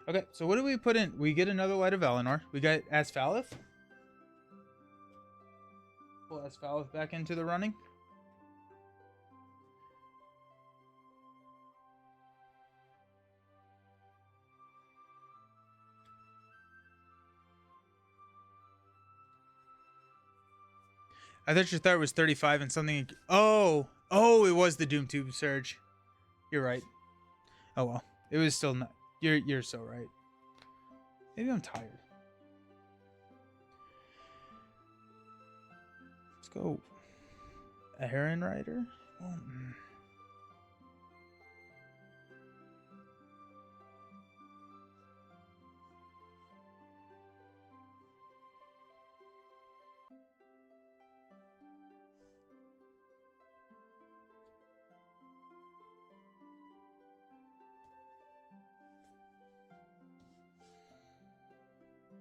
[SPEAKER 1] Okay, so what do we put in? We get another Light of Valinor. We got Asfalith. Pull Asfalith back into the running. I thought your threat was 35 and something. Oh, it was the Doom Tube Surge. You're right. Oh well, it was still not. You're so right. Maybe I'm tired. Let's go. A Heron Rider?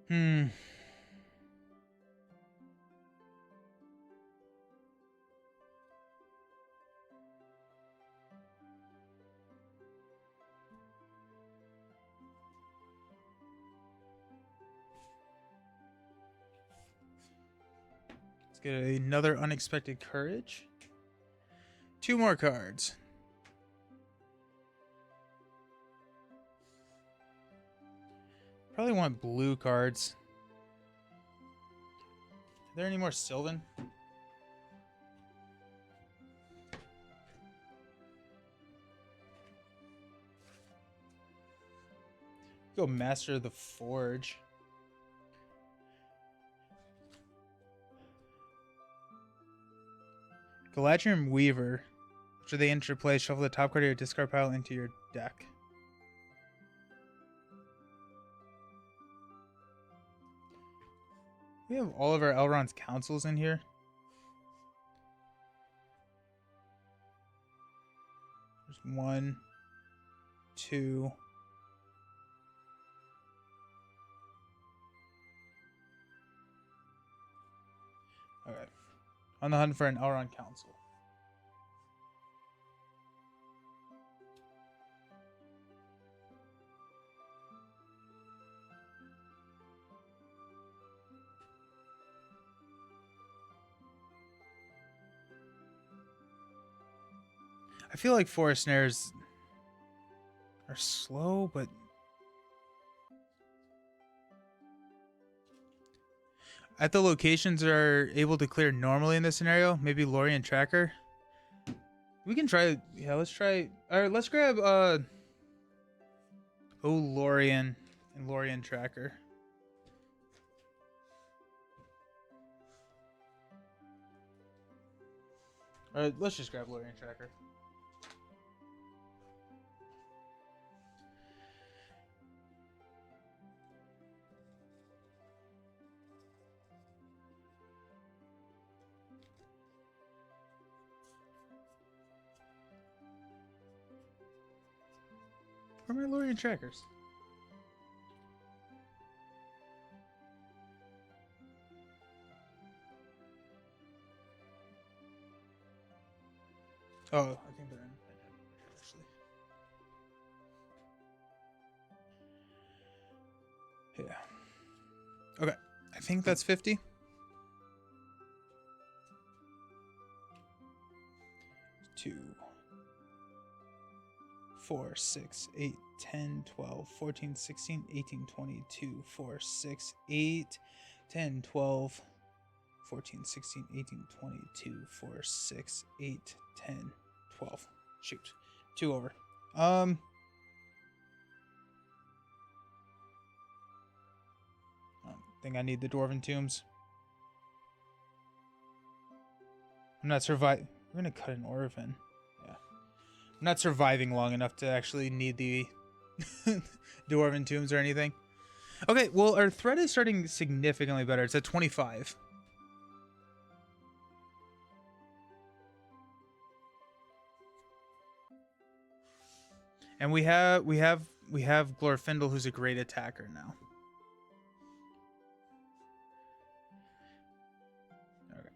[SPEAKER 1] Hmm. Let's get another Unexpected Courage. 2 more cards. Probably want blue cards. Are there any more Sylvan? Go Master of the Forge. Galadriel Weaver. After they enter play, shuffle the top card of your discard pile into your deck. We have all of our Elrond's councils in here. There's 1, 2. Okay. On the hunt for an Elrond council. I feel like Forest Snares are slow, but at the locations that are able to clear normally in this scenario, maybe Lorien Tracker. We can try, yeah, let's try, all right, let's grab, Lorien and Lorien Tracker. All right, let's just grab Lorien Tracker. Where are my Lorien Trackers? Oh, I think they're in. Actually. Yeah. Okay. I think that's 50. 2, 4, 6, 8, 10, 12, 14, 16, 18, 22, 4, 6, 8, 10, 12, 14, 16, 18, 22, 4, 6, 8, 10, 12. Shoot. 2 over. I think I need the Dwarven Tombs. I'm not surviving. We're gonna cut an Orphan. Yeah. I'm not surviving long enough to actually need the Dwarven Tombs or anything. Okay, well, our threat is starting significantly better. It's at 25. And we have Glorfindel, who's a great attacker now. Okay.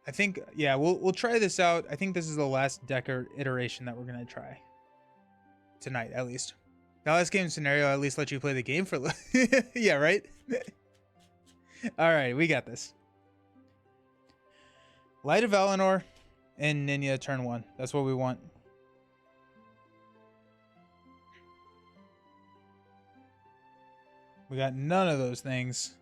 [SPEAKER 1] I think, yeah, we'll try this out. I think this is the last deck iteration that we're gonna try tonight, at least. The last game scenario at least let you play the game for yeah, right? All right, we got this. Light of Valinor and Nenya turn 1. That's what we want. We got none of those things.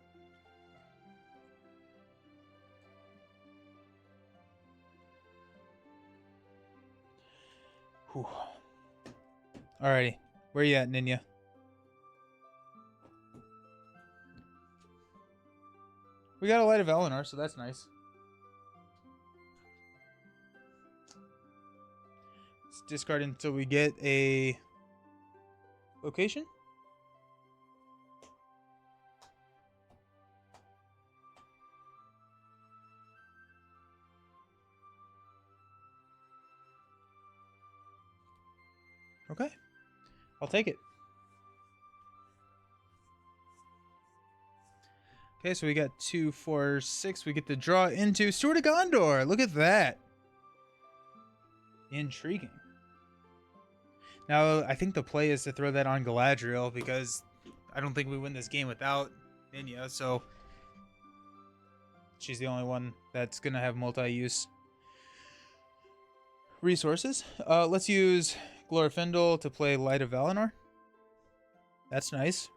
[SPEAKER 1] Whew. Alrighty. Where you at, Nenya? We got a Light of Valinor, so that's nice. Let's discard until we get a location. Okay. I'll take it. Okay, so we got 2, 4, 6. We get to draw into Steward of Gondor. Look at that. Intriguing. Now, I think the play is to throw that on Galadriel because I don't think we win this game without Nenya, so she's the only one that's going to have multi-use resources. Let's use Glorfindel to play Light of Valinor. That's nice.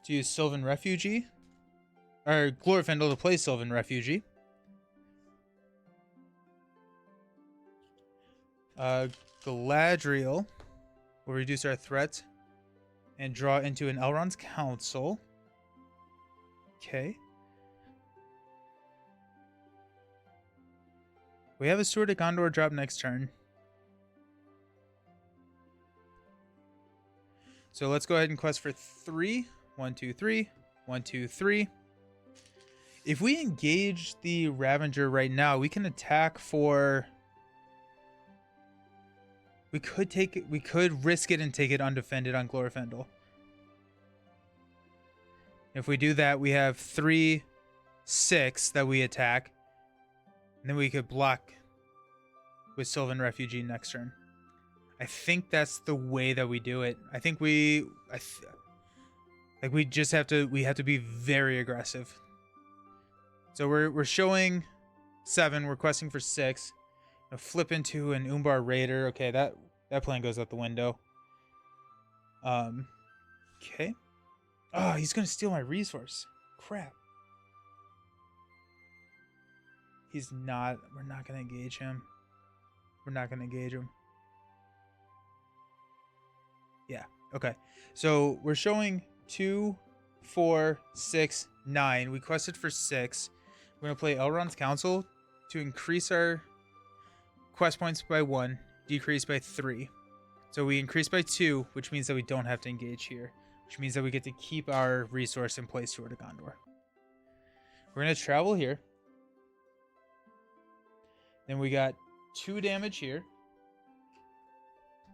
[SPEAKER 1] to use Sylvan Refugee. Or Glorfindel to play Sylvan Refugee. Galadriel will reduce our threat and draw into an Elrond's Council. Okay. We have a Sword of Gondor drop next turn. So let's go ahead and quest for 3. 1, 2, 3. 1, 2, 3. If we engage the Ravager right now, we can attack for... We could take it. We could risk it and take it undefended on Glorfindel. If we do that, we have 3, 6 that we attack. And then we could block with Sylvan Refugee next turn. I think that's the way that we do it. I think we just have to be very aggressive. So we're showing 7, we're questing for 6. Flip into an Umbar Raider. Okay, that plan goes out the window. Okay. Oh, he's gonna steal my resource. Crap. He's not. We're not gonna engage him. We're not gonna engage him. Yeah. Okay. So we're showing 2, 4, 6, 9. We quested for 6. We're gonna play Elrond's Council to increase our quest points by 1, decrease by 3. So we increase by 2, which means that we don't have to engage here, which means that we get to keep our resource in place, Sword of Gondor. We're going to travel here. Then we got 2 damage here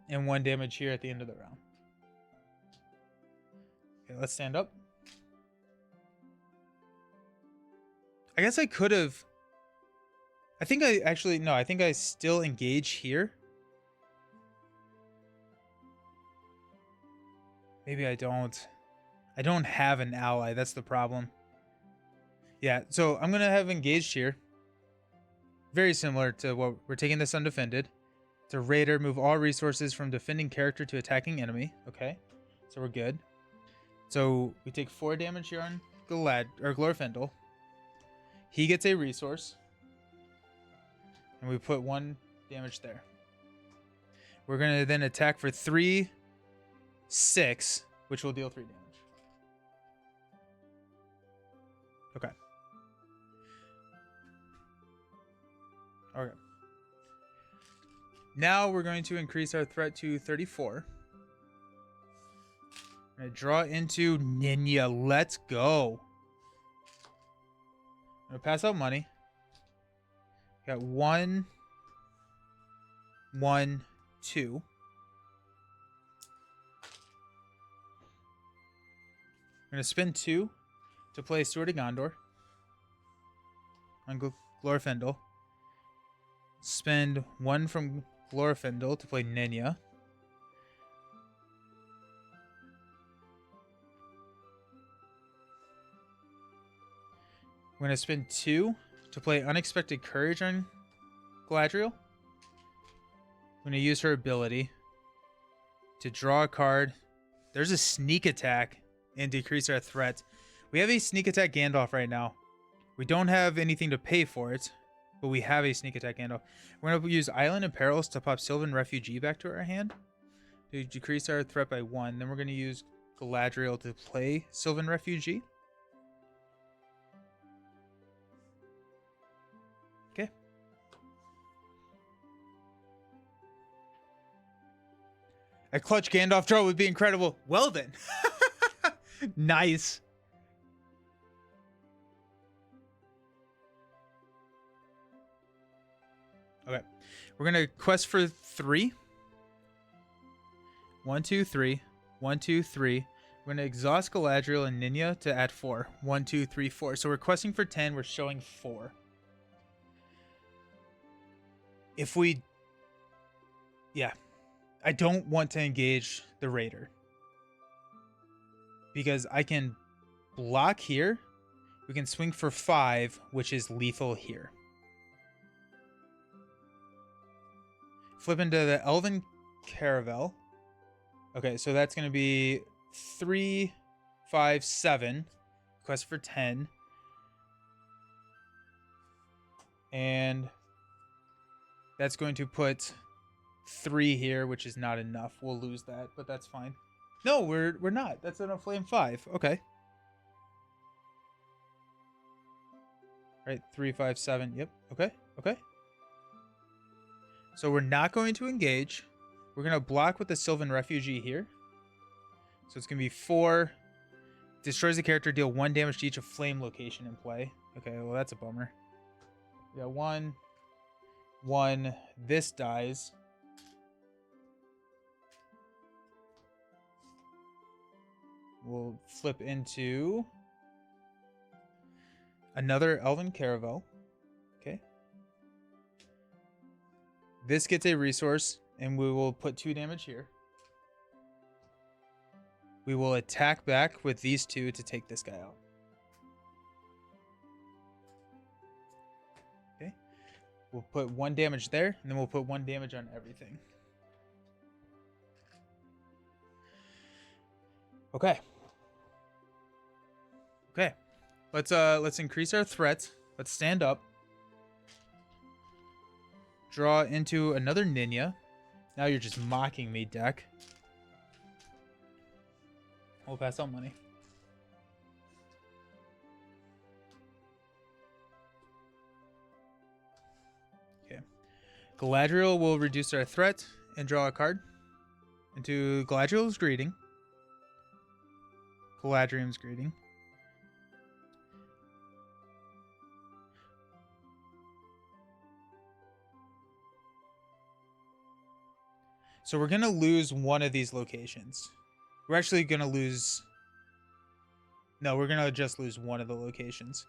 [SPEAKER 1] and 1 damage here at the end of the round. Okay, let's stand up. I guess I could have... I think I actually... No, I think I still engage here. Maybe I don't. I don't have an ally. That's the problem. Yeah, so I'm going to have engaged here. Very similar to what we're taking this undefended. It's a raider. Move all resources from defending character to attacking enemy. Okay, so we're good. So we take 4 damage here on Glorfindel. He gets a resource. And we put 1 damage there. We're going to then attack for 3, 6, which will deal 3 damage. Okay. Okay. Now we're going to increase our threat to 34. I'm going to draw into Ninja. Let's go. I'm going to pass out money. Got 1, 1, 2. I'm going to spend 2 to play Sword of Gondor on Glorfindel. Spend 1 from Glorfindel to play Ninja. I'm going to spend 2 to play Unexpected Courage on Galadriel. I'm going to use her ability to draw a card. There's a sneak attack and decrease our threat. We have a sneak attack Gandalf right now. We don't have anything to pay for it, but we have a sneak attack Gandalf. We're going to use Island of Perils to pop Sylvan Refugee back to our hand to decrease our threat by 1. Then we're going to use Galadriel to play Sylvan Refugee. Okay. A clutch Gandalf draw would be incredible. Well then. Nice. Okay. We're going to quest for 3. 1, 2, 3. 1, 2, 3. We're going to exhaust Galadriel and Ninja to add 4. 1, 2, 3, 4. So we're questing for 10. We're showing 4. If we... Yeah. I don't want to engage the Raider. Because I can block here. We can swing for 5, which is lethal here. Flip into the Elven Caravel. Okay, so that's going to be 3, 5, 7. Quest for 10. And that's going to put 3 here, which is not enough. We'll lose that, but that's fine. No, we're not. That's on a flame 5. Okay. Right, 3, 5, 7. Yep. Okay. Okay. So we're not going to engage. We're going to block with the Sylvan Refugee here. So it's going to be 4. Destroys the character, deal 1 damage to each of flame location in play. Okay, well, that's a bummer. We got 1. 1. This dies. We'll flip into another Elven Caravel. Okay. This gets a resource, and we will put 2 damage here. We will attack back with these 2 to take this guy out. Okay. We'll put 1 damage there, and then we'll put 1 damage on everything. Okay. Okay. Let's increase our threat. Let's stand up. Draw into another Nenya. Now you're just mocking me, deck. We'll pass out money. Okay. Galadriel will reduce our threat and draw a card into Galadriel's Greeting. Galadriel's Greeting. So we're going to lose one of these locations. We're actually going to lose... No, we're going to just lose one of the locations.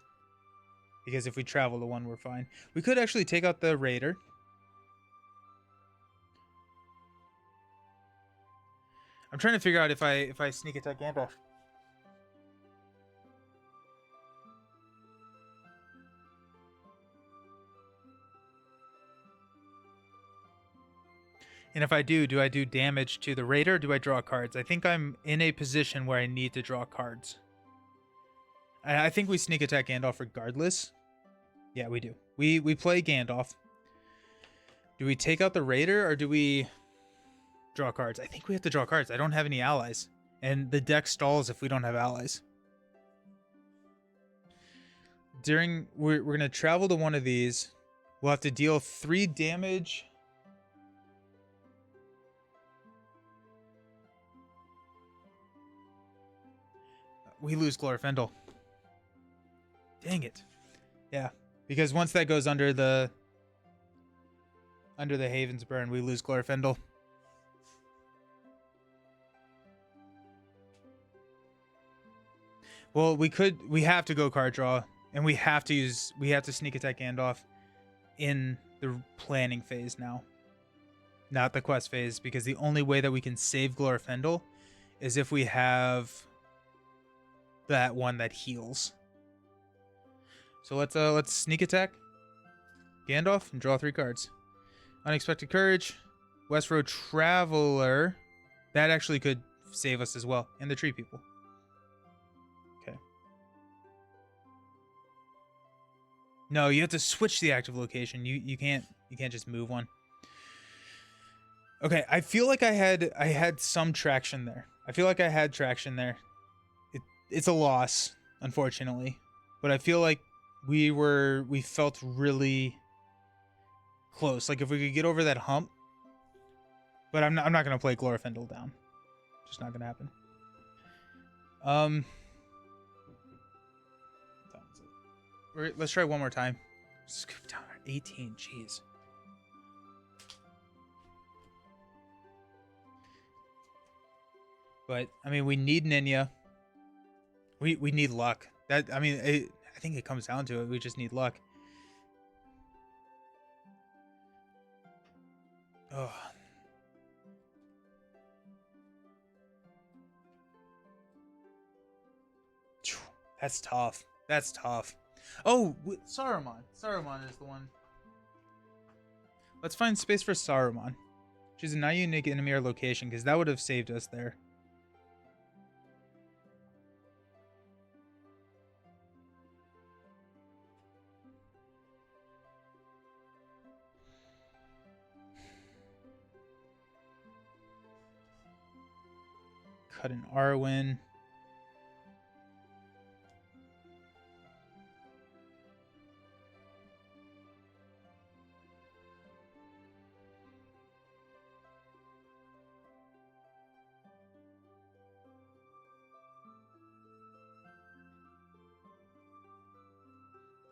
[SPEAKER 1] Because if we travel to one, we're fine. We could actually take out the Raider. I'm trying to figure out if I sneak attack Gandalf. And if I do I do damage to the Raider or do I draw cards? I think I'm in a position where I need to draw cards. I think we sneak attack Gandalf regardless. Yeah, we do. We play Gandalf. Do we take out the Raider or do we draw cards? I think we have to draw cards. I don't have any allies. And the deck stalls if we don't have allies. We're going to travel to one of these. We'll have to deal 3 damage... We lose Glorfindel. Dang it. Yeah, because once that goes under the Haven's Burn, we lose Glorfindel. Well, we have to go card draw, and we have to sneak attack Gandalf in the planning phase now. Not the quest phase, because the only way that we can save Glorfindel is if we have that one that heals. So let's sneak attack Gandalf and draw 3 cards. Unexpected Courage, Westroad Traveler. That actually could save us as well, and the Tree People. Okay. No, you have to switch the active location. You can't just move one. Okay, I feel like I had some traction there. I feel like I had traction there. It's a loss, unfortunately, but I feel like we felt really close. Like if we could get over that hump, but I'm not gonna play Glorfindel down. Just not gonna happen. Let's try one more time. Scoop down 18. Jeez. But I mean, we need Nenya. We need luck. I think it comes down to it. We just need luck. Oh. That's tough. That's tough. Oh, Saruman. Saruman is the one. Let's find space for Saruman. Choose a non-unique enemy or location, because that would have saved us there. cut an Arwen.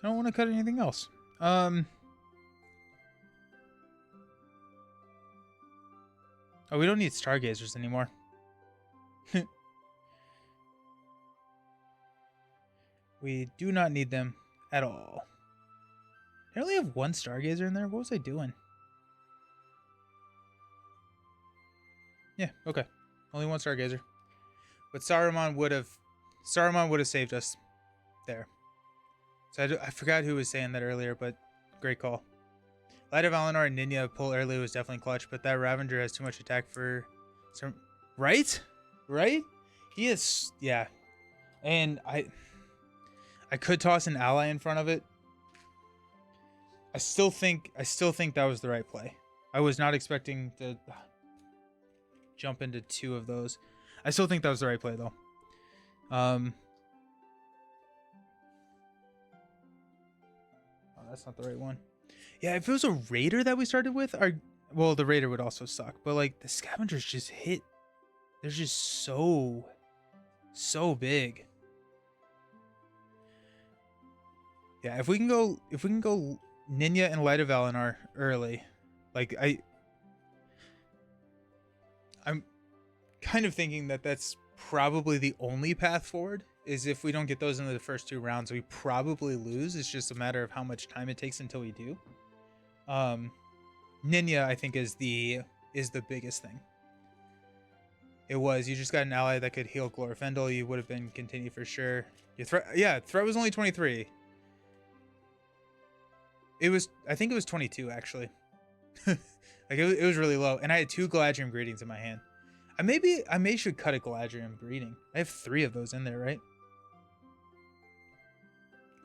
[SPEAKER 1] I don't want to cut anything else. Oh, we don't need Stargazers anymore. We do not need them at all. I only have one Stargazer in there. What was I doing? Yeah, okay. Only one Stargazer. But Saruman would have saved us there. So I forgot who was saying that earlier, but great call. Light of Valinor and Ninya pull early was definitely clutch, but that Ravager has too much attack for some. Right? Right? He is, yeah. And I could toss an ally in front of it. I still think that was the right play. I was not expecting to jump into two of those. I still think that was the right play though. Oh, that's not the right one. Yeah, if it was a raider that we started with, well, the raider would also suck, but like the scavengers just hit. They're just so big. Yeah, if we can go Ninya and Light of Valinor early, like I'm kind of thinking that that's probably the only path forward. Is if we don't get those into the first two rounds, we probably lose. It's just a matter of how much time it takes until we do. Ninya, I think, is the biggest thing. It was, you just got an ally that could heal Glorfindel. You would have been continue for sure. Your threat was only 23. It was, I think it was 22 actually. Like it was really low, and I had 2 Galadriel greetings in my hand. I may should cut a Galadriel greeting. I have 3 of those in there, right?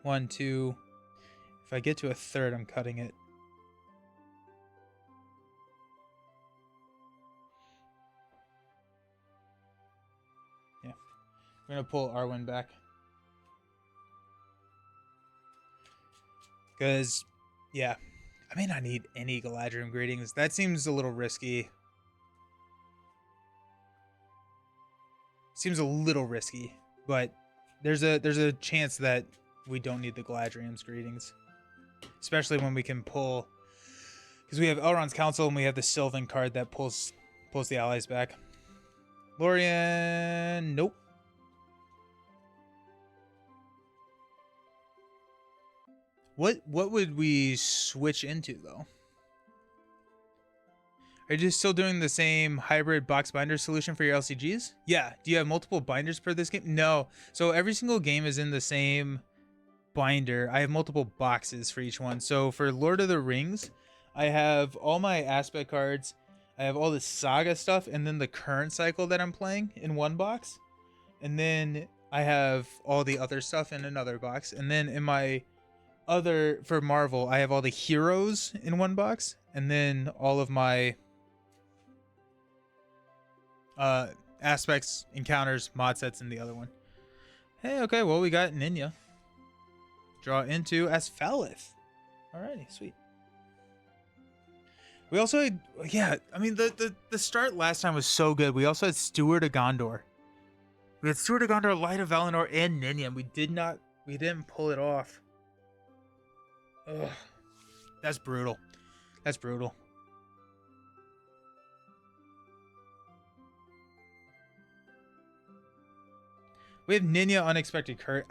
[SPEAKER 1] 1, 2. If I get to a third, I'm cutting it. Yeah, we're gonna pull Arwen back because, yeah, I may not need any Galadriel greetings. That seems a little risky. Seems a little risky, but there's a chance that we don't need the Galadriel's greetings, especially when we can pull, because we have Elrond's Council and we have the Sylvan card that pulls the allies back. Lorien, nope. What would we switch into though? Are you just still doing the same hybrid box binder solution for your LCGs? Yeah. Do you have multiple binders per this game? No. So every single game is in the same binder. I have multiple boxes for each one. So for Lord of the Rings, I have all my aspect cards. I have all the saga stuff and then the current cycle that I'm playing in one box. And then I have all the other stuff in another box. And then in my other, for Marvel, I have all the heroes in one box. And then all of my aspects, encounters, mod sets in the other one. Hey, okay, well, we got Ninya. Draw into Asphalith. Alrighty, sweet. We also had, yeah, I mean, the start last time was so good. We also had Steward of Gondor. We had Steward of Gondor, Light of Valinor, and Ninya. We didn't pull it off. Ugh. That's brutal. That's brutal. We have Ninya, Unexpected Courage.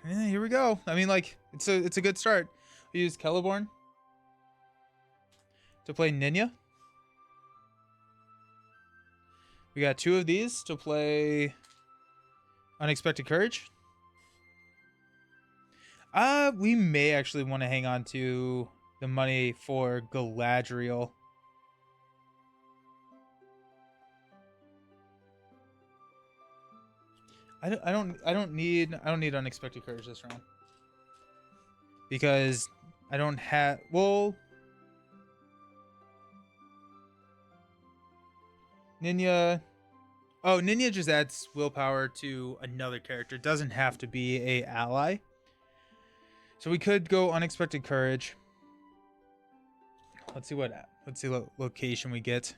[SPEAKER 1] Here we go. I mean, like, it's a good start. We use Celeborn to play Ninya. We got 2 of these to play Unexpected Courage. We may actually want to hang on to the money for Galadriel. I don't need Unexpected Courage this round. Because I don't have, well, Ninya, Oh, Ninja just adds willpower to another character. It doesn't have to be a ally. So we could go Unexpected Courage. Let's see what location we get.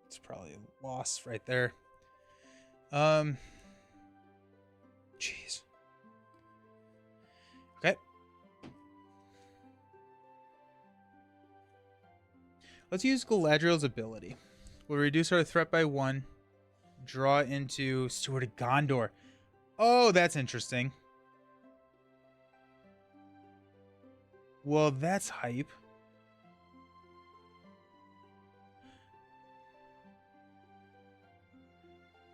[SPEAKER 1] It's probably a loss right there. Jeez. Okay. Let's use Galadriel's ability. We'll reduce our threat by 1. Draw into Steward of Gondor. Oh, that's interesting. Well, that's hype.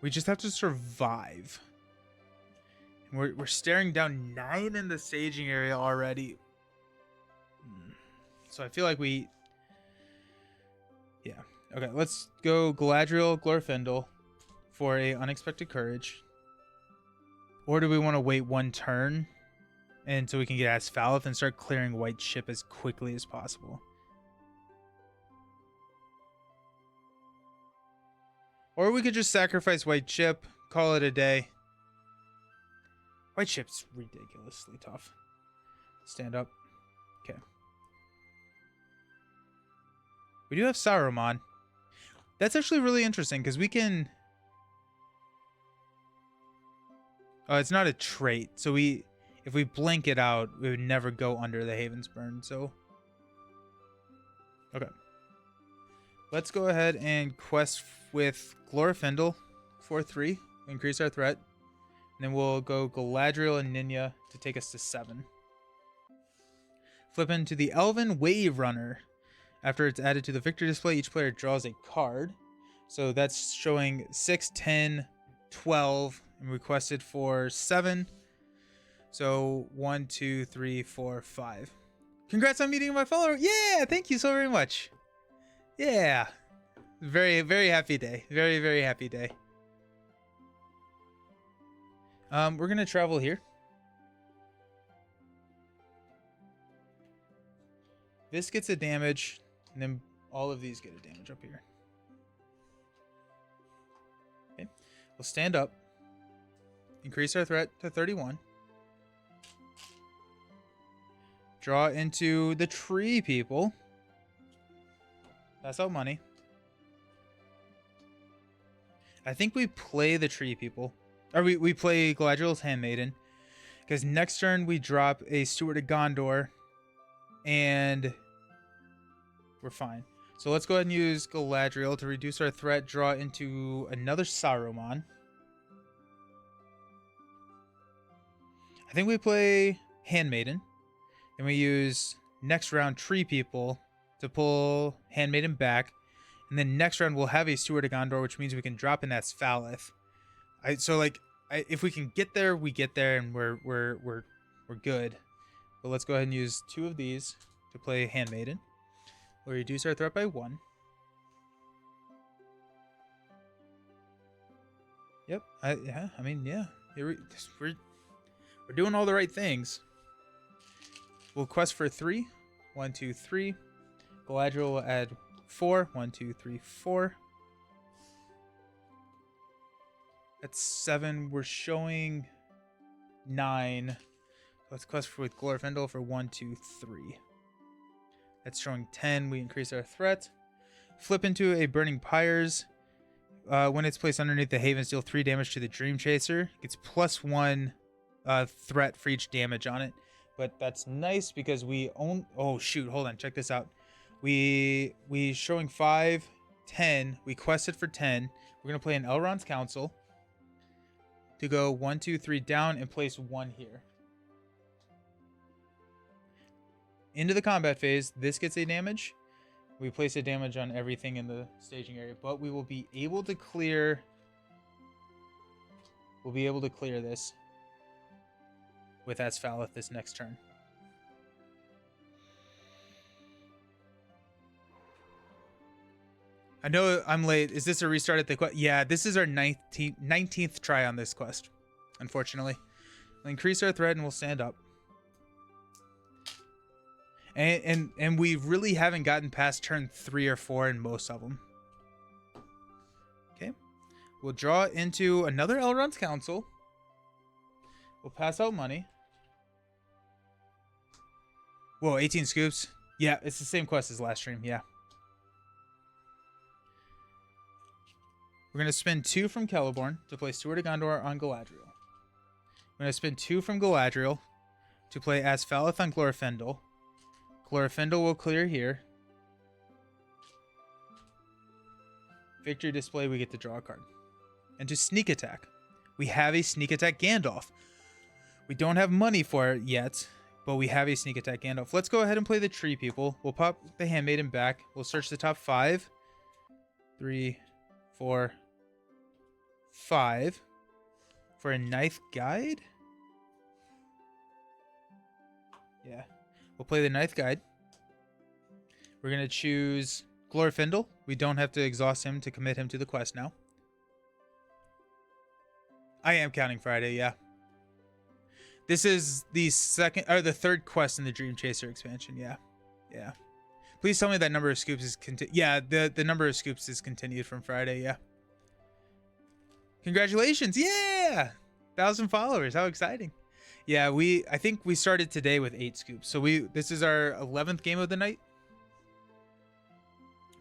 [SPEAKER 1] We just have to survive. We're staring down 9 in the staging area already. So I feel like we... Yeah. Okay, let's go Galadriel, Glorfindel for a Unexpected Courage. Or do we want to wait 1 turn and so we can get Asfalith and start clearing White Ship as quickly as possible? Or we could just sacrifice White Ship, call it a day. White Ship's ridiculously tough. Stand up. Okay. We do have Saruman. That's actually really interesting because we can... Oh, it's not a trait. So if we blink it out, we would never go under the Haven's Burn. So, okay. Let's go ahead and quest with Glorfindel for 3. Increase our threat. And then we'll go Galadriel and Ninja to take us to 7. Flip into the Elven Wave Runner. After it's added to the victory display, each player draws a card. So that's showing 6, 10, 12, and requested for 7. So 1, 2, 3, 4, 5. Congrats on meeting my follower. Yeah, thank you so very much. Yeah. Very, very happy day. Very, very happy day. We're gonna travel here. This gets a damage, and then all of these get a damage up here. Okay. We'll stand up. Increase our threat to 31. Draw into the tree people. Pass out money. I think we play the tree people. Or we play Galadriel's Handmaiden. Because next turn we drop a Steward of Gondor. And we're fine. So let's go ahead and use Galadriel to reduce our threat. Draw into another Saruman. I think we play Handmaiden. Then we use next round Tree People to pull Handmaiden back. And then next round we'll have a Steward of Gondor, which means we can drop in that Svalith. If we can get there, we get there, and we're good. But let's go ahead and use 2 of these to play Handmaiden. We'll reduce our threat by 1. Yep. We're doing all the right things. We'll quest for 3. 1, 2, 3. Galadriel will add 4. 1, 2, 3, 4. That's 7. We're showing 9. Let's quest with Glorfindel for 1, 2, 3. That's showing 10. We increase our threat. Flip into a Burning Pyres. When it's placed underneath the Havens, deal 3 damage to the Dream Chaser. Gets +1 threat for each damage on it. But that's nice because we own... Oh, shoot. Hold on. Check this out. We showing 5, 10. We quested for 10. We're going to play an Elrond's Council to go 1, 2, 3 down and place 1 here. Into the combat phase, this gets a damage. We place a damage on everything in the staging area, but we will be able to clear... We'll be able to clear this with Asfalith this next turn. I know I'm late. Is this a restart at the quest? Yeah, this is our 19th try on this quest, unfortunately. We'll increase our threat and we'll stand up. And we really haven't gotten past turn 3 or 4 in most of them. Okay, we'll draw into another Elrond's Council. We'll pass out money. Whoa, 18 scoops. Yeah, it's the same quest as last stream. Yeah. We're going to spend 2 from Celeborn to play Steward of Gondor on Galadriel. We're going to spend 2 from Galadriel to play Asfaleth on Glorfindel. Glorfindel will clear here. Victory display, we get to draw a card. And to sneak attack. We have a sneak attack Gandalf. We don't have money for it yet, but we have a sneak attack Gandalf. Let's go ahead and play the tree people. We'll pop the Handmaiden back. We'll search the top 5. 3, 4, 5. For a Ninth Guide? Yeah. We'll play the Ninth Guide. We're going to choose Glorfindel. We don't have to exhaust him to commit him to the quest now. I am counting Friday, yeah. This is the the third quest in the Dream Chaser expansion, yeah. Yeah. Please tell me that number of scoops is the number of scoops is continued from Friday, yeah. Congratulations, yeah! 1,000 followers, how exciting. Yeah, I think we started today with 8 scoops. So this is our 11th game of the night.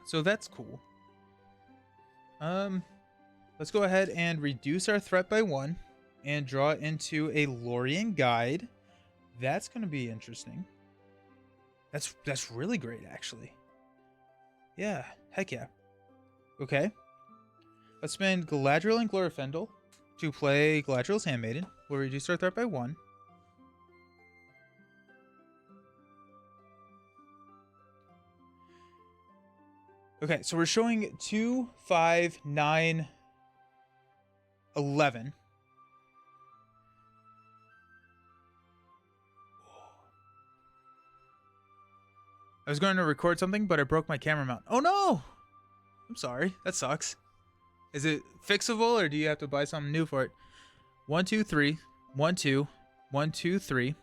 [SPEAKER 1] So that's cool. Let's go ahead and reduce our threat by 1 and draw into a Lorien Guide. That's going to be interesting. That's really great, actually. Yeah, heck yeah. Okay. Let's spend Galadriel and Glorfindel to play Galadriel's Handmaiden. We'll reduce our threat by 1. Okay, so we're showing 2, 5, 9, 11. I was going to record something, but I broke my camera mount. Oh no! I'm sorry. That sucks. Is it fixable, or do you have to buy something new for it? 1, 2, 3. 1, 2. 1, 2, 3.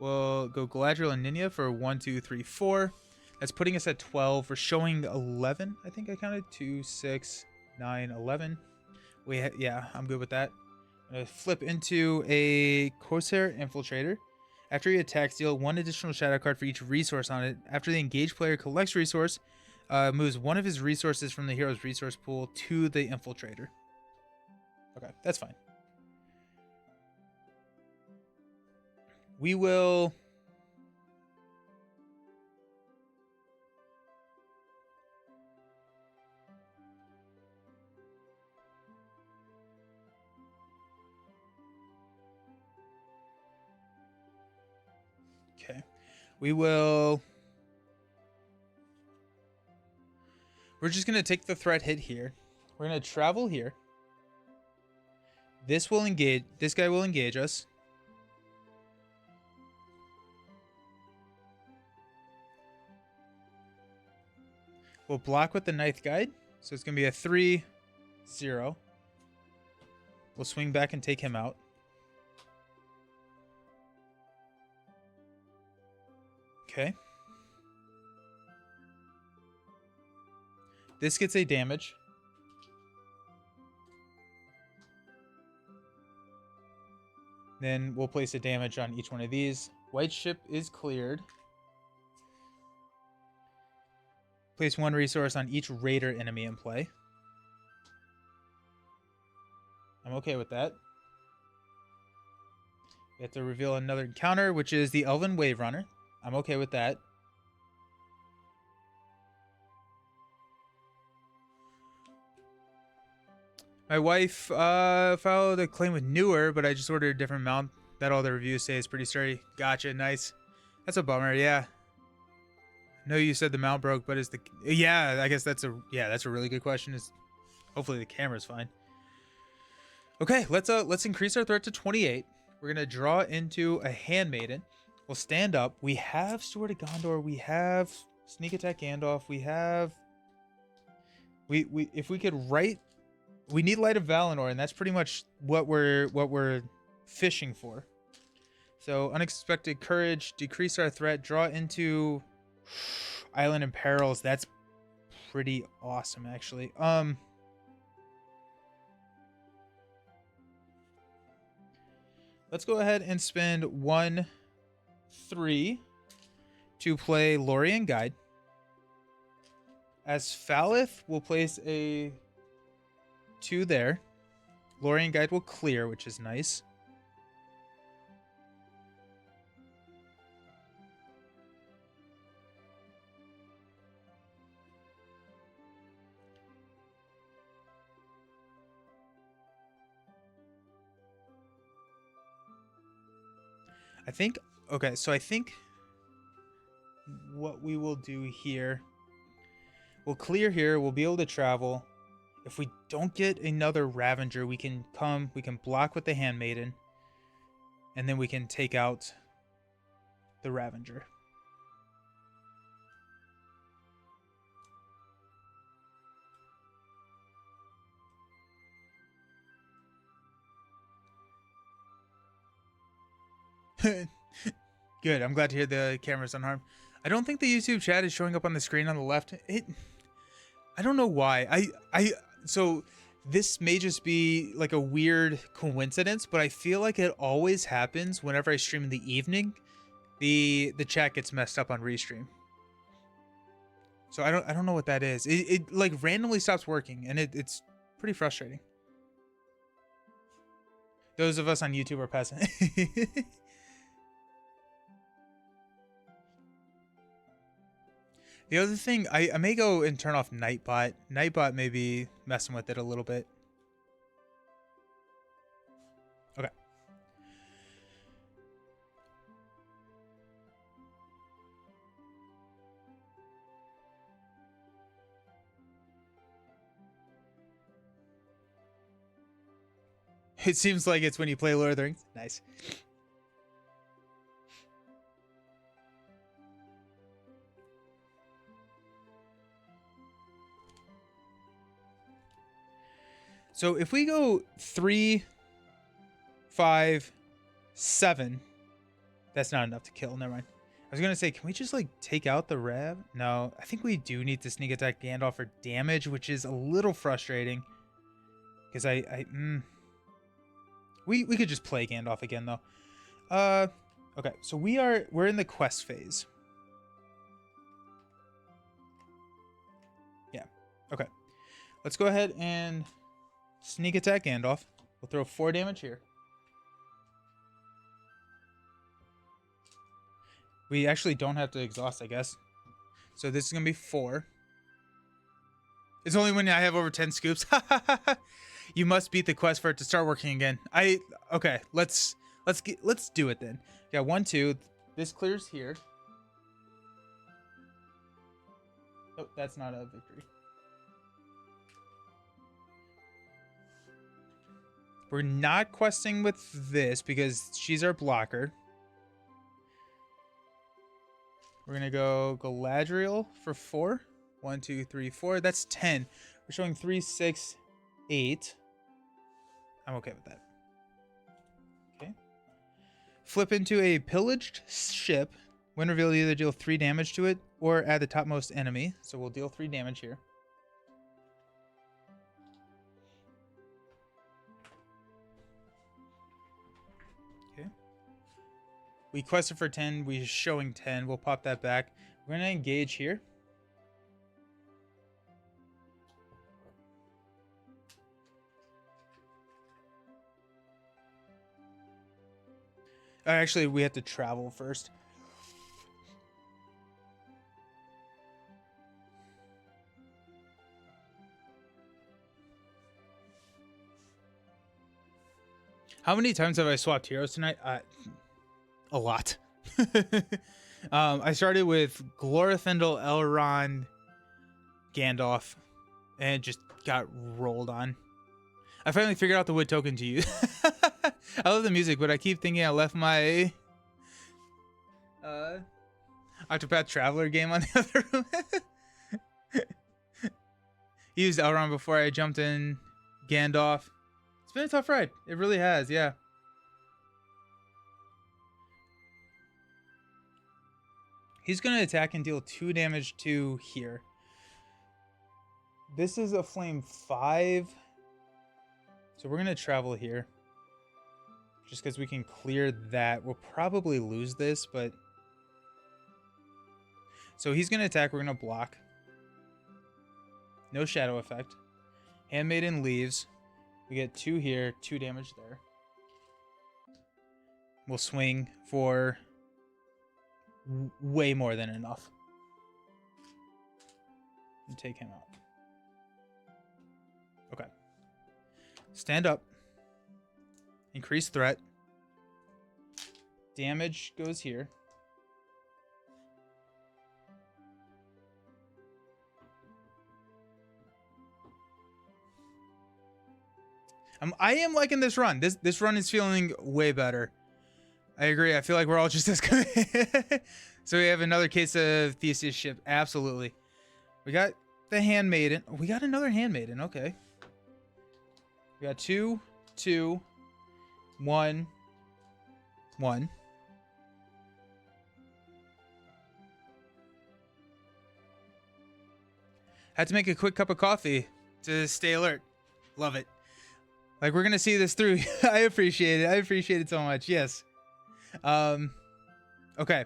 [SPEAKER 1] We'll go Galadriel and Ninya for 1, 2, 3, 4. That's putting us at 12. We're showing 11. I think I counted 2, 6, 9, 11. Yeah, I'm good with that. I'm going to flip into a Corsair Infiltrator. After he attacks, deal 1 additional shadow card for each resource on it. After the engaged player collects resource, moves 1 of his resources from the hero's resource pool to the Infiltrator. Okay, that's fine. We will... Okay, we're just going to take the threat hit here. We're going to travel here. This guy will engage us. We'll block with the Ninth Guide. So it's going to be a 3-0. We'll swing back and take him out. Okay. This gets a damage. Then we'll place a damage on each one of these. White ship is cleared. Place 1 resource on each raider enemy in play. I'm okay with that. We have to reveal another encounter, which is the Elven Wave Runner. I'm okay with that. My wife filed a claim with Newer, but I just ordered a different mount that all the reviews say is pretty sturdy. Gotcha, nice. That's a bummer, yeah. I know you said the mount broke, but is the... Yeah, I guess that's a really good question. Hopefully the camera's fine. Okay, let's increase our threat to 28. We're going to draw into a Handmaiden. We'll stand up. We have Steward of Gondor. We have Sneak Attack Gandalf. We have... If we could write... We need Light of Valinor, and that's pretty much what we're fishing for. So unexpected courage, decrease our threat, draw into island in perils. That's pretty awesome, actually. Let's go ahead and spend 1-3 to play Lorien Guide. As Falith, we'll place a 2 there. Lorien Guide will clear, which is nice. I think, okay, so I think what we will do here, we'll clear here, we'll be able to travel. If we don't get another Ravager, we can block with the Handmaiden, and then we can take out the Ravager. Good. I'm glad to hear the camera's unharmed. I don't think the YouTube chat is showing up on the screen on the left. I don't know why. So this may just be like a weird coincidence, but I feel like it always happens whenever I stream in the evening. The chat gets messed up on restream. So I don't know what that is. It like randomly stops working, and it's pretty frustrating. Those of us on YouTube are passing. The other thing, I may go and turn off Nightbot. Nightbot may be messing with it a little bit. Okay. It seems like it's when you play Lord of the Rings. Nice. So if we go 3, 5, 7, that's not enough to kill. Never mind. I was gonna say, can we just like take out the Rev? No, I think we do need to sneak attack Gandalf for damage, which is a little frustrating. Because we could just play Gandalf again though. Okay, so we're in the quest phase. Yeah. Okay. Let's go ahead and sneak attack Gandalf. We'll throw 4 damage here. We actually don't have to exhaust, I guess. So this is going to be 4. It's only when I have over 10 scoops. You must beat the quest for it to start working again. Okay, let's do it then. Yeah, 1, 2. This clears here. Oh, that's not a victory. We're not questing with this because she's our blocker. We're going to go Galadriel for 4. 1, 2, 3, 4. That's 10. We're showing 3, 6, 8. I'm okay with that. Okay. Flip into a pillaged ship. When revealed, either deal 3 damage to it or add the topmost enemy. So we'll deal 3 damage here. We quested for 10. We're showing 10. We'll pop that back. We're going to engage here. Actually, we have to travel first. How many times have I swapped heroes tonight? A lot. I started with Glorfindel, Elrond, Gandalf, and just got rolled on. I finally figured out the wood token to use. I love the music, but I keep thinking I left my Octopath Traveler game on the other room. Used Elrond before I jumped in Gandalf. It's been a tough ride. It really has, yeah. He's going to attack and deal 2 damage to here. This is a flame 5. So we're going to travel here. Just because we can clear that. We'll probably lose this, but... So he's going to attack. We're going to block. No shadow effect. Handmaiden leaves. We get 2 here. 2 damage there. We'll swing for way more than enough. And take him out. Okay. Stand up. Increase threat. Damage goes here. I am liking this run. This run is feeling way better. I agree. I feel like we're all just as good. So we have another case of Theseus ship. Absolutely. We got the Handmaiden. We got another Handmaiden. Okay. We got 2, 2, 1, 1. Had to make a quick cup of coffee to stay alert. Love it. Like, we're going to see this through. I appreciate it. I appreciate it so much. Yes. Okay.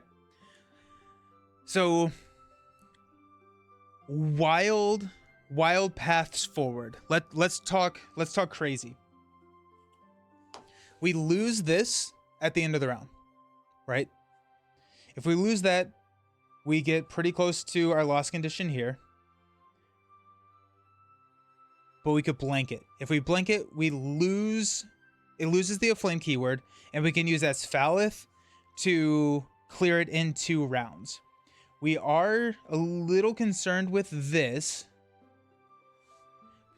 [SPEAKER 1] So, wild paths forward. Let's talk crazy. We lose this at the end of the round, right? If we lose that, we get pretty close to our loss condition here. But we could blank it. If we blank it, we lose. It loses the Aflame keyword, and we can use that Sphalith to clear it in 2 rounds. We are a little concerned with this,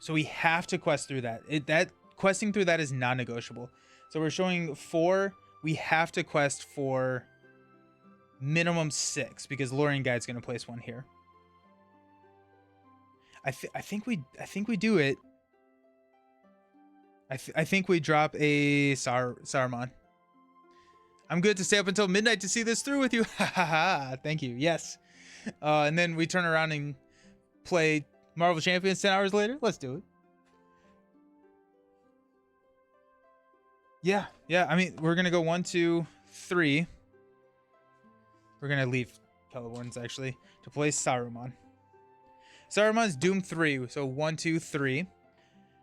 [SPEAKER 1] so we have to quest through that. That questing through that is non-negotiable. So we're showing 4. We have to quest for minimum 6 because Lorien Guide's going to place 1 here. I think we do it. I think we drop a Saruman. I'm good to stay up until midnight to see this through with you. Ha ha ha. Thank you. Yes. And then we turn around and play Marvel Champions 10 hours later. Let's do it. Yeah. Yeah. I mean, we're going to go 1, 2, 3. We're going to leave Celeborns actually to play Saruman. Saruman's Doom 3, so 1, 2, 3.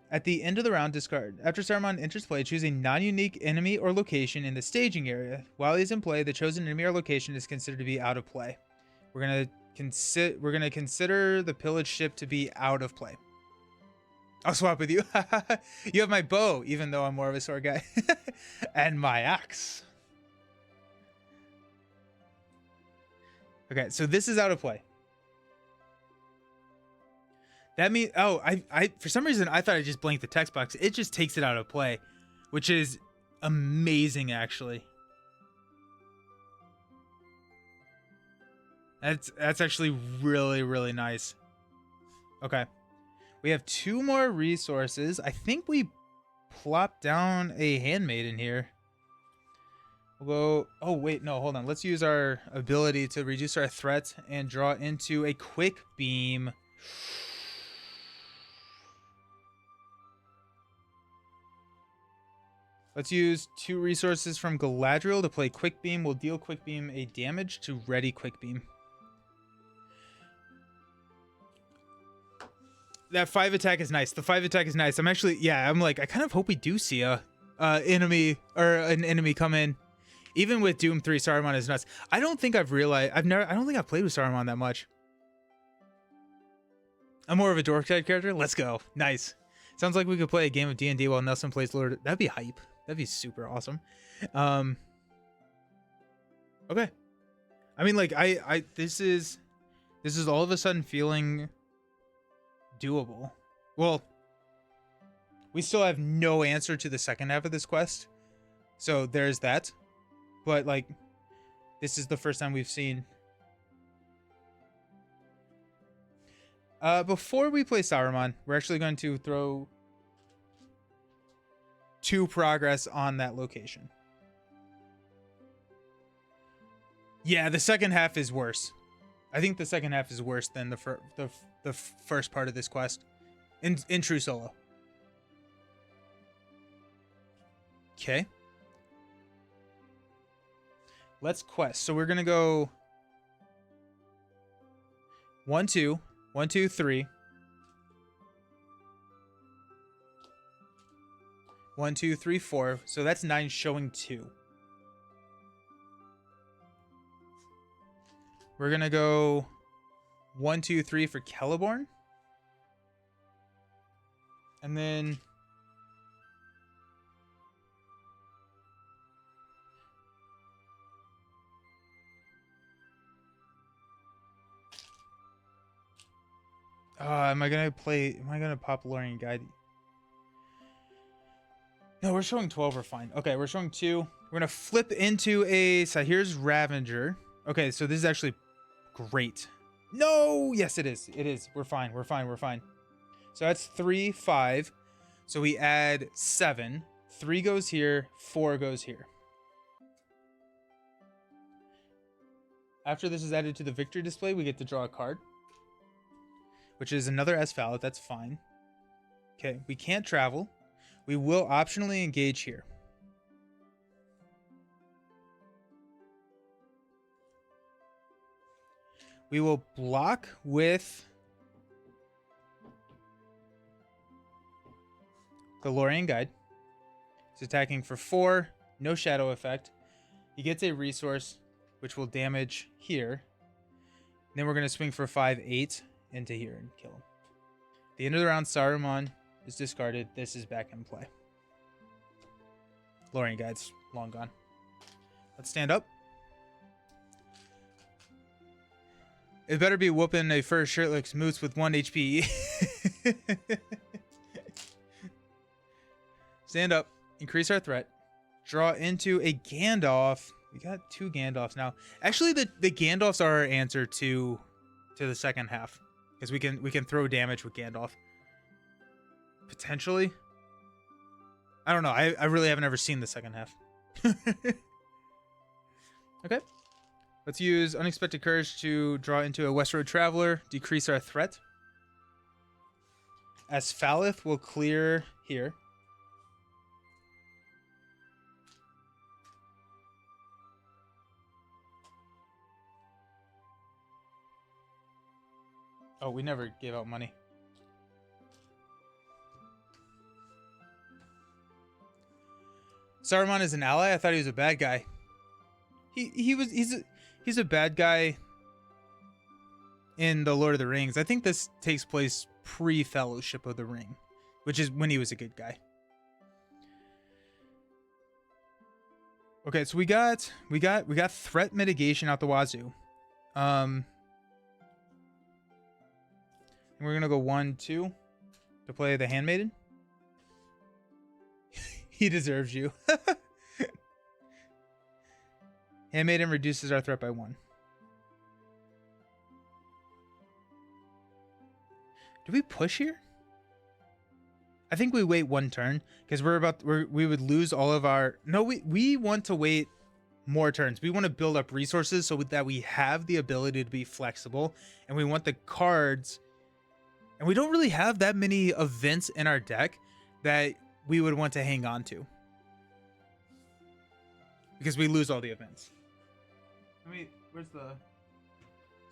[SPEAKER 1] At the end of the round, discard. After Saruman enters play, choose a non-unique enemy or location in the staging area. While he's in play, the chosen enemy or location is considered to be out of play. We're gonna consider the pillaged ship to be out of play. I'll swap with you. You have my bow, even though I'm more of a sword guy, and my axe. Okay, so this is out of play. That means, oh, I for some reason I thought I just blanked the text box. It just takes it out of play, which is amazing actually. That's actually really, really nice. Okay. We have 2 more resources. I think we plop down a Handmaiden here. We'll go, oh wait, no, hold on. Let's use our ability to reduce our threat and draw into a quick beam. Let's use 2 resources from Galadriel to play Quick Beam. We'll deal Quick Beam a damage to ready Quick Beam. That 5 attack is nice. The 5 attack is nice. I'm actually, yeah, I'm like, I kind of hope we do see a enemy or an enemy come in. Even with Doom 3, Saruman is nuts. I don't think I've realized, I don't think I've played with Saruman that much. I'm more of a dork type character. Let's go. Nice. Sounds like we could play a game of D&D while Nelson plays Lord. That'd be hype. That'd be super awesome. Okay. I mean, like, this is all of a sudden feeling doable. Well, we still have no answer to the second half of this quest. So there's that. But, like, this is the first time we've seen. Before we play Saruman, we're actually going to throw 2 progress on that location. Yeah, the second half is worse. I think the second half is worse than the first part of this quest in true solo. Okay. Let's quest. So we're gonna go 1, 2, 1, 2, 3. 1, 2, 3, 4. So that's 9 showing 2. We're gonna go 1, 2, 3 for Celeborn. And then am I gonna pop Lorien Guide? No, we're showing 12, we're fine. Okay, we're showing 2. We're gonna flip into a Sahir's Ravager. Okay, so this is actually great. No, yes, it is. It is. We're fine. We're fine. We're fine. So that's 3, 5. So we add 7. 3 goes here. 4 goes here. After this is added to the victory display, we get to draw a card, which is another Asphalit. That's fine. Okay, we can't travel. We will optionally engage here. We will block with the Lorien Guide. He's attacking for 4, no shadow effect. He gets a resource, which will damage here. And then we're going to swing for 5, 8 into here and kill him. At the end of the round, Saruman is discarded. This is back in play. Lorien Guide's long gone. Let's stand up. It better be whooping a first shirtless moose with 1 HP. Stand up. Increase our threat. Draw into a Gandalf. We got 2 Gandalfs now. Actually, the Gandalfs are our answer to the second half, because we can throw damage with Gandalf. Potentially. I don't know. I really haven't ever seen the second half. Okay. Let's use Unexpected Courage to draw into a Westroad Traveler, decrease our threat. Asphalith will clear here. Oh, we never gave out money. Saruman is an ally? I thought he was a bad guy. He's a bad guy in the Lord of the Rings. I think this takes place pre-Fellowship of the Ring, which is when he was a good guy. Okay, so we got threat mitigation out the wazoo. And we're gonna go 1, 2 to play the Handmaiden. He deserves you. Handmaiden reduces our threat by 1. Do we push here? I think we wait 1 turn, because we would lose all of our. No, we want to wait more turns. We want to build up resources so that we have the ability to be flexible, and we want the cards. And we don't really have that many events in our deck that we would want to hang on to, because we lose all the events.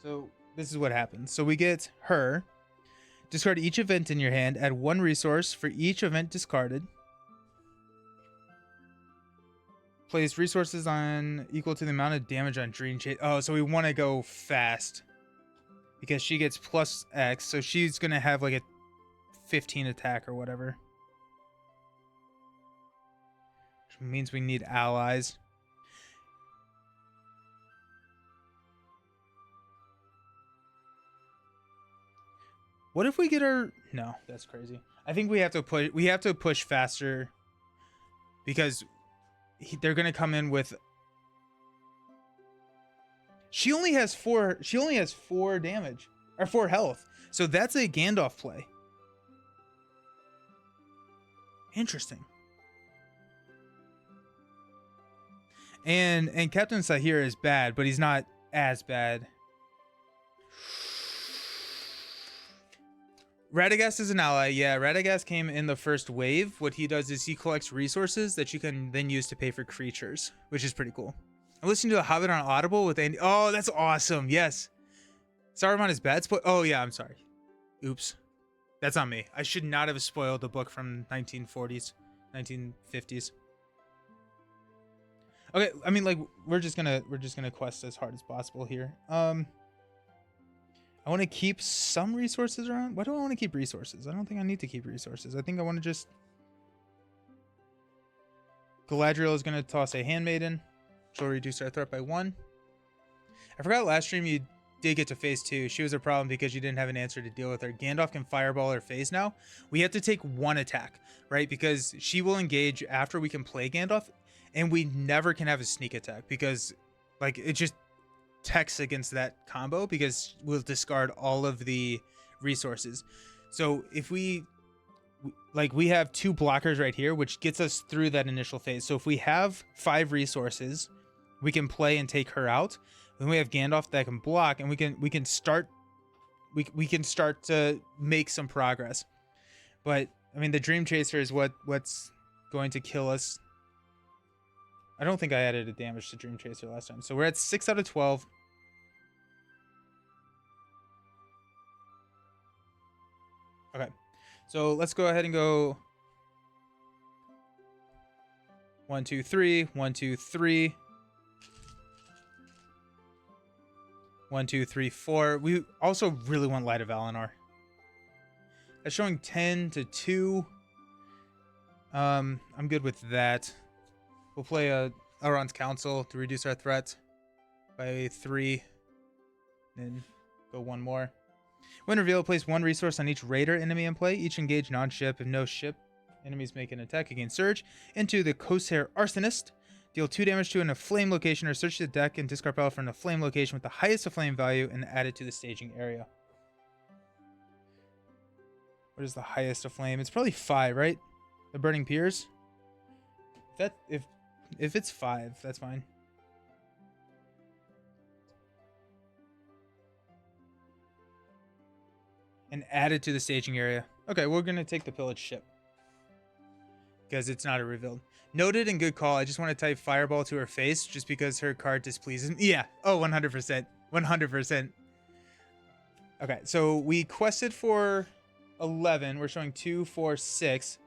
[SPEAKER 1] So this is what happens. So we get her. Discard each event in your hand. Add 1 resource for each event discarded. Place resources on equal to the amount of damage on Dream Chase. Oh, so we want to go fast, because she gets plus X, so she's gonna have like a 15 attack or whatever, which means we need allies. What if we get our... No, that's crazy. I think we have to push faster, because they're gonna come in with... She only has 4 damage, or 4 health. So that's a Gandalf play. Interesting. And Captain Sahir is bad, but he's not as bad. Radagast is an ally. Yeah, Radagast came in the first wave. What he does is he collects resources that you can then use to pay for creatures, which is pretty cool. I'm listening to The Hobbit on Audible with Andy. Oh, that's awesome. Yes. Saruman is bad. Oh, yeah, I'm sorry. Oops. That's on me. I should not have spoiled the book from 1940s, 1950s. Okay, I mean, like, we're just gonna quest as hard as possible here. I want to keep some resources around. Why do I want to keep resources? I don't think I need to keep resources. I think I want to just... Galadriel is going to toss a Handmaiden, which will reduce our threat by 1. I forgot last stream you did get to phase 2. She was a problem because you didn't have an answer to deal with her. Gandalf can fireball her phase now. We have to take 1 attack, right? Because she will engage after we can play Gandalf, and we never can have a sneak attack because, like, it just techs against that combo because we'll discard all of the resources. So if we have 2 blockers right here, which gets us through that initial phase. So if we have 5 resources, we can play and take her out. Then we have Gandalf that can block, and we can start to make some progress. But I mean, the Dream Chaser is what's going to kill us. I don't think I added a damage to Dream Chaser last time. So we're at 6 out of 12. Okay. So let's go ahead and go 1, 2, 3, 1, 2, 3. 1, 2, 3, 4. We also really want Light of Valinor. That's showing 10 to 2. I'm good with that. We'll play Elrond's Council to reduce our threat by 3. Then go 1 more. When revealed, place 1 resource on each raider enemy in play. Each engage non-ship. If no ship enemies make an attack against Surge into the Corsair Arsonist. Deal 2 damage to a flame location or search the deck and discard battle from a flame location with the highest flame value and add it to the staging area. What is the highest of flame? It's probably 5, right? The Burning Piers. If it's 5, that's fine. And add it to the staging area. Okay, we're gonna take the pillaged ship because it's not a revealed. Noted and good call. I just want to type fireball to her face just because her card displeases me. Yeah. Oh, 100%. 100%. Okay, so we quested for 11. We're showing 2, 4, 6.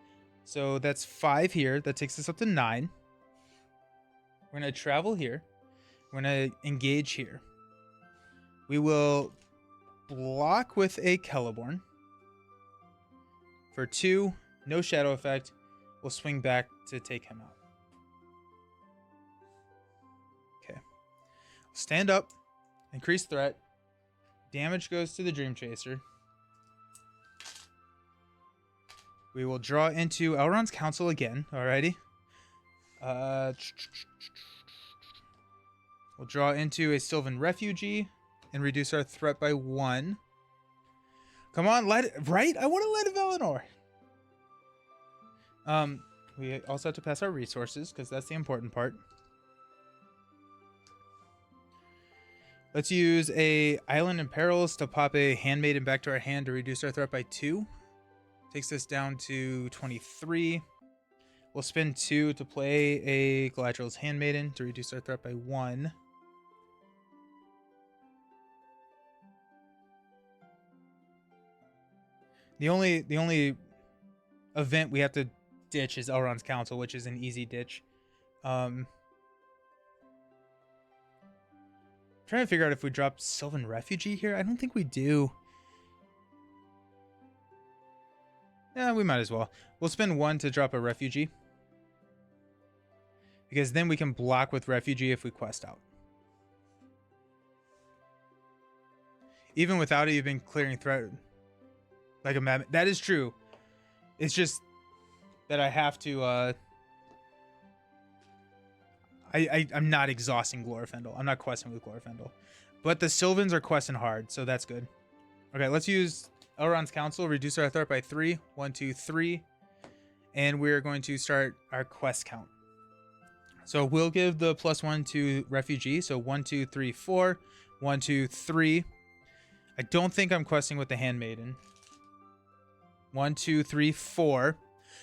[SPEAKER 1] So that's 5 here. That takes us up to 9. We're going to travel here. We're going to engage here. We will block with a Celeborn. For 2, no shadow effect. We'll swing back to take him out. Okay. Stand up. Increase threat. Damage goes to the Dream Chaser. We will draw into Elrond's Council again. Alrighty. We'll draw into a Sylvan Refugee and reduce our threat by 1. Come on, right? I want to Light of Valinor. We also have to pass our resources because that's the important part. Let's use a Island in Perils to pop a Handmaiden back to our hand to reduce our threat by 2. Takes us down to 23. We'll spend 2 to play a Galadriel's Handmaiden to reduce our threat by 1. The only event we have to ditch is Elrond's Council, which is an easy ditch. Trying to figure out if we drop Sylvan Refugee here. I don't think we do. Yeah, we might as well. We'll spend 1 to drop a Refugee. Because then we can block with Refugee if we quest out. Even without it, you've been clearing threat like a madman. That is true. It's just that I have to I'm not exhausting Glorfindel. I'm not questing with Glorfindel. But the Sylvans are questing hard, so that's good. Okay, let's use Elrond's Council, reduce our threat by 3. 1, 2, 3. And we're going to start our quest count. So we'll give the +1 to refugee. So 1, 2, 3, 4. 1, 2, 3. I don't think I'm questing with the handmaiden. 1, 2, 3, 4.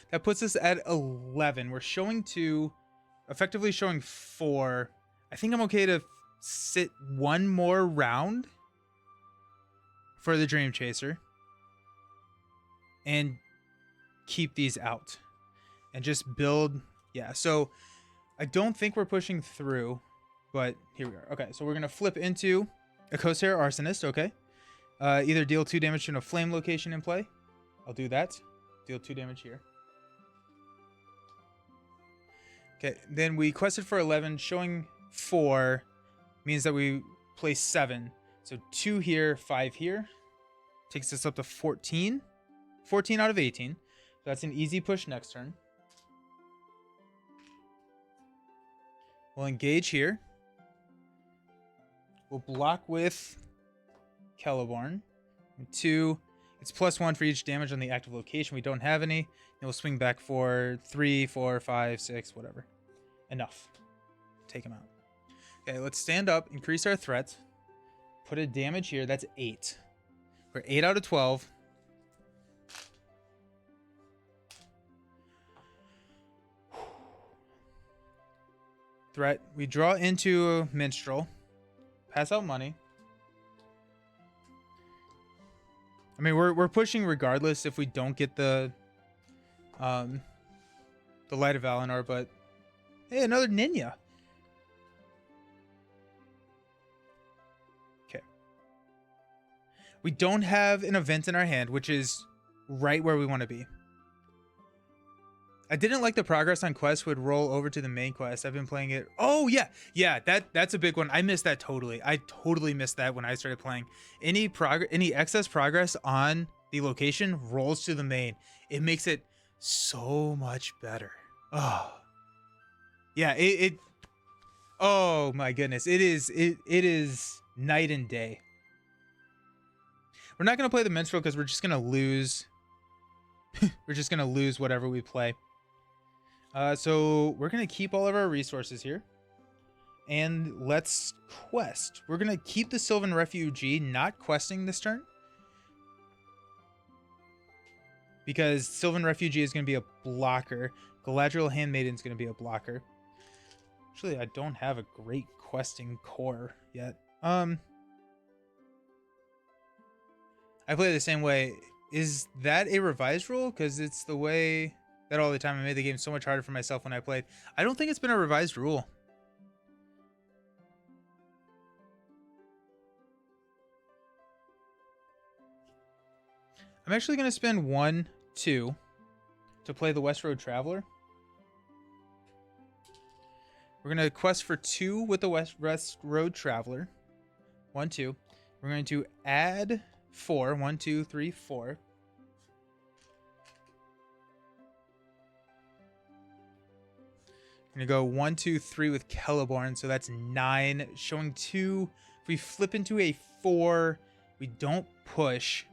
[SPEAKER 1] That puts us at 11. We're showing 2, effectively showing 4. I think I'm okay to sit one more round for the Dream Chaser and keep these out and just build. Yeah, so I don't think we're pushing through, but here we are. Okay, so we're going to flip into a Corsair Arsonist, okay? Either deal 2 damage to a flame location in play. I'll do that. Deal 2 damage here. Okay, then we quested for 11. Showing 4 means that we place 7. So 2 here, 5 here. Takes us up to 14. 14 out of 18. So that's an easy push next turn. We'll engage here. We'll block with Celeborn. 2. It's +1 for each damage on the active location. We don't have any. And we'll swing back for 3, 4, 5, 6, whatever. Enough. Take him out. Okay, let's stand up, increase our threat. Put a damage here. That's 8. We're 8 out of 12. Threat. We draw into Minstrel. Pass out money. I mean, we're pushing regardless if we don't get the Light of Valinor, but hey, another Ninja. Okay. We don't have an event in our hand, which is right where we want to be. I didn't like the progress on quest would roll over to the main quest. I've been playing it. Oh yeah, yeah. That's a big one. I missed that totally. I totally missed that when I started playing. Any excess progress on the location rolls to the main. It makes it so much better. Oh, yeah. Oh my goodness. It is night and day. We're not gonna play the minstrel because we're just gonna lose. We're just gonna lose whatever we play. So we're going to keep all of our resources here. And let's quest. We're going to keep the Sylvan Refugee not questing this turn. Because Sylvan Refugee is going to be a blocker. Galadriel Handmaiden is going to be a blocker. Actually, I don't have a great questing core yet. I play the same way. Is that a revised rule? Because it's the way that all the time I made the game so much harder for myself when I played. I don't think it's been a revised rule. I'm actually going to spend 1, 2 to play the West Road Traveler. We're going to quest for 2 with the West Road Traveler. 1, 2. We're going to add 4. 1, 2, 3, 4. We're going to go 1, 2, 3 with Celeborn. So that's 9. Showing 2. If we flip into a 4, we don't push.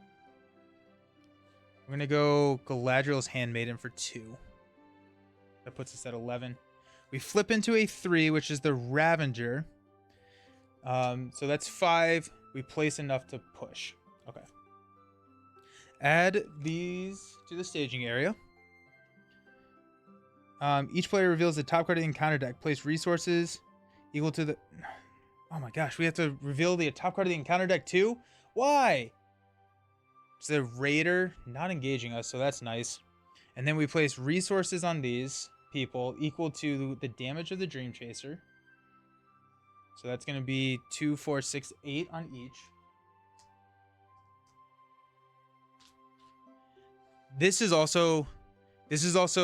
[SPEAKER 1] We're going to go Galadriel's Handmaiden for 2. That puts us at 11. We flip into a 3, which is the Ravager. So that's 5. We place enough to push. Okay. Add these to the staging area. Each player reveals the top card of the encounter deck. Place resources equal to the... Oh my gosh, we have to reveal the top card of the encounter deck too? Why? It's the Raider not engaging us, so that's nice. And then we place resources on these people equal to the damage of the Dream Chaser. So that's going to be 2, 4, 6, 8 on each. This is also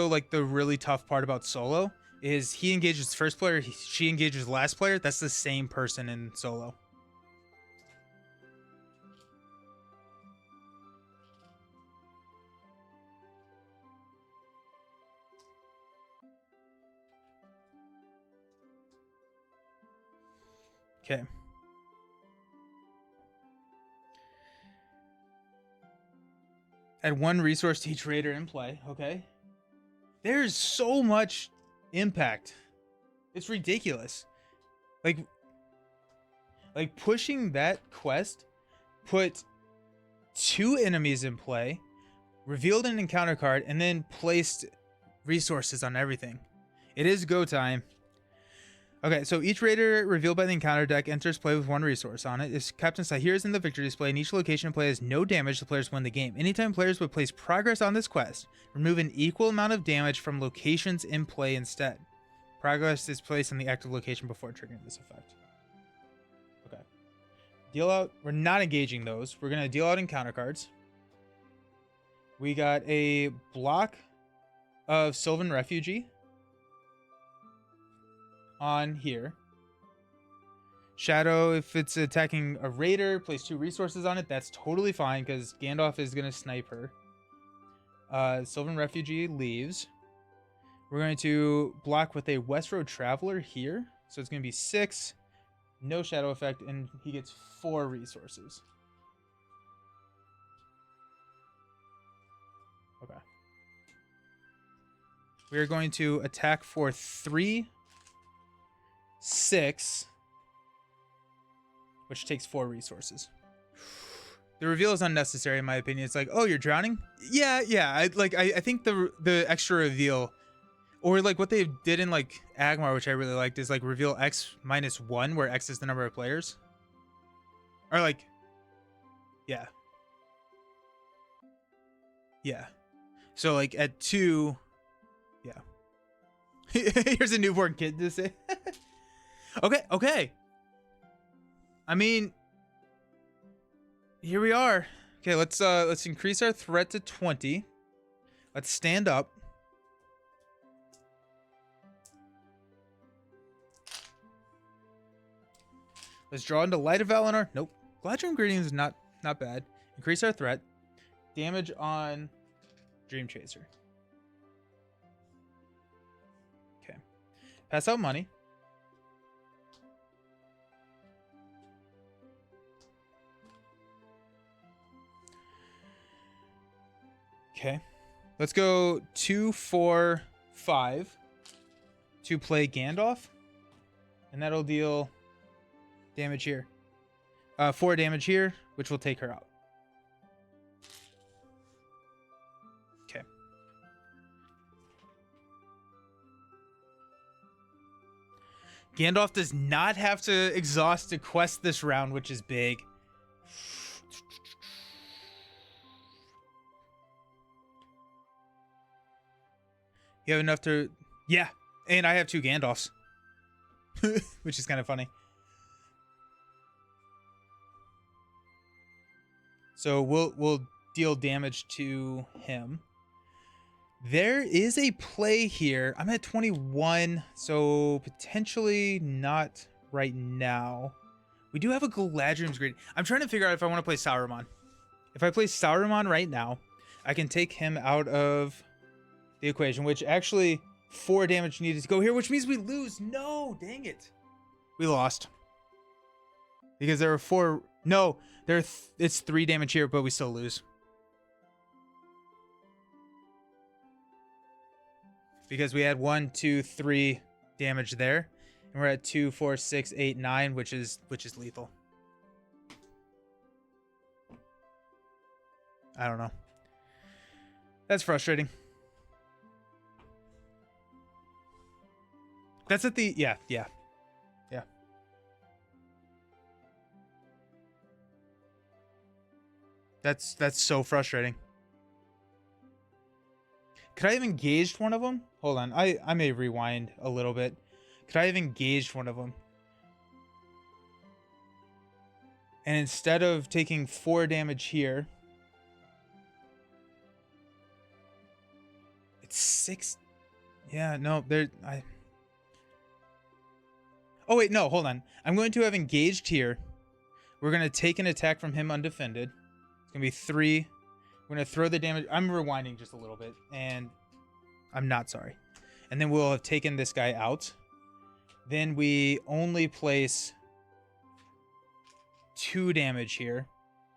[SPEAKER 1] like the really tough part about solo is he engages first player, she engages last player. That's the same person in solo. Okay. Add 1 resource to each raider in play. Okay. There's so much impact It's ridiculous. Like pushing that quest put 2 enemies in play, revealed an encounter card, and then placed resources on everything. It is go time. Okay, so each raider revealed by the encounter deck enters play with 1 resource on it. If Captain Sahir is in the victory display and each location in play has no damage, the players win the game. Anytime players would place progress on this quest, remove an equal amount of damage from locations in play instead. Progress is placed on the active location before triggering this effect. Okay. Deal out. We're not engaging those. We're going to deal out encounter cards. We got a block of Sylvan Refugee on here. Shadow, if it's attacking a raider, place 2 resources on it. That's totally fine because Gandalf is going to snipe her. Sylvan Refugee leaves. We're going to block with a Westroad Traveler here. So it's going to be 6. No shadow effect. And he gets 4 resources. Okay. We are going to attack for 3, 6, which takes 4 resources. The reveal is unnecessary in my opinion. It's like, oh, you're drowning? Yeah. I think the extra reveal, or like what they did in like Agmar, which I really liked, is like reveal X -1, where X is the number of players. Or like, yeah. So like at 2, yeah. Here's a newborn kid to say. Okay. I mean, here we are. Okay, let's increase our threat to 20. Let's stand up. Let's draw into Light of Valinor. Nope. Gladron Greetings is not bad. Increase our threat. Damage on Dream Chaser. Okay. Pass out money. Okay. Let's go 2, 4, 5 to play Gandalf. And that'll deal damage here. 4 damage here, which will take her out. Okay. Gandalf does not have to exhaust to quest this round, which is big. You have enough to... Yeah, and I have 2 Gandalfs. Which is kind of funny. So we'll deal damage to him. There is a play here. I'm at 21, so potentially not right now. We do have a Galadriel's Greeting. I'm trying to figure out if I want to play Sauron. If I play Sauron right now, I can take him out of the equation, which actually 4 damage needed to go here, which means we lose. No, dang it. We lost. Because there were 4... No, it's 3 damage here, but we still lose. Because we had 1, 2, 3 damage there. And we're at 2, 4, 6, 8, 9, which is lethal. I don't know. That's frustrating. That's at the... Yeah. That's so frustrating. Could I have engaged one of them? Hold on. I may rewind a little bit. Could I have engaged one of them? And instead of taking 4 damage here, it's 6. Yeah, no, Oh wait, no, hold on. I'm going to have engaged here. We're going to take an attack from him undefended. It's going to be 3. We're going to throw the damage. I'm rewinding just a little bit, and I'm not sorry. And then we'll have taken this guy out. Then we only place 2 damage here,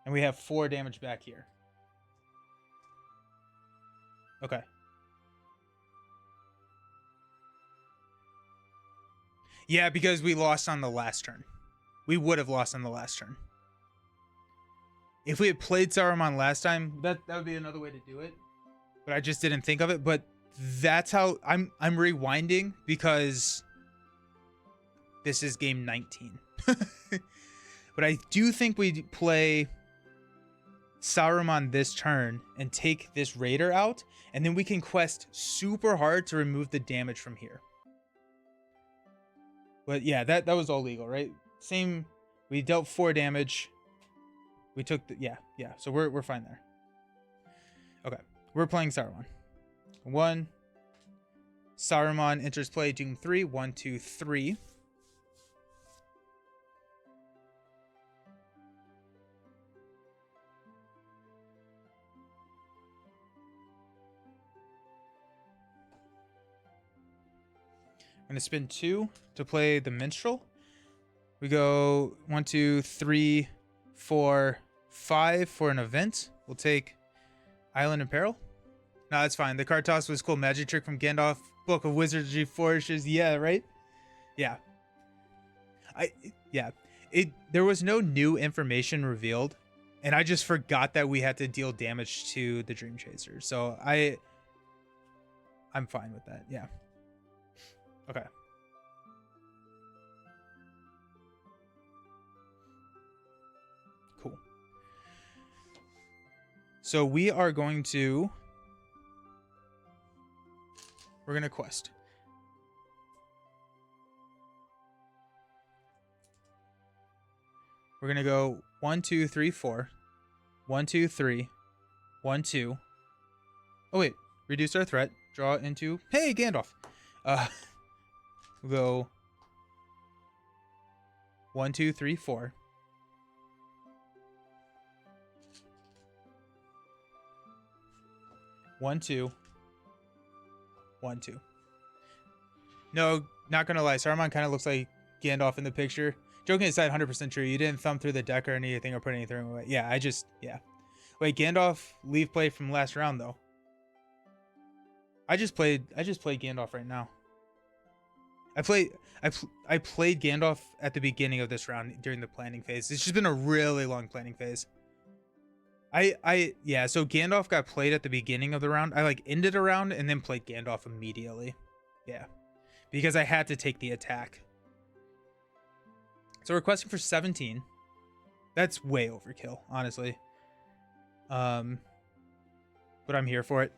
[SPEAKER 1] and we have 4 damage back here. Okay. Yeah, because we lost on the last turn. We would have lost on the last turn. If we had played Saruman last time, that would be another way to do it. But I just didn't think of it. But that's how I'm rewinding because this is game 19. But I do think we play Saruman this turn and take this Raider out, and then we can quest super hard to remove the damage from here. But yeah, that was all legal, right? Same, we dealt 4 damage. We took the, yeah. So we're fine there. Okay, we're playing Saruman. 1. Saruman enters play, Doom 3. 1, 2, 3. I'm going to spin 2 to play the Minstrel. We go 1, 2, 3, 4, 5 for an event. We'll take Island in Peril. No, that's fine. The card toss was cool. Magic Trick from Gandalf. Book of Wizardry Flourishes. Yeah, right? Yeah. There was no new information revealed, and I just forgot that we had to deal damage to the Dream Chaser. So I'm fine with that. Yeah. Okay. Cool. So we are going to... We're going to quest. We're going to go 1, 2, 3, 4. 1, 2, 3. 1, 2. Oh, wait. Reduce our threat. Draw into... Hey, Gandalf! We'll go 1, 2, 3, 4. One, 2. 1, 2. No, not gonna lie. Saruman kind of looks like Gandalf in the picture. Joking aside, 100% true. You didn't thumb through the deck or anything or put anything away. Yeah, yeah. Wait, Gandalf leave play from last round though. I just played Gandalf right now. I played Gandalf at the beginning of this round during the planning phase. It's just been a really long planning phase. Yeah, so Gandalf got played at the beginning of the round. I ended a round and then played Gandalf immediately. Yeah. Because I had to take the attack. So requesting for 17. That's way overkill, honestly. But I'm here for it.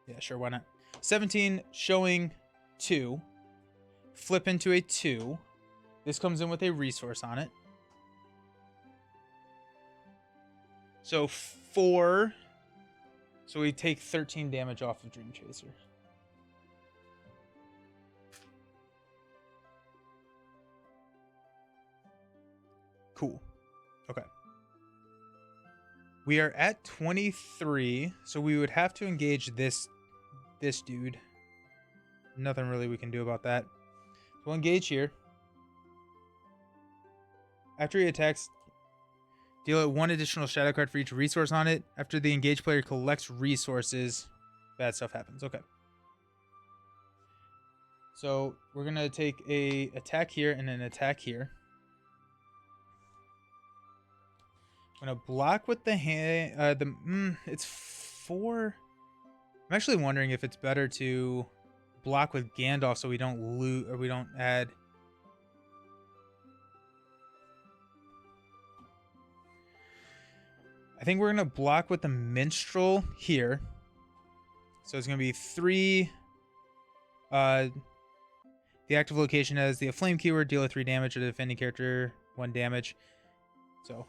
[SPEAKER 1] Yeah, sure, why not? 17 showing 2. Flip into a 2. This comes in with a resource on it. So 4. So we take 13 damage off of Dream Chaser. Cool. Okay. We are at 23, so we would have to engage this dude. Nothing really we can do about that. So we'll engage here. After he attacks, deal out 1 additional shadow card for each resource on it. After the engaged player collects resources, bad stuff happens. Okay. So we're going to take a attack here and an attack here. I'm going to block with the hand. It's 4. I'm actually wondering if it's better to block with Gandalf so we don't loot or we don't add... I think we're going to block with the Minstrel here. So it's going to be 3. The active location has the Flame keyword. Deal a 3 damage to the defending character. 1 damage. So,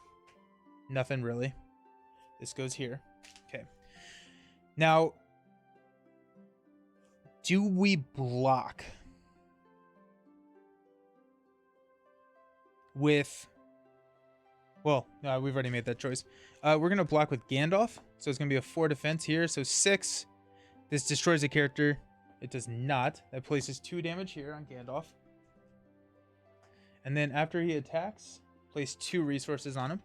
[SPEAKER 1] nothing really. This goes here. Okay. Now, do we block with... Well, we've already made that choice. We're going to block with Gandalf. So it's going to be a 4 defense here. So 6. This destroys a character. It does not. That places 2 damage here on Gandalf. And then after he attacks, place 2 resources on him.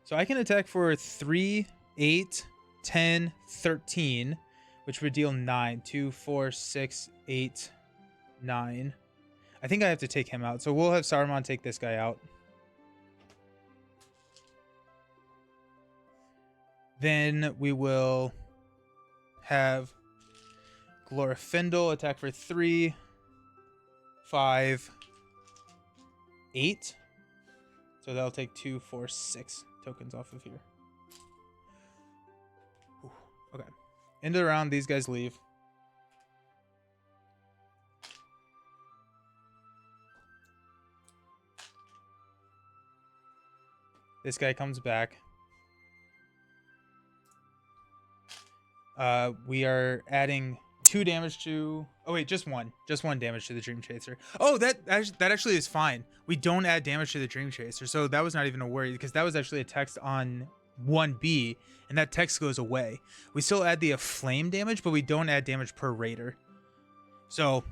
[SPEAKER 1] So I can attack for 3, 8, 10, 13, which would deal 9. 2, 4, 6, 8, 9. I think I have to take him out. So we'll have Saruman take this guy out. Then we will have Glorfindel attack for 3, 5, 8. So that'll take 2, 4, 6 tokens off of here. Ooh, okay. End of the round, these guys leave. This guy comes back. We are adding 2 damage to... Oh, wait, just 1. Just 1 damage to the Dream Chaser. Oh, that actually is fine. We don't add damage to the Dream Chaser, so that was not even a worry, because that was actually a text on 1B, and that text goes away. We still add the flame damage, but we don't add damage per raider. So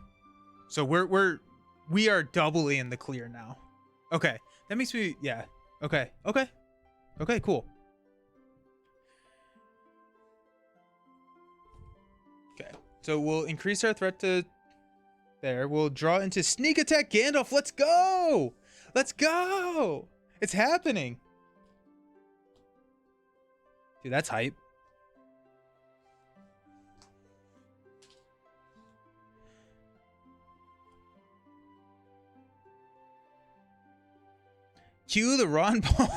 [SPEAKER 1] we are doubly in the clear now. Okay, that makes me... Yeah. Okay, cool. Okay, so we'll increase our threat to there. We'll draw into Sneak Attack Gandalf. Let's go! Let's go! It's happening. Dude, that's hype. Cue the Ron Paul.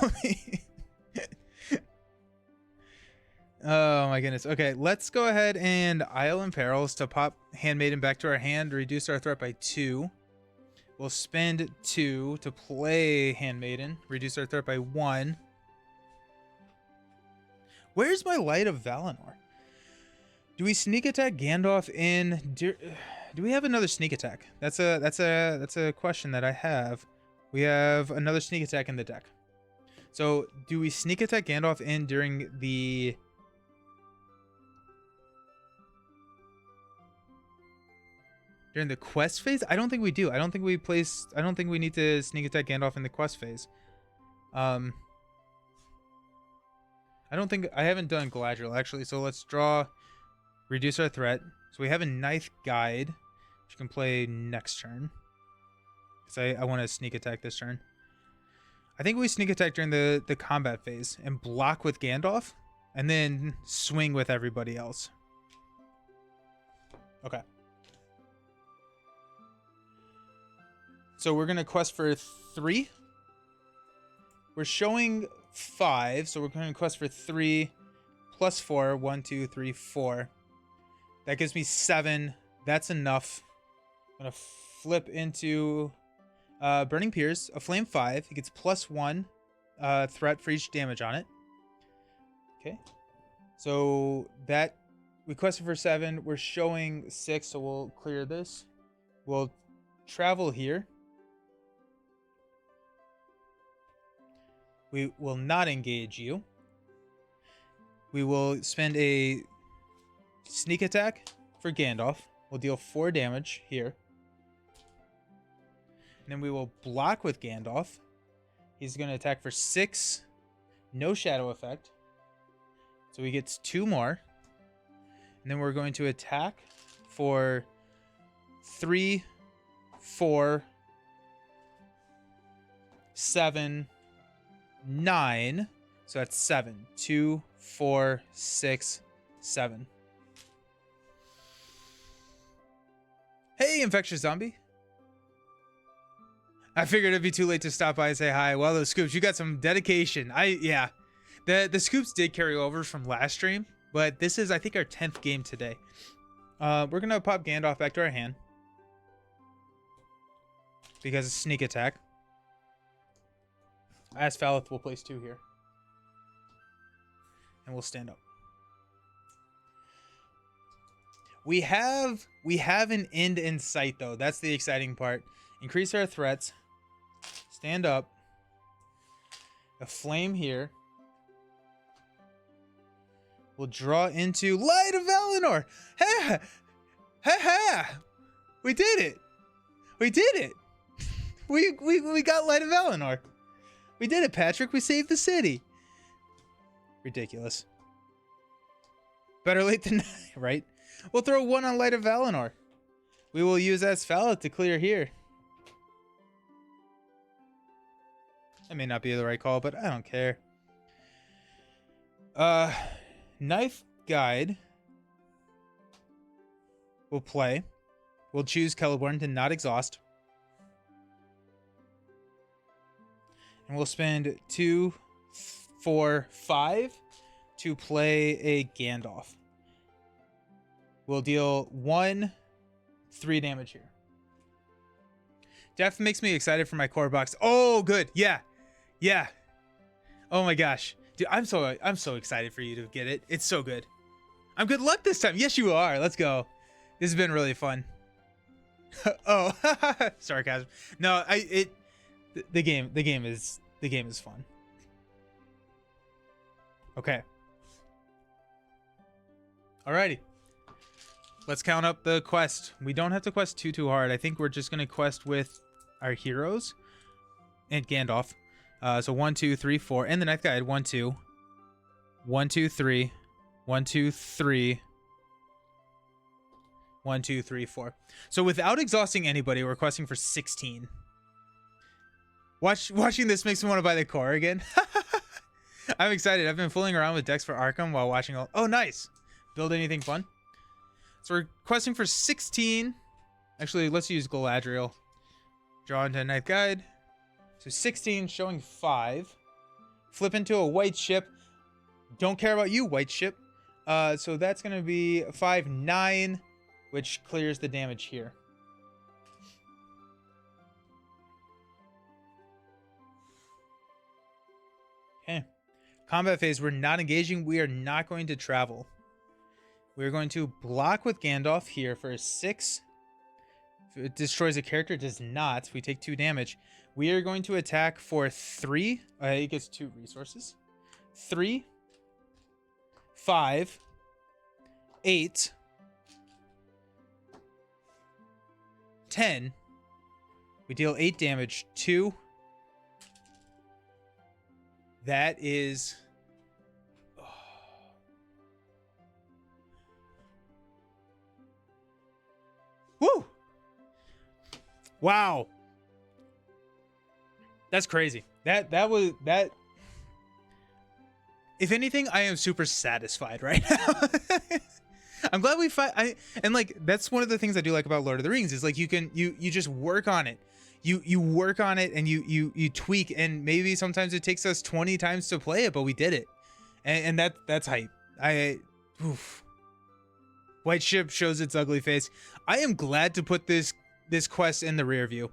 [SPEAKER 1] Oh my goodness. Okay, let's go ahead and Isle in Perils to pop Handmaiden back to our hand, reduce our threat by 2. We'll spend 2 to play Handmaiden, reduce our threat by 1. Where's my Light of Valinor? Do we sneak attack Gandalf in? Do we have another sneak attack? That's a question that I have. We have another sneak attack in the deck. So do we sneak attack Gandalf in during the quest phase? I don't think we do. I don't think we need to sneak attack Gandalf in the quest phase. I haven't done Galadriel actually, so let's draw, reduce our threat. So we have a Ninth Guide, which you can play next turn. Because I want to sneak attack this turn. I think we sneak attack during the combat phase and block with Gandalf, and then swing with everybody else. Okay. So we're going to quest for 3. We're showing 5, so we're going to quest for 3 plus 4. 1, 2, 3, 4. That gives me 7. That's enough. I'm going to flip into Burning Piers, a Flame 5. It gets +1 threat for each damage on it. Okay. So that we quested for 7. We're showing 6, so we'll clear this. We'll travel here. We will not engage you. We will spend a sneak attack for Gandalf. We'll deal 4 damage here. And then we will block with Gandalf. He's going to attack for 6. No shadow effect. So he gets 2 more. And then we're going to attack for 3, 4, 7, 9. So that's 7. 2, 4, 6, 7. Hey, Infectious Zombie. I figured it'd be too late to stop by and say hi. Well, those scoops, you got some dedication. Yeah. The scoops did carry over from last stream, but this is, I think, our 10th game today. We're going to pop Gandalf back to our hand. Because it's sneak attack. Asfalith will place 2 here. And we'll stand up. We have an end in sight, though. That's the exciting part. Increase our threats. Stand up. A flame here. We'll draw into Light of Valinor. Ha! Ha ha! We did it. We did it. We got Light of Valinor. We did it, Patrick. We saved the city. Ridiculous. Better late than right? We'll throw 1 on Light of Valinor. We will use Asphalit to clear here. That may not be the right call, but I don't care. Knife Guide will play. We'll choose Celeborn to not exhaust. And we'll spend 2, 4, 5 to play a Gandalf. We'll deal 1, 3 damage here. Def makes me excited for my core box. Oh, good. Yeah. Yeah. Oh my gosh. Dude, I'm so excited for you to get it. It's so good. I'm good luck this time. Yes, you are. Let's go. This has been really fun. Oh, sarcasm. No, the game is fun. Okay. Alrighty. Let's count up the quest. We don't have to quest too hard. I think we're just gonna quest with our heroes and Gandalf. So 1, 2, 3, 4, and the Knife Guide. 1, 2, 1, 2, 3, 1, 2, 3, 1, 2, 3, 4. So without exhausting anybody, we're questing for 16. Watching this makes me want to buy the core again. I'm excited. I've been fooling around with decks for Arkham while watching all. Oh, nice. Build anything fun? So we're questing for 16. Actually, let's use Galadriel. Draw into a Knife Guide. So 16 showing 5. Flip into a white ship. Don't care about you, white ship. So that's going to be 5, 9, which clears the damage here. Okay. Combat phase, we're not engaging. We are not going to travel. We're going to block with Gandalf here for a 6. If it destroys a character, it does not. We take 2 damage. We are going to attack for 3. It gets 2 resources. 3, 5, 8, 10. We deal 8 damage. 2. That is... Woo! Wow. That's crazy. That was that. If anything, I am super satisfied right now. I'm glad we fight. And like that's one of the things I do like about Lord of the Rings is like you just work on it. You work on it and you tweak, and maybe sometimes it takes us 20 times to play it, but we did it. And that's hype. Oof. White ship shows its ugly face. I am glad to put this quest in the rear view.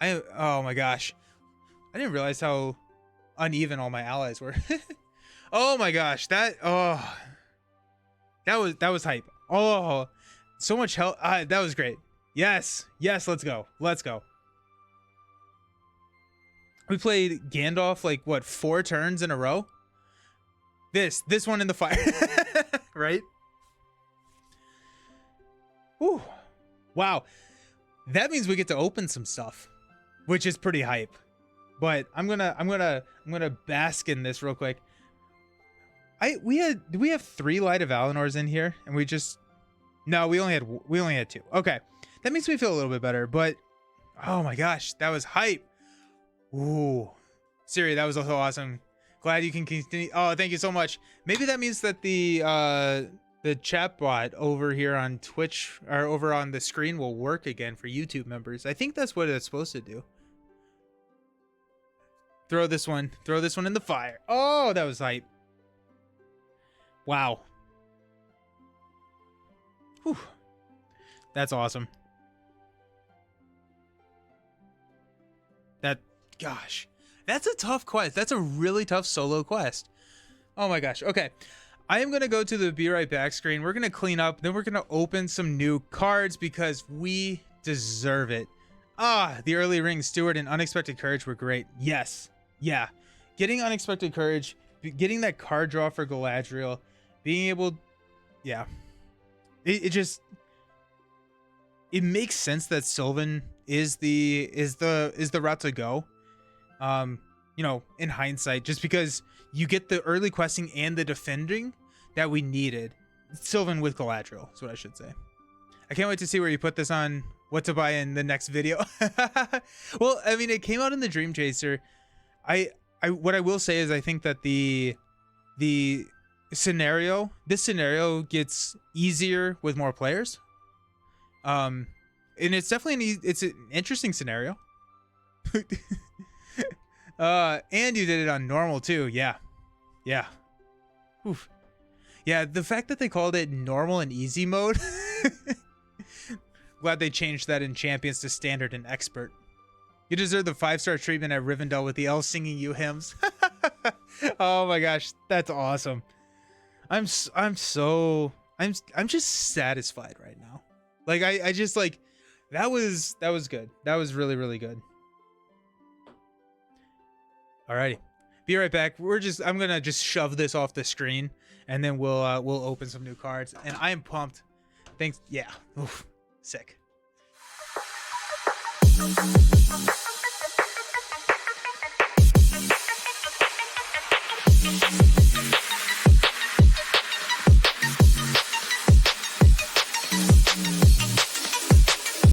[SPEAKER 1] Oh my gosh. I didn't realize how uneven all my allies were. Oh my gosh, that was hype. Oh, so much help. That was great. Yes, let's go. We played Gandalf like what 4 turns in a row. This one in the fire, right? Whew. Wow, that means we get to open some stuff, which is pretty hype. But I'm gonna bask in this real quick. Do we have 3 Light of Valinors in here? And no, we only had 2. Okay, that makes me feel a little bit better. But oh my gosh, that was hype. Ooh, Siri, that was so awesome. Glad you can continue. Oh, thank you so much. Maybe that means that the chat bot over here on Twitch or over on the screen will work again for YouTube members. I think that's what it's supposed to do. Throw this one in the fire. Oh, that was hype. Wow. Whew. That's awesome. Gosh, that's a tough quest. That's a really tough solo quest. Oh my gosh. Okay. I am going to go to the be right back screen. We're going to clean up. Then we're going to open some new cards because we deserve it. The early ring, Steward, and Unexpected Courage were great. Yes. Yeah. Getting Unexpected Courage, getting that card draw for Galadriel, being able... Yeah. It makes sense that Sylvan is the route to go. You know, in hindsight, just because you get the early questing and the defending that we needed. Sylvan with Galadriel is what I should say. I can't wait to see where you put this on what to buy in the next video. Well, I mean, it came out in the Dream Chaser. What I will say is I think that this scenario gets easier with more players. And it's definitely it's an interesting scenario. And you did it on normal too. Yeah. Oof. Yeah, the fact that they called it normal and easy mode. Glad they changed that in Champions to standard and expert. You deserve the 5-star treatment at Rivendell with the elves singing you hymns. Oh my gosh, that's awesome. I'm just satisfied right now. Like I just like that was good. That was really, really good. Alrighty. Be right back. I'm gonna just shove this off the screen and then we'll open some new cards. And I am pumped. Thanks. Yeah. Oof. Sick.